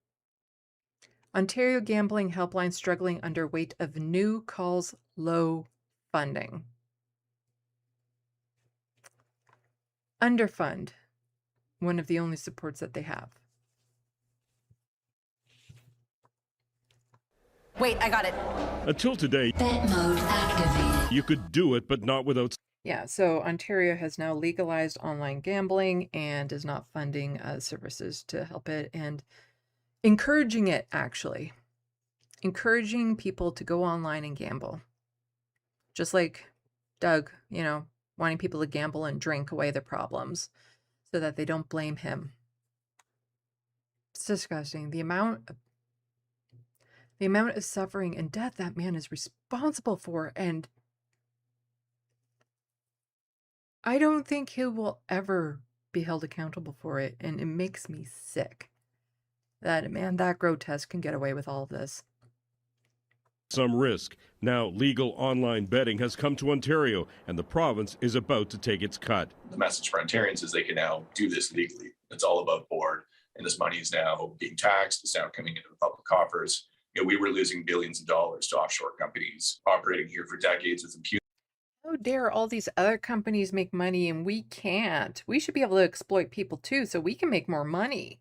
Ontario Gambling Helpline struggling under weight of new calls low funding. Underfund, one of the only supports that they have. Wait, I got it. Until today, bet mode activated. You could do it, but not without... Yeah, so Ontario has now legalized online gambling and is not funding services to help it and encouraging it, actually. Encouraging people to go online and gamble. Just like Doug, you know, wanting people to gamble and drink away their problems so that they don't blame him. It's disgusting. The amount of suffering and death that man is responsible for, and I don't think he will ever be held accountable for it, and it makes me sick that a man that grotesque can get away with all of this. some risk. Now, legal online betting has come to Ontario, and the province is about to take its cut. The message for Ontarians is they can now do this legally. It's all above board, and this money is now being taxed. It's now coming into the public coffers. We were losing billions of dollars to offshore companies operating here for decades with impunity. How dare all these other companies make money and we can't? We should be able to exploit people too so we can make more money.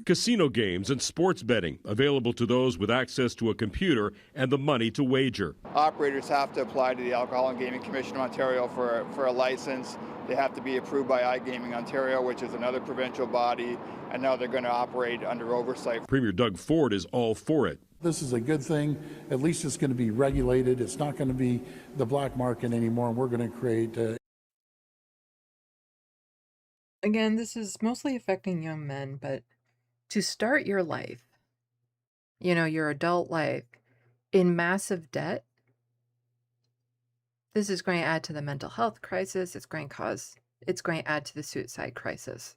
Casino games and sports betting available to those with access to a computer and the money to wager. Operators have to apply to the Alcohol and Gaming Commission of Ontario for a license. They have to be approved by iGaming Ontario, which is another provincial body, and now they're going to operate under oversight. Premier Doug Ford is all for it. This is a good thing. At least it's going to be regulated. It's not going to be the black market anymore, and we're going to create Again, this is mostly affecting young men, but to start your life, your adult life, in massive debt, this is going to add to the mental health crisis. It's going to add to the suicide crisis.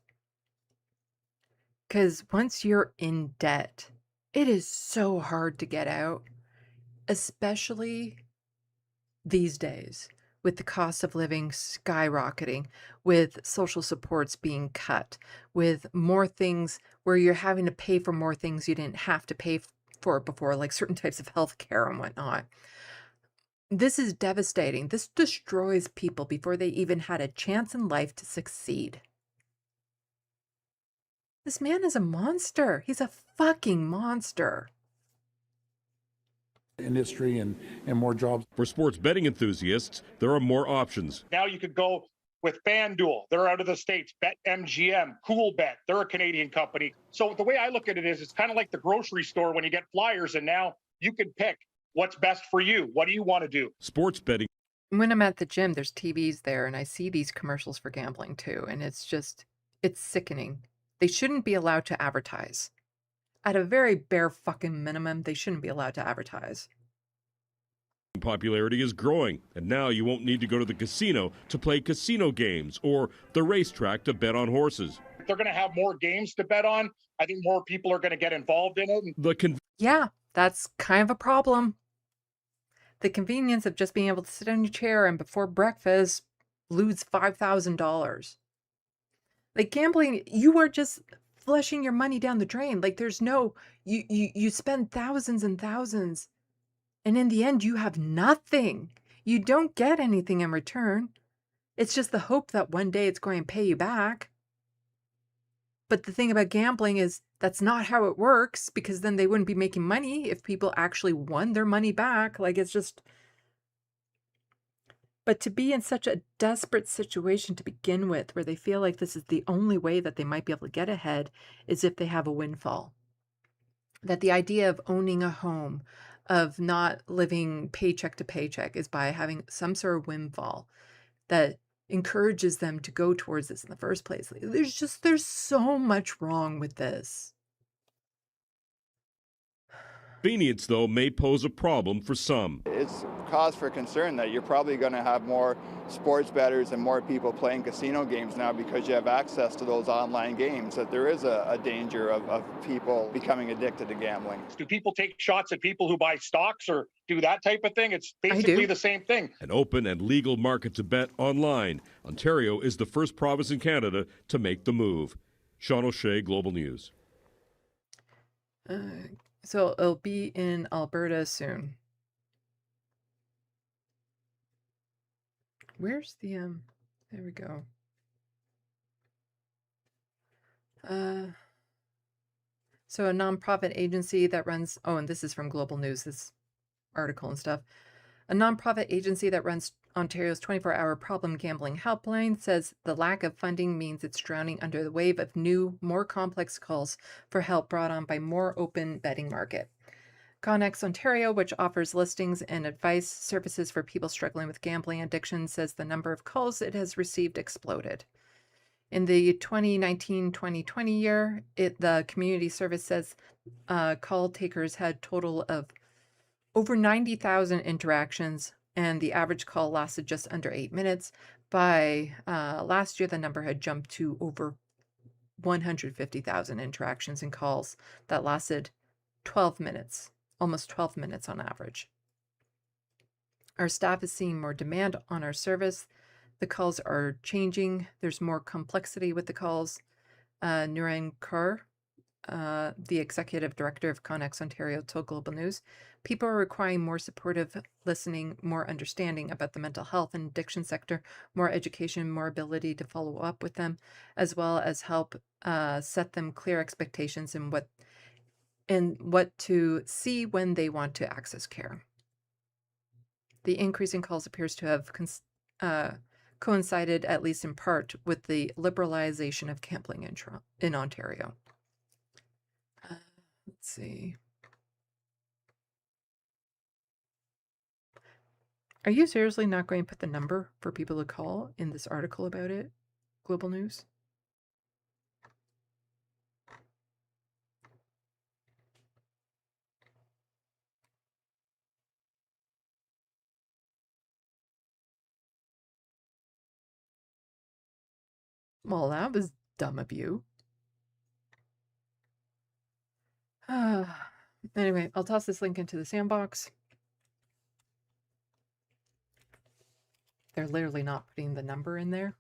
Because once you're in debt, it is so hard to get out, especially these days, with the cost of living skyrocketing, with social supports being cut, with more things where you're having to pay for more things you didn't have to pay for before, like certain types of health care and whatnot. This is devastating. This destroys people before they even had a chance in life to succeed. This man is a monster. He's a fucking monster. industry and more jobs. For sports betting enthusiasts, there are more options. Now you could go with FanDuel. They're out of the States. BetMGM, CoolBet. They're a Canadian company. So the way I look at it is it's kind of like the grocery store when you get flyers, and now you can pick what's best for you. What do you want to do? Sports betting. When I'm at the gym, there's TVs there, and I see these commercials for gambling too, and it's sickening. They shouldn't be allowed to advertise. At a very bare fucking minimum, they shouldn't be allowed to advertise. Popularity is growing, and now you won't need to go to the casino to play casino games or the racetrack to bet on horses. If they're going to have more games to bet on, I think more people are going to get involved in it. Yeah, that's kind of a problem. The convenience of just being able to sit on your chair and before breakfast lose $5,000. Like gambling, you are just flushing your money down the drain. Like there's no, you spend thousands and thousands, and in the end you have nothing. You don't get anything in return. It's just the hope that one day it's going to pay you back. But the thing about gambling is that's not how it works, because then they wouldn't be making money if people actually won their money back. Like it's just... But to be in such a desperate situation to begin with, where they feel like this is the only way that they might be able to get ahead, is if they have a windfall. That the idea of owning a home, of not living paycheck to paycheck, is by having some sort of windfall that encourages them to go towards this in the first place. There's so much wrong with this. Convenience, though, may pose a problem for some. It's cause for concern that you're probably going to have more sports bettors and more people playing casino games now because you have access to those online games, that there is a danger of people becoming addicted to gambling. Do people take shots at people who buy stocks or do that type of thing? It's basically the same thing. An open and legal market to bet online. Ontario is the first province in Canada to make the move. Sean O'Shea, Global News. So it'll be in Alberta soon. Where's the, there we go. So a nonprofit agency that runs, oh, and this is from Global News, this article and stuff. A nonprofit agency that runs Ontario's 24-hour problem gambling helpline says the lack of funding means it's drowning under the wave of new, more complex calls for help brought on by more open betting market. Connex Ontario, which offers listings and advice services for people struggling with gambling addiction, says the number of calls it has received exploded. In the 2019-2020 year, the community service says call takers had a total of over 90,000 interactions, and the average call lasted just under 8 minutes. By last year, the number had jumped to over 150,000 interactions and calls that lasted 12 minutes. almost 12 minutes on average. Our staff is seeing more demand on our service. The calls are changing. There's more complexity with the calls. Nuran Kaur, the executive director of Connex Ontario, told Global News, people are requiring more supportive listening, more understanding about the mental health and addiction sector, more education, more ability to follow up with them, as well as help set them clear expectations in what to see when they want to access care. The increase in calls appears to have coincided, at least in part, with the liberalization of gambling in Ontario. Let's see. Are you seriously not going to put the number for people to call in this article about it, Global News? Well, that was dumb of you. Anyway, I'll toss this link into the SandBox. They're literally not putting the number in there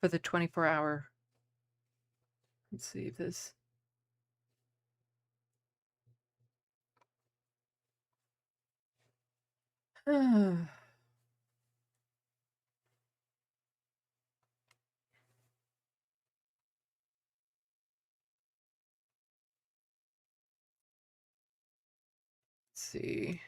for the 24-hour. Let's see if this. Let's see.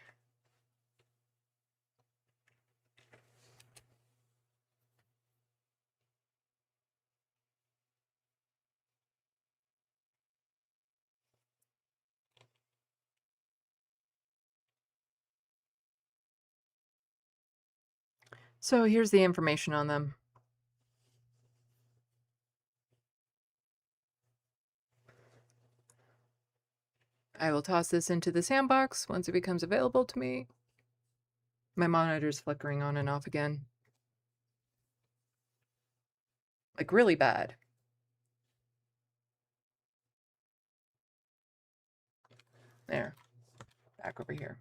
So here's the information on them. I will toss this into the SandBox once it becomes available to me. My monitor's flickering on and off again. Like really bad. There. Back over here.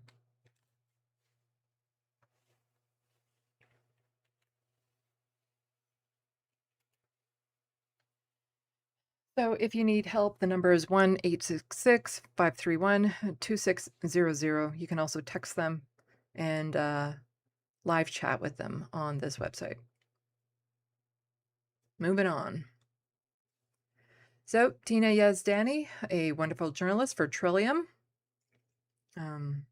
So if you need help, the number is 1-866-531-2600. You can also text them and live chat with them on this website. Moving on. So Tina Yazdani, a wonderful journalist for Trillium,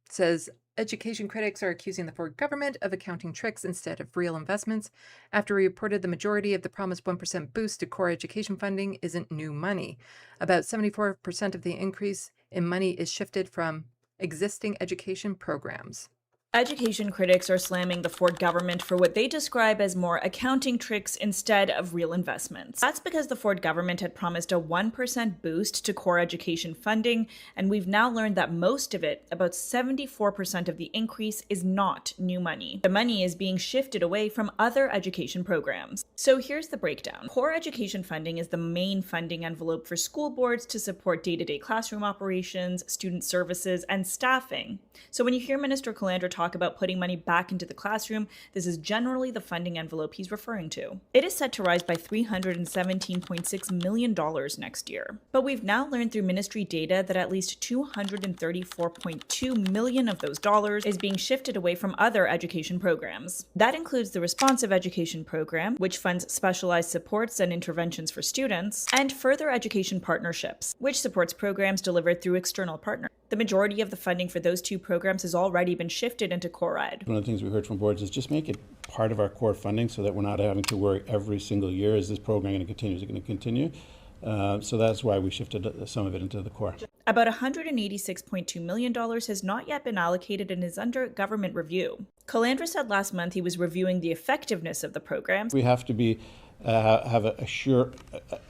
says education critics are accusing the Ford government of accounting tricks instead of real investments after we reported the majority of the promised 1% boost to core education funding isn't new money. About 74% of the increase in money is shifted from existing education programs. Education critics are slamming the Ford government for what they describe as more accounting tricks instead of real investments. That's because the Ford government had promised a 1% boost to core education funding, and we've now learned that most of it, about 74% of the increase, is not new money. The money is being shifted away from other education programs. So here's the breakdown. Core education funding is the main funding envelope for school boards to support day-to-day classroom operations, student services, and staffing. So when you hear Minister Calandra talk about putting money back into the classroom, this is generally the funding envelope he's referring to. It is set to rise by $317.6 million next year. But we've now learned through ministry data that at least $234.2 million of those dollars is being shifted away from other education programs. That includes the Responsive Education Program, which funds specialized supports and interventions for students, and Further Education Partnerships, which supports programs delivered through external partners. The majority of the funding for those two programs has already been shifted into core ed. One of the things we heard from boards is just make it part of our core funding so that we're not having to worry every single year, is this program going to continue, is it going to continue? So that's why we shifted some of it into the core. About $186.2 million has not yet been allocated and is under government review. Calandra said last month he was reviewing the effectiveness of the programs. We have to be have a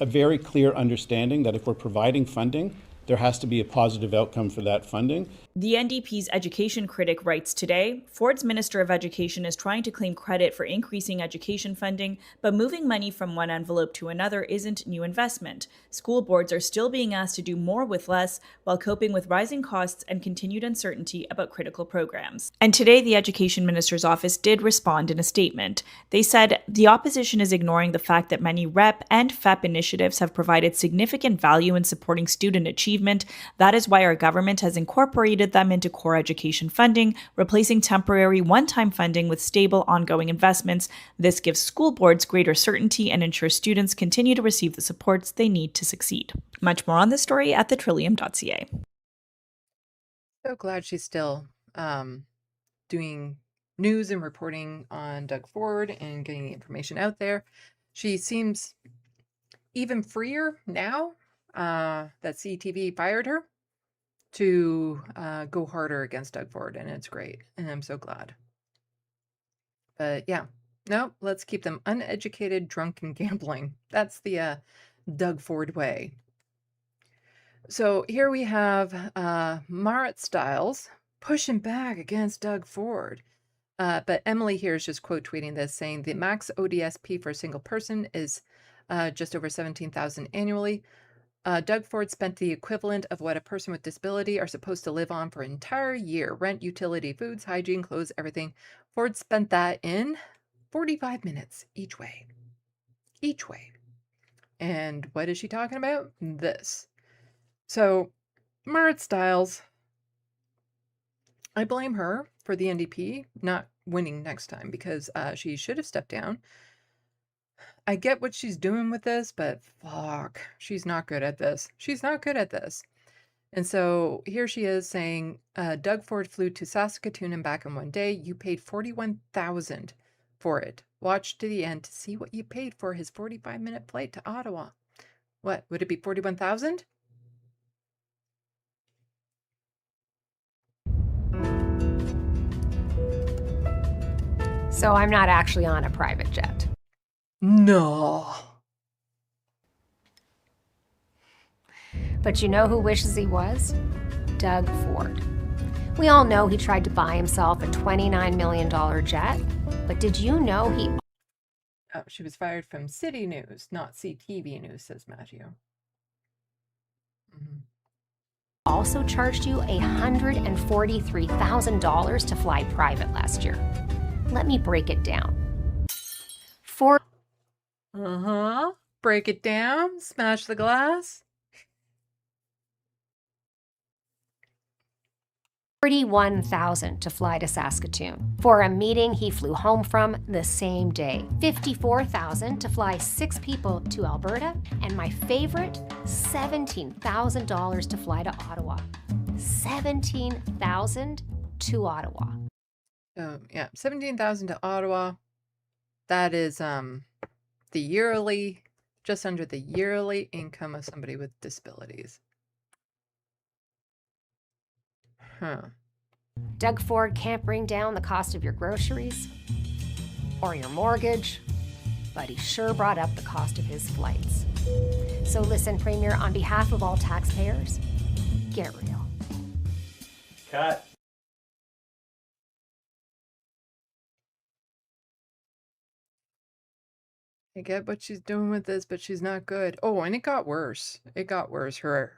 very clear understanding that if we're providing funding, there has to be a positive outcome for that funding. The NDP's education critic writes today, Ford's Minister of Education is trying to claim credit for increasing education funding, but moving money from one envelope to another isn't new investment. School boards are still being asked to do more with less while coping with rising costs and continued uncertainty about critical programs. And today, the Education Minister's office did respond in a statement. They said, the opposition is ignoring the fact that many REP and FEP initiatives have provided significant value in supporting student achievement. That is why our government has incorporated them into core education funding, replacing temporary one-time funding with stable ongoing investments. This gives school boards greater certainty and ensures students continue to receive the supports they need to succeed. Much more on this story at thetrillium.ca. So glad she's still doing news and reporting on Doug Ford and getting the information out there. She seems even freer now that CTV fired her to go harder against Doug Ford, and it's great, and I'm so glad. But yeah, no, let's keep them uneducated, drunk, and gambling. That's the Doug Ford way. So here we have Marit Stiles pushing back against Doug Ford. But Emily here is just quote tweeting this, saying the max ODSP for a single person is just over $17,000 annually. Doug Ford spent the equivalent of what a person with disability are supposed to live on for an entire year. Rent, utility, foods, hygiene, clothes, everything. Ford spent that in 45 minutes each way. Each way. And what is she talking about? This. So, Marit Stiles, I blame her for the NDP not winning next time because she should have stepped down. I get what she's doing with this, but fuck, she's not good at this. She's not good at this. And so here she is saying, Doug Ford flew to Saskatoon and back in one day. You paid $41,000 for it. Watch to the end to see what you paid for his 45-minute flight to Ottawa. What, would it be $41,000? So I'm not actually on a private jet. No. But you know who wishes he was? Doug Ford. We all know he tried to buy himself a $29 million jet, but did you know he... Oh, she was fired from City News, not CTV News, says Matthew. also charged you $143,000 to fly private last year. Let me break it down. Break it down. Smash the glass. $41,000 to fly to Saskatoon for a meeting he flew home from the same day. $54,000 to fly 6 people to Alberta, and my favorite, $17,000 to fly to Ottawa. $17,000 to Ottawa. Yeah, $17,000 to Ottawa. That is the yearly, just under the yearly income of somebody with disabilities. Doug Ford can't bring down the cost of your groceries or your mortgage, but he sure brought up the cost of his flights. So listen, Premier, on behalf of all taxpayers, get real. Cut. I get what she's doing with this, but she's not good. Oh, and it got worse. It got worse, her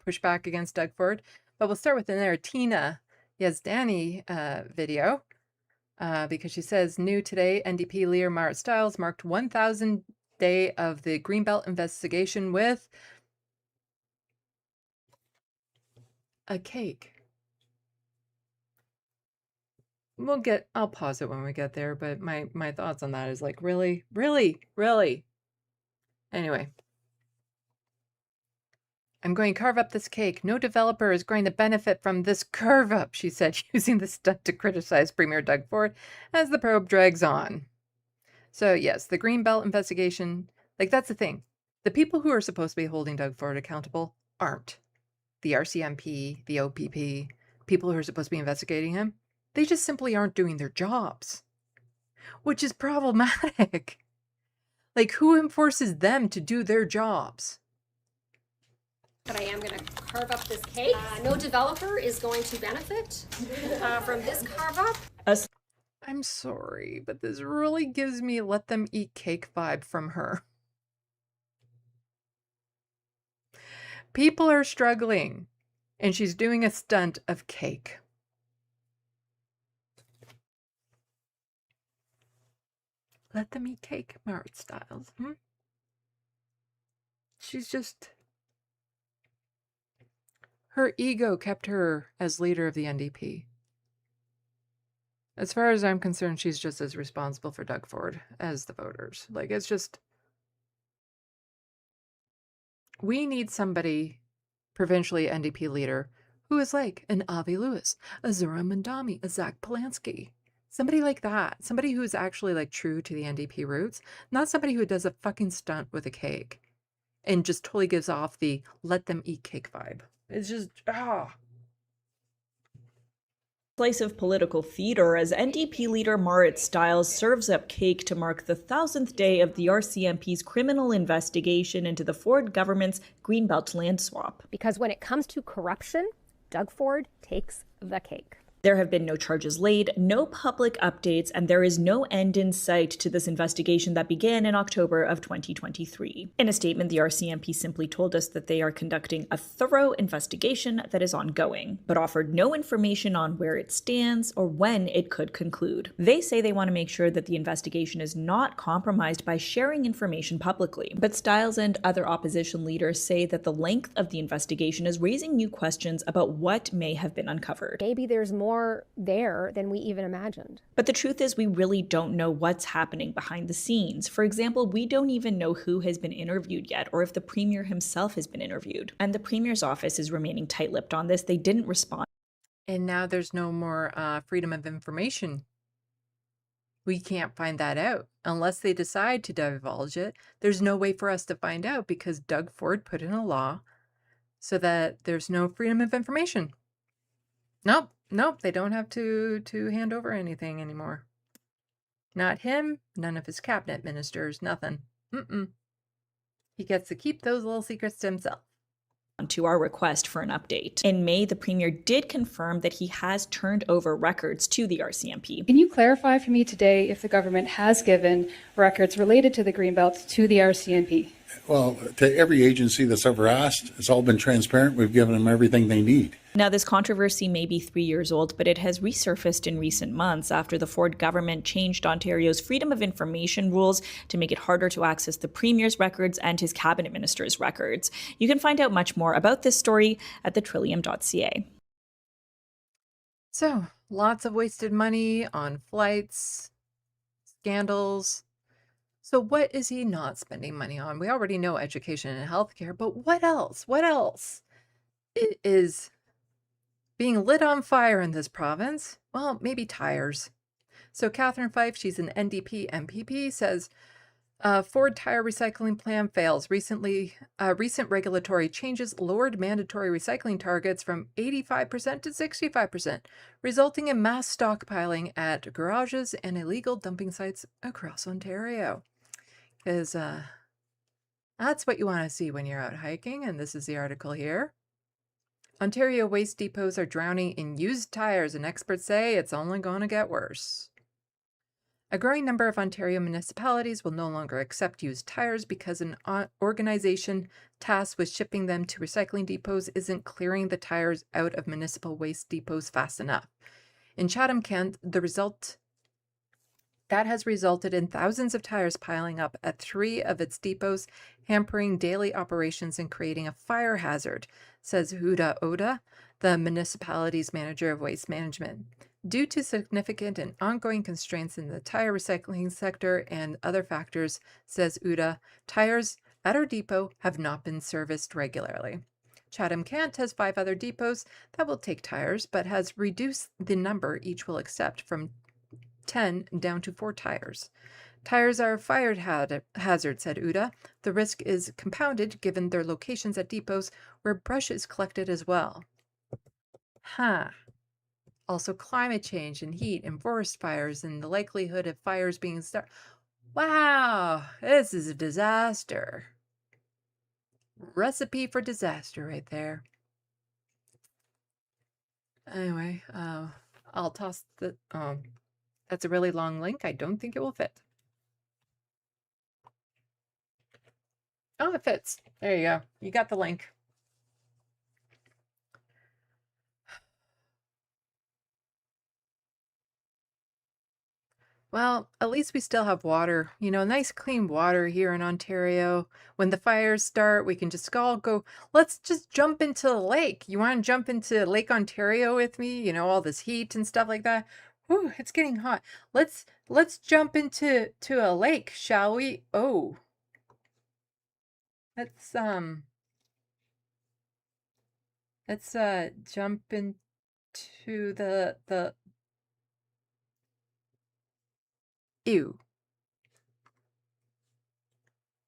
pushback against Doug Ford. But we'll start with another Tina Yazdani video because she says, new today, NDP leader Marit Stiles marked 1,000th day of the Greenbelt investigation with a cake. I'll pause it when we get there, but my thoughts on that is like, really? Anyway. I'm going to carve up this cake. No developer is going to benefit from this curve up, she said, using the stunt to criticize Premier Doug Ford as the probe drags on. So yes, the Greenbelt investigation, like that's the thing. The people who are supposed to be holding Doug Ford accountable aren't. The RCMP, the OPP, people who are supposed to be investigating him, they just simply aren't doing their jobs, which is problematic. Like, who enforces them to do their jobs? But I am going to carve up this cake. No developer is going to benefit from this carve up. I'm sorry, but this really gives me let them eat cake vibe from her. People are struggling, and she's doing a stunt of cake. Let them eat cake, Margaret Stiles. She's just... Her ego kept her as leader of the NDP. As far as I'm concerned, she's just as responsible for Doug Ford as the voters. Like, it's just... We need somebody, provincially NDP leader, who is like an Avi Lewis, a Zora Mandami, a Zach Polanski. Somebody like that. Somebody who is actually like true to the NDP roots. Not somebody who does a fucking stunt with a cake and just totally gives off the let them eat cake vibe. It's just, Slice of political theater as NDP leader Marit Stiles serves up cake to mark the 1000th day of the RCMP's criminal investigation into the Ford government's Greenbelt land swap. Because when it comes to corruption, Doug Ford takes the cake. There have been no charges laid, no public updates, and there is no end in sight to this investigation that began in October of 2023. In a statement, the RCMP simply told us that they are conducting a thorough investigation that is ongoing, but offered no information on where it stands or when it could conclude. They say they want to make sure that the investigation is not compromised by sharing information publicly, but Stiles and other opposition leaders say that the length of the investigation is raising new questions about what may have been uncovered. Maybe there's more there than we even imagined. But the truth is we really don't know what's happening behind the scenes. For example, we don't even know who has been interviewed yet or if the Premier himself has been interviewed. And the Premier's office is remaining tight-lipped on this. They didn't respond. And now there's no more freedom of information. We can't find that out. Unless they decide to divulge it, there's no way for us to find out because Doug Ford put in a law so that there's no freedom of information. Nope, they don't have to hand over anything anymore. Not him, none of his cabinet ministers, nothing. He gets to keep those little secrets to himself. To our request for an update. In May, the Premier did confirm that he has turned over records to the RCMP. Can you clarify for me today if the government has given records related to the Greenbelt to the RCMP? Well, to every agency that's ever asked, it's all been transparent. We've given them everything they need. Now, this controversy may be 3 years old, but it has resurfaced in recent months after the Ford government changed Ontario's Freedom of Information rules to make it harder to access the Premier's records and his cabinet minister's records. You can find out much more about this story at thetrillium.ca. So, lots of wasted money on flights, scandals. So what is he not spending money on? We already know education and healthcare, but what else? What else is being lit on fire in this province? Well, maybe tires. So Catherine Fife, she's an NDP MPP, says Ford tire recycling plan fails. Recent regulatory changes lowered mandatory recycling targets from 85% to 65%, resulting in mass stockpiling at garages and illegal dumping sites across Ontario. Because that's what you want to see when you're out hiking, and this is the article here. Ontario waste depots are drowning in used tires, and experts say it's only going to get worse. A growing number of Ontario municipalities will no longer accept used tires because an organization tasked with shipping them to recycling depots isn't clearing the tires out of municipal waste depots fast enough. In Chatham, Kent, that has resulted in thousands of tires piling up at 3 of its depots, hampering daily operations and creating a fire hazard, says Huda Oda, the municipality's manager of waste management. Due to significant and ongoing constraints in the tire recycling sector and other factors, says Uda, tires at our depot have not been serviced regularly. Chatham Kent has 5 other depots that will take tires, but has reduced the number each will accept from 10 down to 4 tires. Tires are a fire hazard, said Uda. The risk is compounded given their locations at depots where brush is collected as well. Also climate change and heat and forest fires and the likelihood of fires being started. Wow, this is a disaster. Recipe for disaster right there. Anyway, I'll toss the... that's a really long link. I don't think it will fit. Oh, it fits. There you go. You got the link. Well, at least we still have water. You know, nice clean water here in Ontario. When the fires start, we can just all go, let's just jump into the lake. You want to jump into Lake Ontario with me? You know, all this heat and stuff like that. Ooh, it's getting hot. Let's jump into a lake, shall we? Oh. Let's jump into the ew.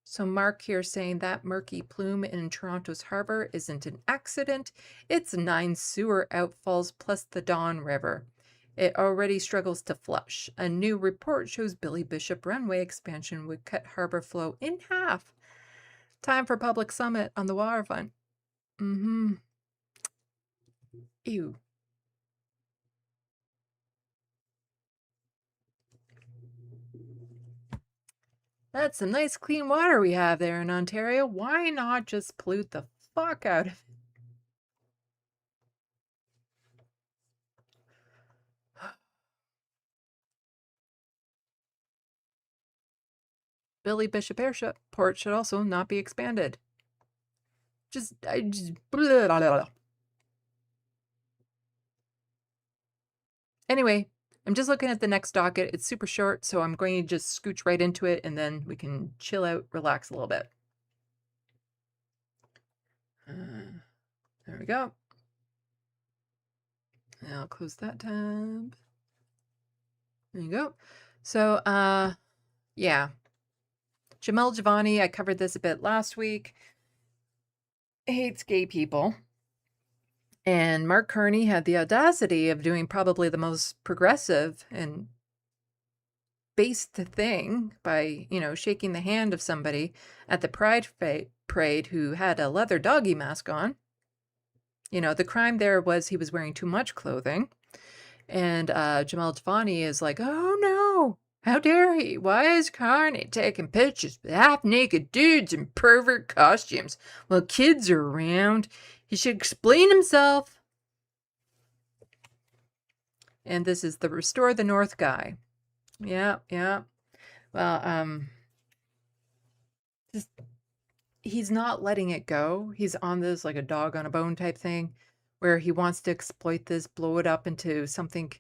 So Mark here saying that murky plume in Toronto's harbor isn't an accident. It's 9 sewer outfalls plus the Don River. It already struggles to flush. A new report shows Billy Bishop runway expansion would cut harbor flow in half. Time for public summit on the waterfront. Mm-hmm. Ew. That's some nice clean water we have there in Ontario. Why not just pollute the fuck out of it? Billy Bishop Airport should also not be expanded. Blah, blah, blah. Anyway, I'm just looking at the next docket. It's super short, so I'm going to just scooch right into it, and then we can chill out, relax a little bit. There we go. And I'll close that tab. There you go. So, yeah. Jamel Giovanni, I covered this a bit last week, hates gay people. And Mark Carney had the audacity of doing probably the most progressive and based thing by, you know, shaking the hand of somebody at the Pride Parade who had a leather doggy mask on. You know, the crime there was he was wearing too much clothing. And Jamel Giovanni is like, oh no, how dare he? Why is Carney taking pictures with half-naked dudes in pervert costumes while kids are around? He should explain himself. And this is the Restore the North guy. Yeah. Well, he's not letting it go. He's on this like a dog on a bone type thing where he wants to exploit this, blow it up into something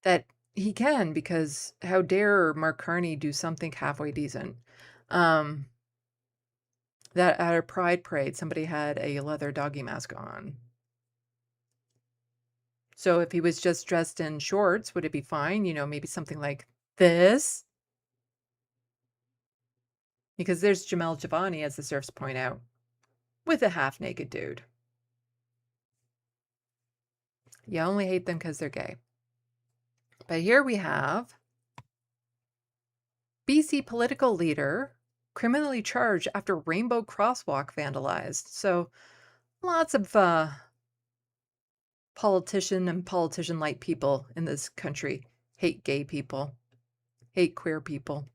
that he can, because how dare Mark Carney do something halfway decent. That at a Pride Parade, somebody had a leather doggy mask on. So if he was just dressed in shorts, would it be fine? You know, maybe something like this? Because there's Jamel Giovanni, as the serfs point out, with a half-naked dude. You only hate them because they're gay. But here we have BC political leader criminally charged after rainbow crosswalk vandalized. So lots of politician and politician-like people in this country hate gay people, hate queer people.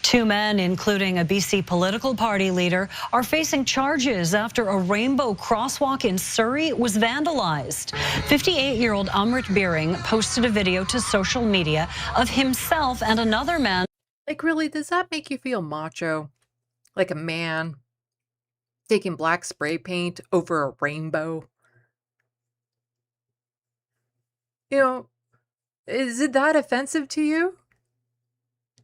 2 men, including a BC political party leader, are facing charges after a rainbow crosswalk in Surrey was vandalized. 58-year-old Amrit Beering posted a video to social media of himself and another man. Like, really, does that make you feel macho? Like a man taking black spray paint over a rainbow? You know, is it that offensive to you?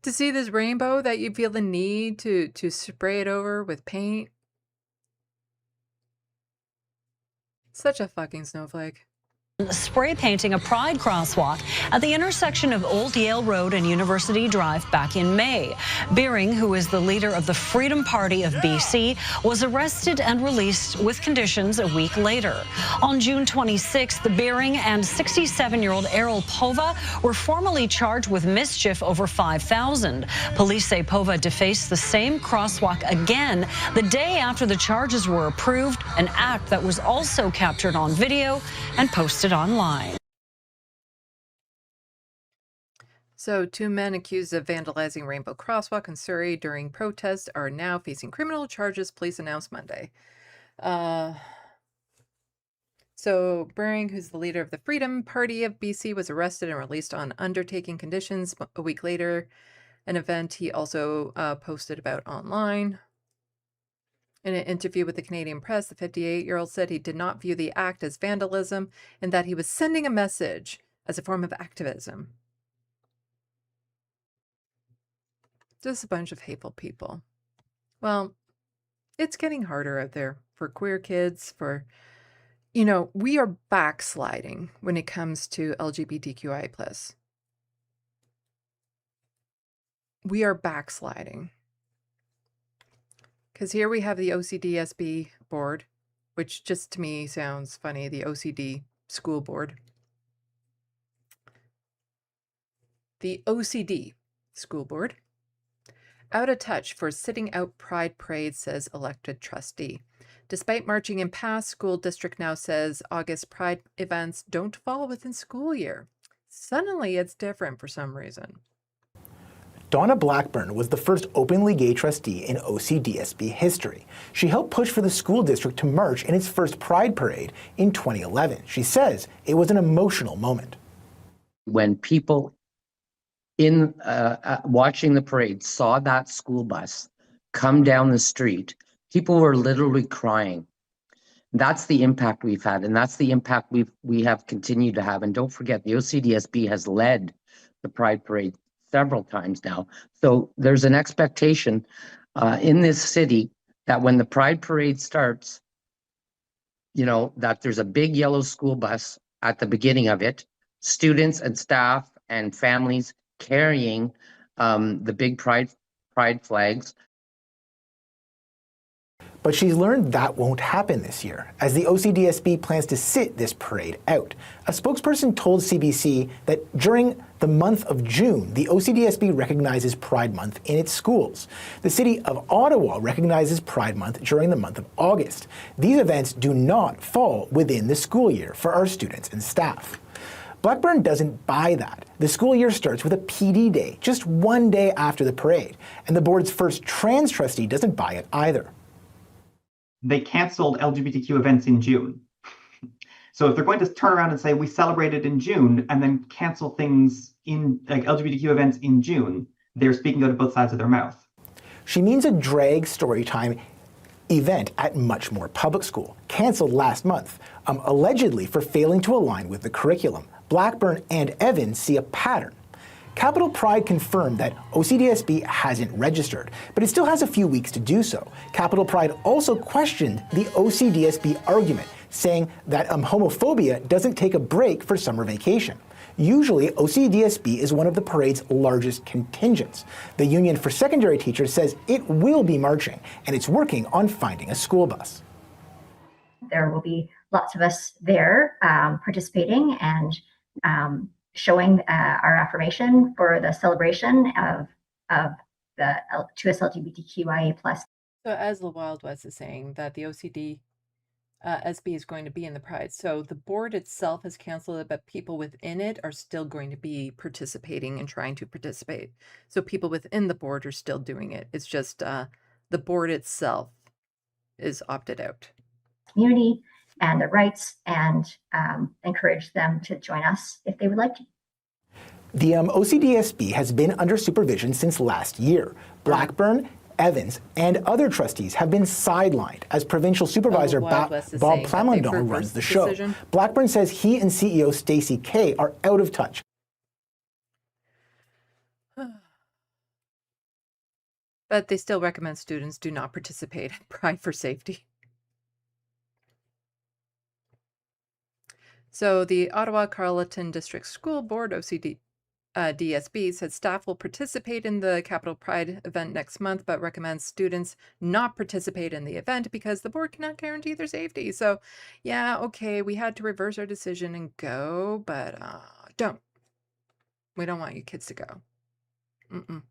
To see this rainbow that you feel the need to spray it over with paint? Such a fucking snowflake. spray painting a pride crosswalk at the intersection of Old Yale Road and University Drive back in May. Beering, who is the leader of the Freedom Party of BC, was arrested and released with conditions a week later. On June 26th, Beering and 67-year-old Errol Pova were formally charged with mischief over $5,000. Police say Pova defaced the same crosswalk again the day after the charges were approved, an act that was also captured on video and posted online. So 2 men accused of vandalizing Rainbow Crosswalk in Surrey during protests are now facing criminal charges, police announced Monday. So Beering, who's the leader of the Freedom Party of BC, was arrested and released on undertaking conditions a week later, an event he also posted about online. In an interview with the Canadian Press, the 58-year-old said he did not view the act as vandalism and that he was sending a message as a form of activism. Just a bunch of hateful people. Well, it's getting harder out there for queer kids, for, you know, we are backsliding when it comes to LGBTQI+. We are backsliding. Because here we have the OCDSB board, which just to me sounds funny, the OCD school board. The OCD school board. Out of touch for sitting out pride parade, says elected trustee. Despite marching in past, school district now says August pride events don't fall within school year. Suddenly it's different for some reason. Donna Blackburn was the first openly gay trustee in OCDSB history. She helped push for the school district to march in its first Pride Parade in 2011. She says it was an emotional moment. When people in watching the parade saw that school bus come down the street, people were literally crying. That's the impact we've had, and that's the impact we have continued to have. And don't forget, the OCDSB has led the Pride Parade several times now. So there's an expectation in this city that when the Pride Parade starts, you know, that there's a big yellow school bus at the beginning of it, students and staff and families carrying the big pride flags. But she's learned that won't happen this year, as the OCDSB plans to sit this parade out. A spokesperson told CBC that during the month of June, the OCDSB recognizes Pride Month in its schools. The city of Ottawa recognizes Pride Month during the month of August. These events do not fall within the school year for our students and staff. Blackburn doesn't buy that. The school year starts with a PD day, just one day after the parade, and the board's first trans trustee doesn't buy it either. They canceled LGBTQ events in June. So if they're going to turn around and say we celebrated in June and then cancel things in like LGBTQ events in June, they're speaking out of both sides of their mouth. She means a drag storytime event at Muchmore Public School, canceled last month, allegedly for failing to align with the curriculum. Blackburn and Evans see a pattern. Capital Pride confirmed that OCDSB hasn't registered, but it still has a few weeks to do so. Capital Pride also questioned the OCDSB argument, saying that homophobia doesn't take a break for summer vacation. Usually, OCDSB is one of the parade's largest contingents. The Union for Secondary Teachers says it will be marching, and it's working on finding a school bus. There will be lots of us there participating and showing our affirmation for the celebration of the 2S LGBTQIA+. So as the Wild West is saying that the OCD SB is going to be in the Pride. So the board itself has canceled it, but people within it are still going to be participating and trying to participate. So people within the board are still doing it. It's just the board itself is opted out. Community and their rights, and encourage them to join us if they would like to. The OCDSB has been under supervision since last year. Blackburn, Evans, and other trustees have been sidelined as provincial supervisor Bob Plamondon runs the show. Decision. Blackburn says he and CEO Stacey Kay are out of touch. But they still recommend students do not participate in Pride for safety. So the Ottawa Carleton District School Board, DSB, said staff will participate in the Capital Pride event next month, but recommends students not participate in the event because the board cannot guarantee their safety. So, yeah, okay, we had to reverse our decision and go, but don't. We don't want you kids to go. Mm-mm.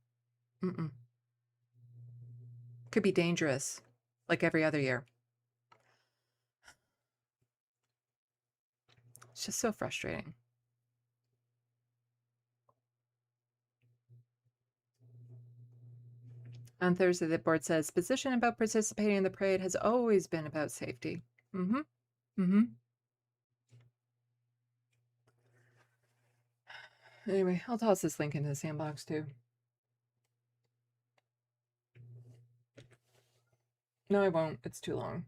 Mm-mm. Could be dangerous, like every other year. It's just so frustrating. On Thursday, the board says position about participating in the parade has always been about safety. Mm-hmm. Mm-hmm. Anyway, I'll toss this link into the SandBox too. No, I won't. It's too long.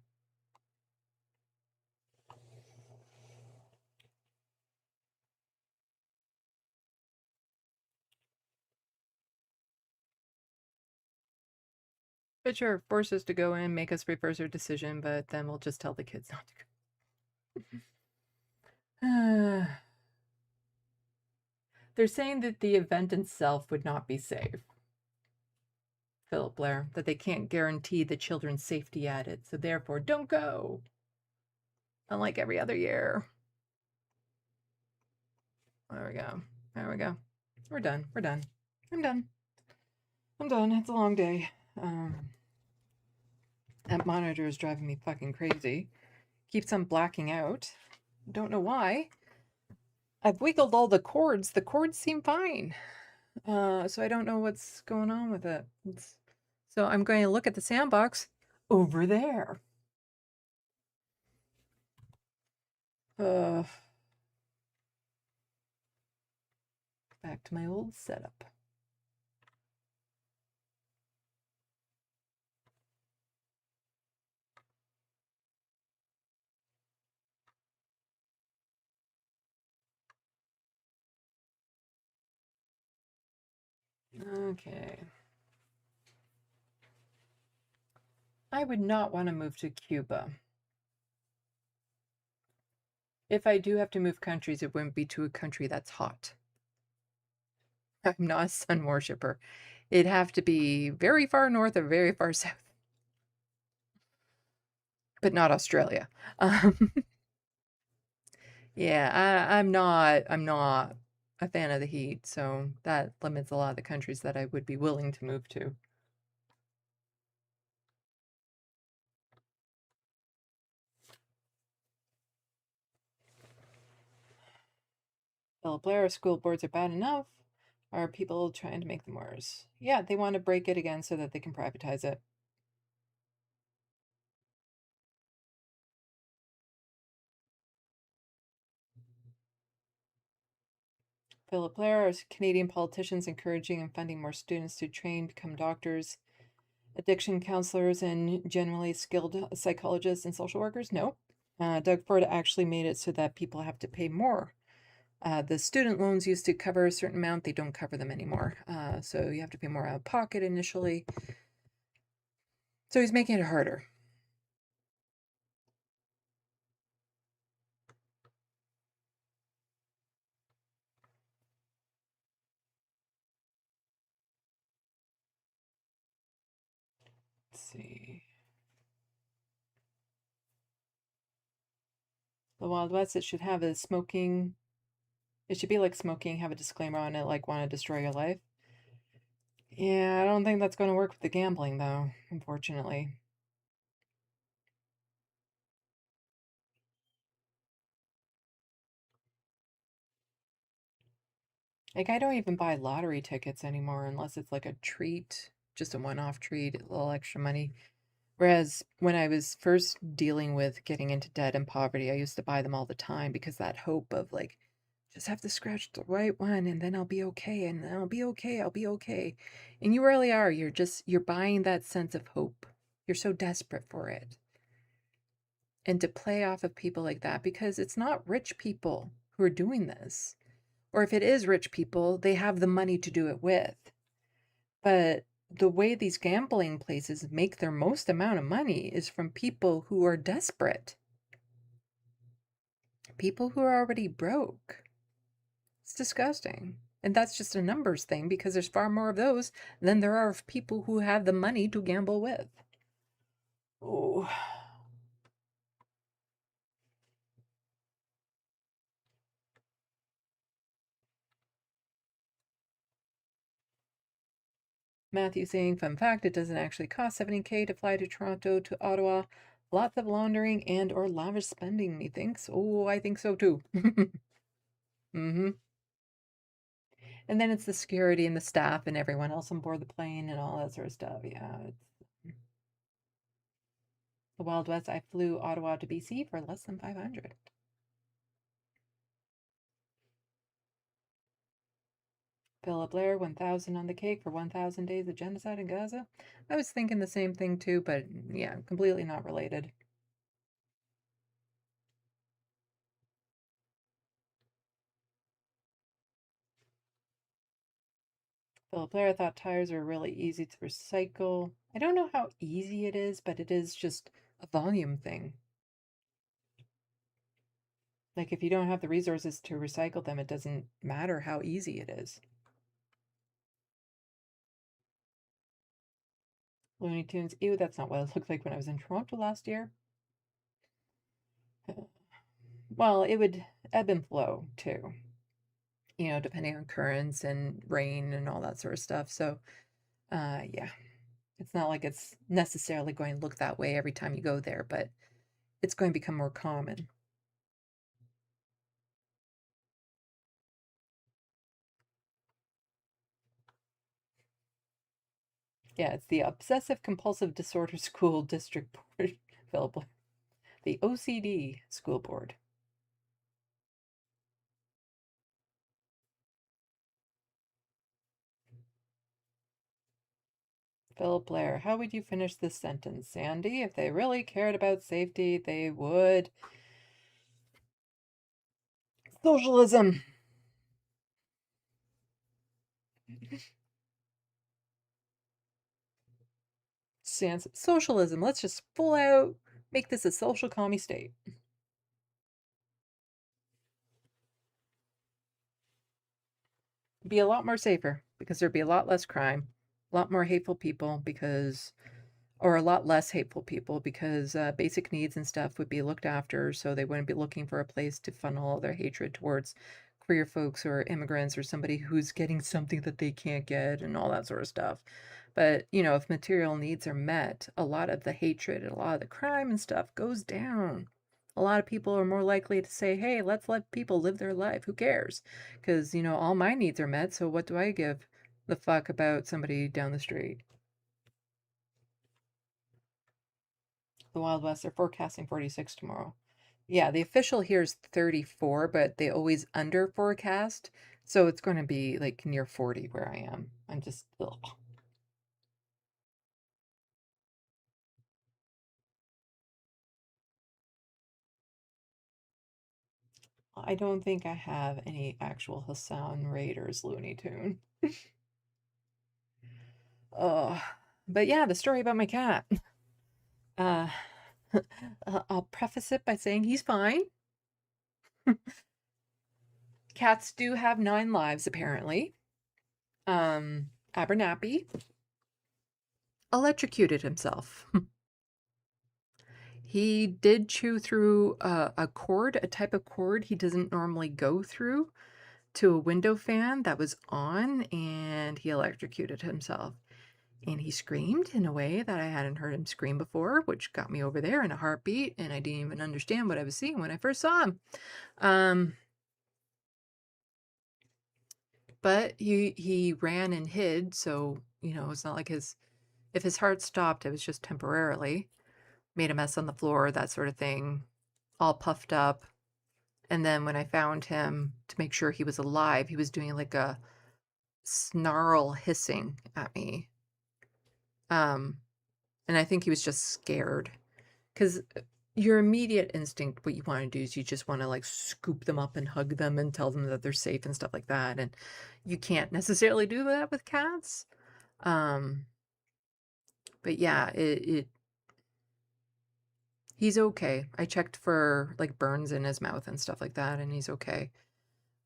But sure, force us to go in, make us reverse our decision, but then we'll just tell the kids not to go. They're saying that the event itself would not be safe. Philip Blair, that they can't guarantee the children's safety at it, so therefore don't go. Unlike every other year. There we go. There we go. We're done. We're done. I'm done. I'm done. It's a long day. That monitor is driving me fucking crazy. Keeps on blacking out. Don't know why. I've wiggled all the cords. The cords seem fine. So I don't know what's going on with it. So I'm going to look at the SandBox over there. Back to my old setup. Okay. I would not want to move to Cuba. If I do have to move countries, it wouldn't be to a country that's hot. I'm not a sun worshiper. It'd have to be very far north or very far south. But not Australia. Yeah, I'm not a fan of the heat, so that limits a lot of the countries that I would be willing to move to. Philip Blair, school boards are bad enough. Are people trying to make them worse? Yeah, they want to break it again so that they can privatize it. Philip Blair, are Canadian politicians encouraging and funding more students to train, become doctors, addiction counselors, and generally skilled psychologists and social workers? No. Doug Ford actually made it so that people have to pay more. The student loans used to cover a certain amount. They don't cover them anymore. So you have to pay more out of pocket initially. So he's making it harder. Let's see. The Wild West, it should have a smoking. It should be like smoking, have a disclaimer on it, like want to destroy your life. Yeah, I don't think that's going to work with the gambling, though, unfortunately. Like, I don't even buy lottery tickets anymore unless it's like a treat, just a one-off treat, a little extra money. Whereas when I was first dealing with getting into debt and poverty, I used to buy them all the time because that hope of like, just have to scratch the right one and then I'll be okay, and then I'll be okay, I'll be okay. And you really are. You're buying that sense of hope. You're so desperate for it. And to play off of people like that, because it's not rich people who are doing this. Or if it is rich people, they have the money to do it with. But the way these gambling places make their most amount of money is from people who are desperate. People who are already broke. It's disgusting. And that's just a numbers thing because there's far more of those than there are of people who have the money to gamble with. Oh. Matthew saying, fun fact, it doesn't actually cost $70K to fly to Toronto to Ottawa. Lots of laundering and or lavish spending, methinks. Oh, I think so too. Mm-hmm. And then it's the security and the staff and everyone else on board the plane and all that sort of stuff. Yeah, it's the Wild West. I flew Ottawa to BC for less than 500. Philip Blair, 1,000 on the cake for 1,000 days of genocide in Gaza. I was thinking the same thing too, but yeah, completely not related. Philip Blair, I thought tires were really easy to recycle. I don't know how easy it is, but it is just a volume thing. Like if you don't have the resources to recycle them, it doesn't matter how easy it is. Looney Tunes. Ew, that's not what it looked like when I was in Toronto last year. Well, it would ebb and flow too. You know, depending on currents and rain and all that sort of stuff. So, yeah, it's not like it's necessarily going to look that way every time you go there, but it's going to become more common. Yeah, it's the Obsessive Compulsive Disorder School District Board, Philip. The OCD School Board. Philip Blair, how would you finish this sentence, Sandy? If they really cared about safety, they would. Socialism. Socialism. Let's just full out make this a social commie state. Be a lot more safer because there'd be a lot less crime, a lot more hateful people because, or a lot less hateful people because basic needs and stuff would be looked after, so they wouldn't be looking for a place to funnel all their hatred towards queer folks or immigrants or somebody who's getting something that they can't get and all that sort of stuff. But, you know, if material needs are met, a lot of the hatred and a lot of the crime and stuff goes down. A lot of people are more likely to say, hey, let's let people live their life. Who cares? Because, you know, all my needs are met, so what do I give the fuck about somebody down the street? The Wild West are forecasting 46 tomorrow. Yeah, the official here is 34, but they always under forecast. So it's going to be like near 40 where I am. I'm just, ugh. I don't think I have any actual Hassan Raiders Looney Tune. But yeah, the story about my cat. I'll preface it by saying he's fine. Cats do have 9 lives, apparently. Abernathy electrocuted himself. He did chew through a cord, a type of cord he doesn't normally go through, to a window fan that was on, and he electrocuted himself. And he screamed in a way that I hadn't heard him scream before, which got me over there in a heartbeat, and I didn't even understand what I was seeing when I first saw him. But he ran and hid, so, you know, it's not like if his heart stopped, it was just temporarily. Made a mess on the floor, that sort of thing, all puffed up. And then when I found him to make sure he was alive, he was doing like a snarl hissing at me. And I think he was just scared, because your immediate instinct, what you want to do is you just want to like scoop them up and hug them and tell them that they're safe and stuff like that. And you can't necessarily do that with cats. But yeah, He's okay. I checked for like burns in his mouth and stuff like that, and he's okay.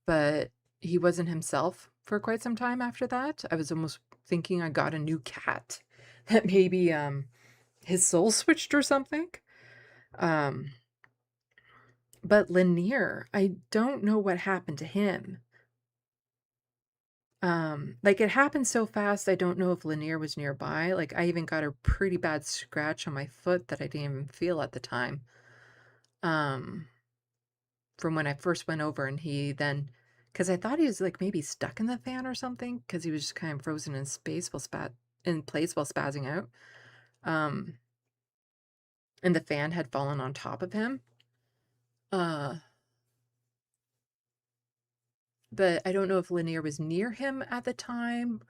But he wasn't himself for quite some time after that. I was almost thinking I got a new cat, that maybe his soul switched or something. But Lanier, I don't know what happened to him. Like it happened so fast, I don't know if Lanier was nearby. Like I even got a pretty bad scratch on my foot that I didn't even feel at the time. From when I first went over, and he then, because I thought he was like maybe stuck in the fan or something, because he was just kind of frozen in space while in place while spazzing out. And the fan had fallen on top of him. But I don't know if Lanier was near him at the time,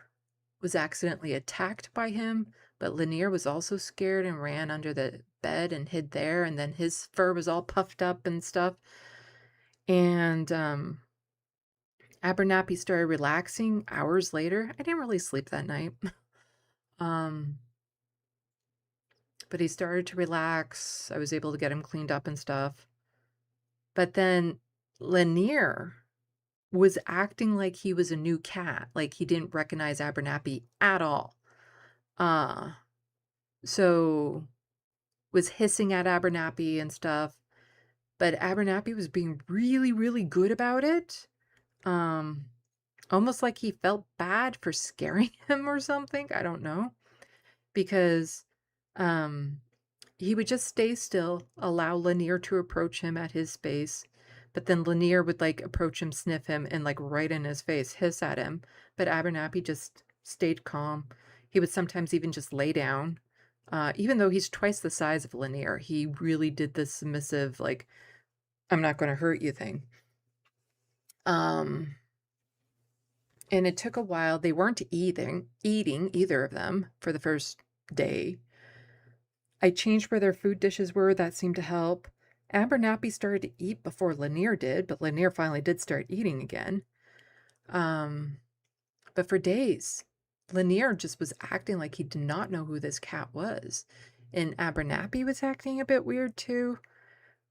was accidentally attacked by him, but Lanier was also scared and ran under the bed and hid there, and then his fur was all puffed up and stuff. And Abernathy started relaxing hours later. I didn't really sleep that night. But he started to relax. I was able to get him cleaned up and stuff. But then Lanier was acting like he was a new cat, like he didn't recognize Abernathy at all. So was hissing at Abernathy and stuff, but Abernathy was being really, really good about it. Almost like he felt bad for scaring him or something. I don't know. Because he would just stay still, allow Lanier to approach him at his space. But then Lanier would like approach him, sniff him, and like right in his face, hiss at him. But Abernathy just stayed calm. He would sometimes even just lay down. Even though he's twice the size of Lanier, he really did this submissive, like, I'm not going to hurt you thing. And it took a while. They weren't eating either of them for the first day. I changed where their food dishes were. That seemed to help. Abernathy started to eat before Lanier did, but Lanier finally did start eating again. But for days, Lanier just was acting like he did not know who this cat was. And Abernathy was acting a bit weird too.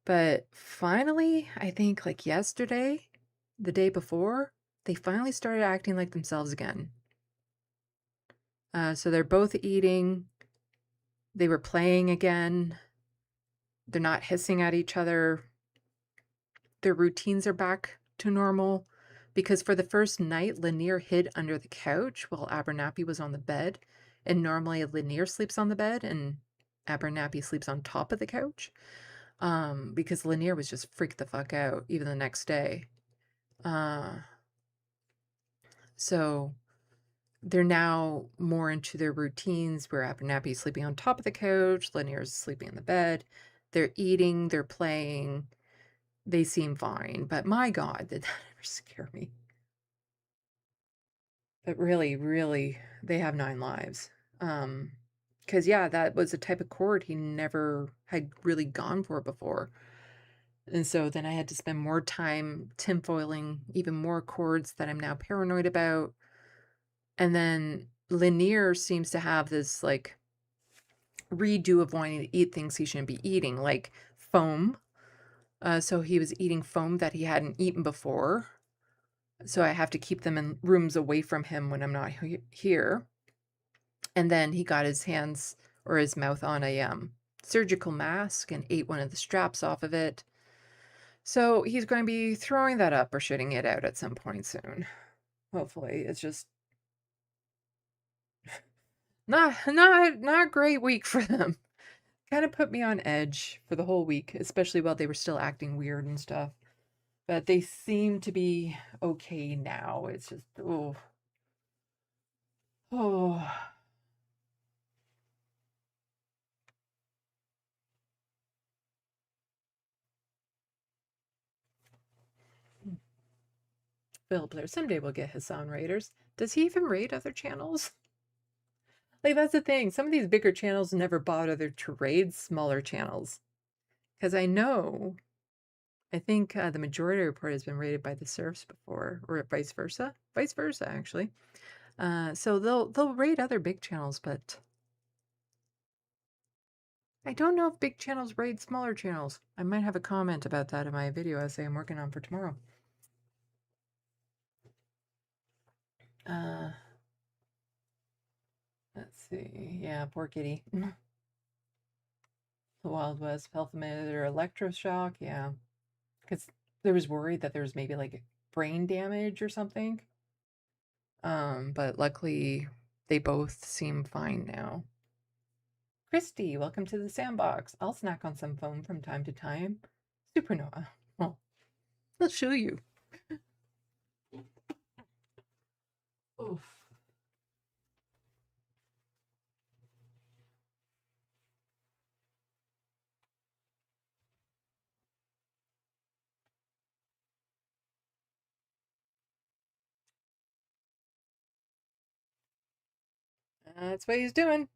But finally, I think like yesterday, the day before, they finally started acting like themselves again. So they're both eating. They were playing again. They're not hissing at each other. Their routines are back to normal. Because for the first night, Lanier hid under the couch while Abernathy was on the bed. And normally Lanier sleeps on the bed and Abernathy sleeps on top of the couch. Because Lanier was just freaked the fuck out even the next day. So they're now more into their routines where Abernathy is sleeping on top of the couch, Lanier is sleeping in the bed. They're eating, they're playing. They seem fine, but my God, did that ever scare me? But really, really, they have 9 lives. Because yeah, that was a type of cord he never had really gone for before. And so then I had to spend more time tinfoiling even more cords that I'm now paranoid about. And then Lanier seems to have this like redo of wanting to eat things he shouldn't be eating, like foam. So he was eating foam that he hadn't eaten before. So I have to keep them in rooms away from him when I'm not here. And then he got his hands or his mouth on a surgical mask and ate one of the straps off of it. So he's going to be throwing that up or shitting it out at some point soon. Hopefully. It's just not a great week for them. Kind of put me on edge for the whole week, especially while they were still acting weird and stuff. But they seem to be okay now. It's just, oh. Phil Blair, someday we'll get Hassan Raiders. Does he even raid other channels? Like, that's the thing. Some of these bigger channels never bother to raid smaller channels. Because I know, I think the majority report has been raided by the serfs before, or vice versa. Vice versa, actually. So they'll raid other big channels, but I don't know if big channels raid smaller channels. I might have a comment about that in my video essay I'm working on for tomorrow. Let's see. Yeah, poor kitty. The Wild West felt familiar. Electroshock, yeah. Because there was worried that there was maybe like brain damage or something. But luckily they both seem fine now. Christy, welcome to the SandBox. I'll snack on some foam from time to time. Supernova. Well, I'll show you. Oof. That's what he's doing.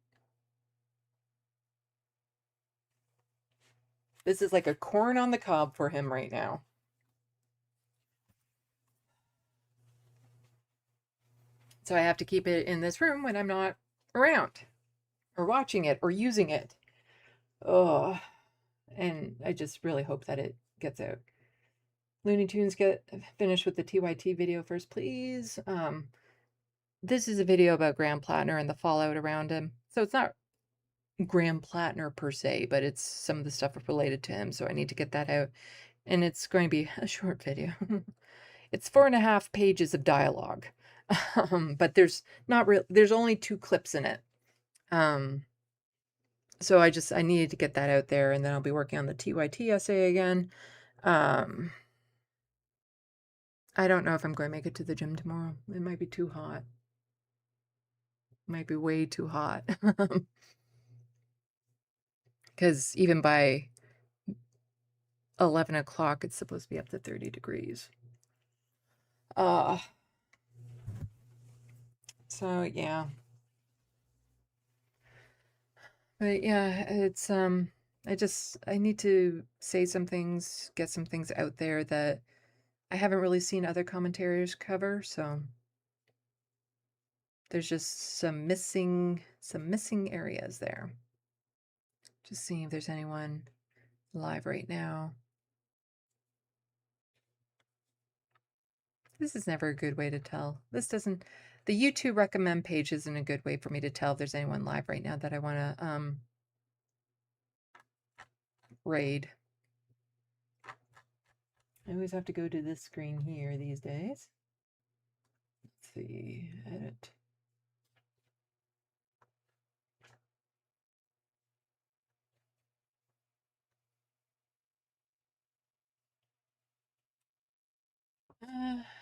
This is like a corn on the cob for him right now. So I have to keep it in this room when I'm not around or watching it or using it. Oh, and I just really hope that it gets out. Looney Tunes, get finished with the TYT video first, please. This is a video about Graham Plattner and the fallout around him. So it's not Graham Plattner per se, but it's some of the stuff related to him. So I need to get that out. And it's going to be a short video. It's 4.5 pages of dialogue. But there's there's only 2 clips in it. So I needed to get that out there, and then I'll be working on the TYT essay again. I don't know if I'm going to make it to the gym tomorrow. It might be too hot. Might be way too hot. Because even by 11 o'clock, it's supposed to be up to 30 degrees. So yeah. But yeah, it's I need to say some things, get some things out there that I haven't really seen other commentators cover, so there's just some missing areas there. Just seeing if there's anyone live right now. This is never a good way to tell. The YouTube recommend page isn't a good way for me to tell if there's anyone live right now that I want to raid. I always have to go to this screen here these days. Let's see, edit.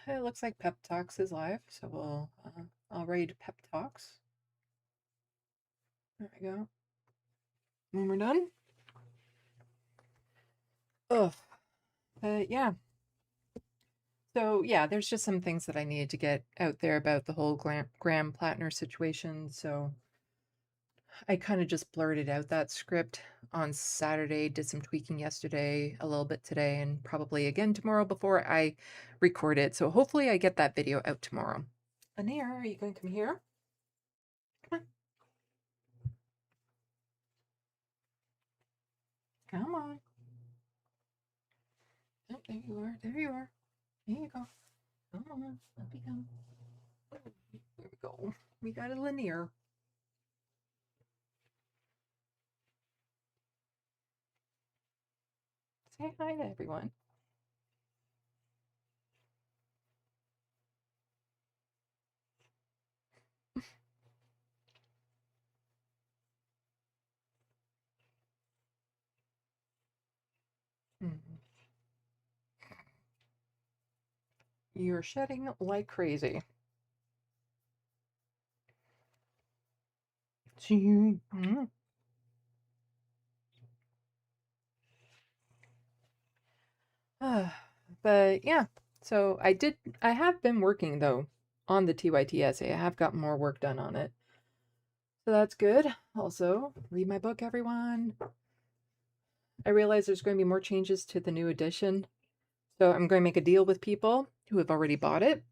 It looks like Pep Talks is live, so I'll raid Pep Talks. There we go. When we're done. Ugh. Yeah. So yeah, there's just some things that I needed to get out there about the whole Graham Plattner situation. So I kind of just blurted out that script on Saturday, did some tweaking yesterday, a little bit today, and probably again tomorrow before I record it. So hopefully I get that video out tomorrow. Lanier, are you going to come here? Come on. Come on. Oh, there you are. There you are. There you go. Come on. Let me come. Oh, there we go. We got a Lanier. Say hi to everyone. You're shedding like crazy. But yeah, so I have been working though on the TYT essay. I have got more work done on it. So that's good. Also, read my book, everyone. I realize there's going to be more changes to the new edition. So I'm going to make a deal with people who have already bought it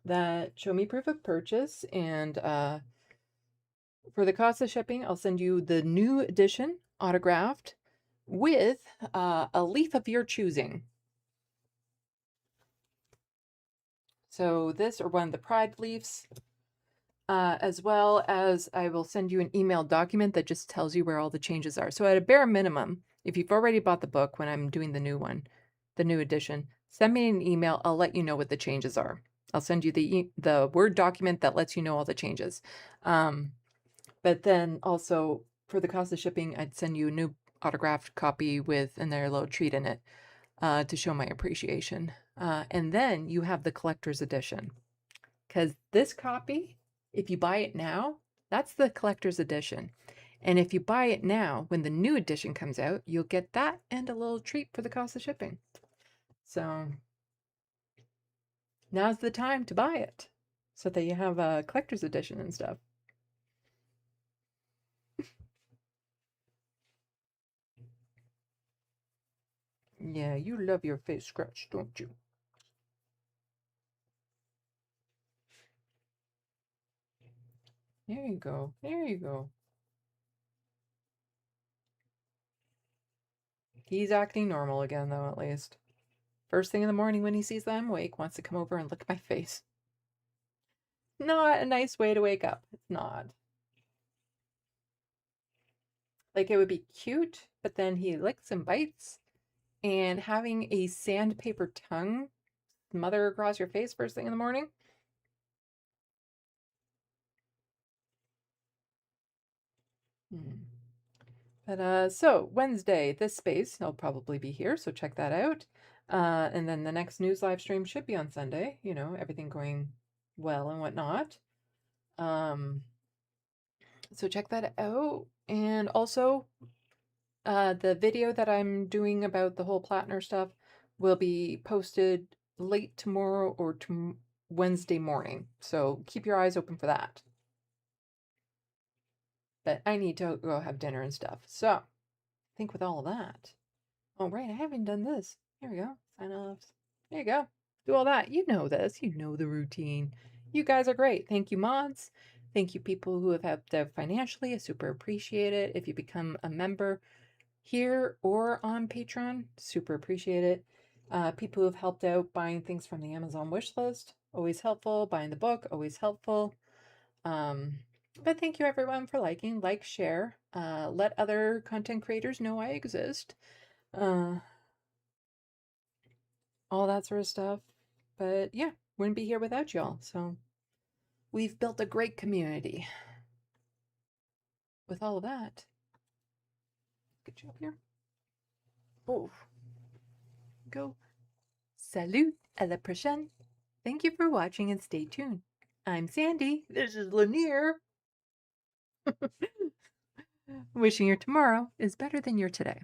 that show me proof of purchase, and for the cost of shipping, I'll send you the new edition autographed with a leaf of your choosing. So this, or one of the Pride leaves, as well as I will send you an email document that just tells you where all the changes are. So at a bare minimum, if you've already bought the book when I'm doing the new one, the new edition, send me an email. I'll let you know what the changes are. I'll send you the Word document that lets you know all the changes. But then also for the cost of shipping, I'd send you a new autographed copy with and their little treat in it to show my appreciation. And then you have the collector's edition, because this copy, if you buy it now, that's the collector's edition. And if you buy it now, when the new edition comes out, you'll get that and a little treat for the cost of shipping. So now's the time to buy it so that you have a collector's edition and stuff. Yeah, you love your face scratched, don't you? There you go. There you go. He's acting normal again, though, at least. First thing in the morning when he sees that I'm awake, wants to come over and lick my face. Not a nice way to wake up. It's not. Like, it would be cute, but then he licks and bites, and having a sandpaper tongue smother across your face first thing in the morning. But so Wednesday, this space, I'll probably be here, so check that out. And then the next news live stream should be on Sunday, you know, everything going well and whatnot. So check that out. And also, the video that I'm doing about the whole Plattner stuff will be posted late tomorrow or Wednesday morning. So keep your eyes open for that. But I need to go have dinner and stuff. So I think with all of that. Oh, right. I haven't done this. Here we go. Sign offs. There you go. Do all that. You know this. You know the routine. You guys are great. Thank you, mods. Thank you, people who have helped out financially. I super appreciate it. If you become a member here or on Patreon, super appreciate it. People who have helped out buying things from the Amazon wish list, always helpful. Buying the book, always helpful. But thank you everyone for liking, share, let other content creators know I exist. All that sort of stuff. But yeah, wouldn't be here without y'all. So we've built a great community. With all of that. Good job here. Oh. Go. Salut. À la prochaine. Thank you for watching and stay tuned. I'm Sandy. This is Lanier. Wishing your tomorrow is better than your today.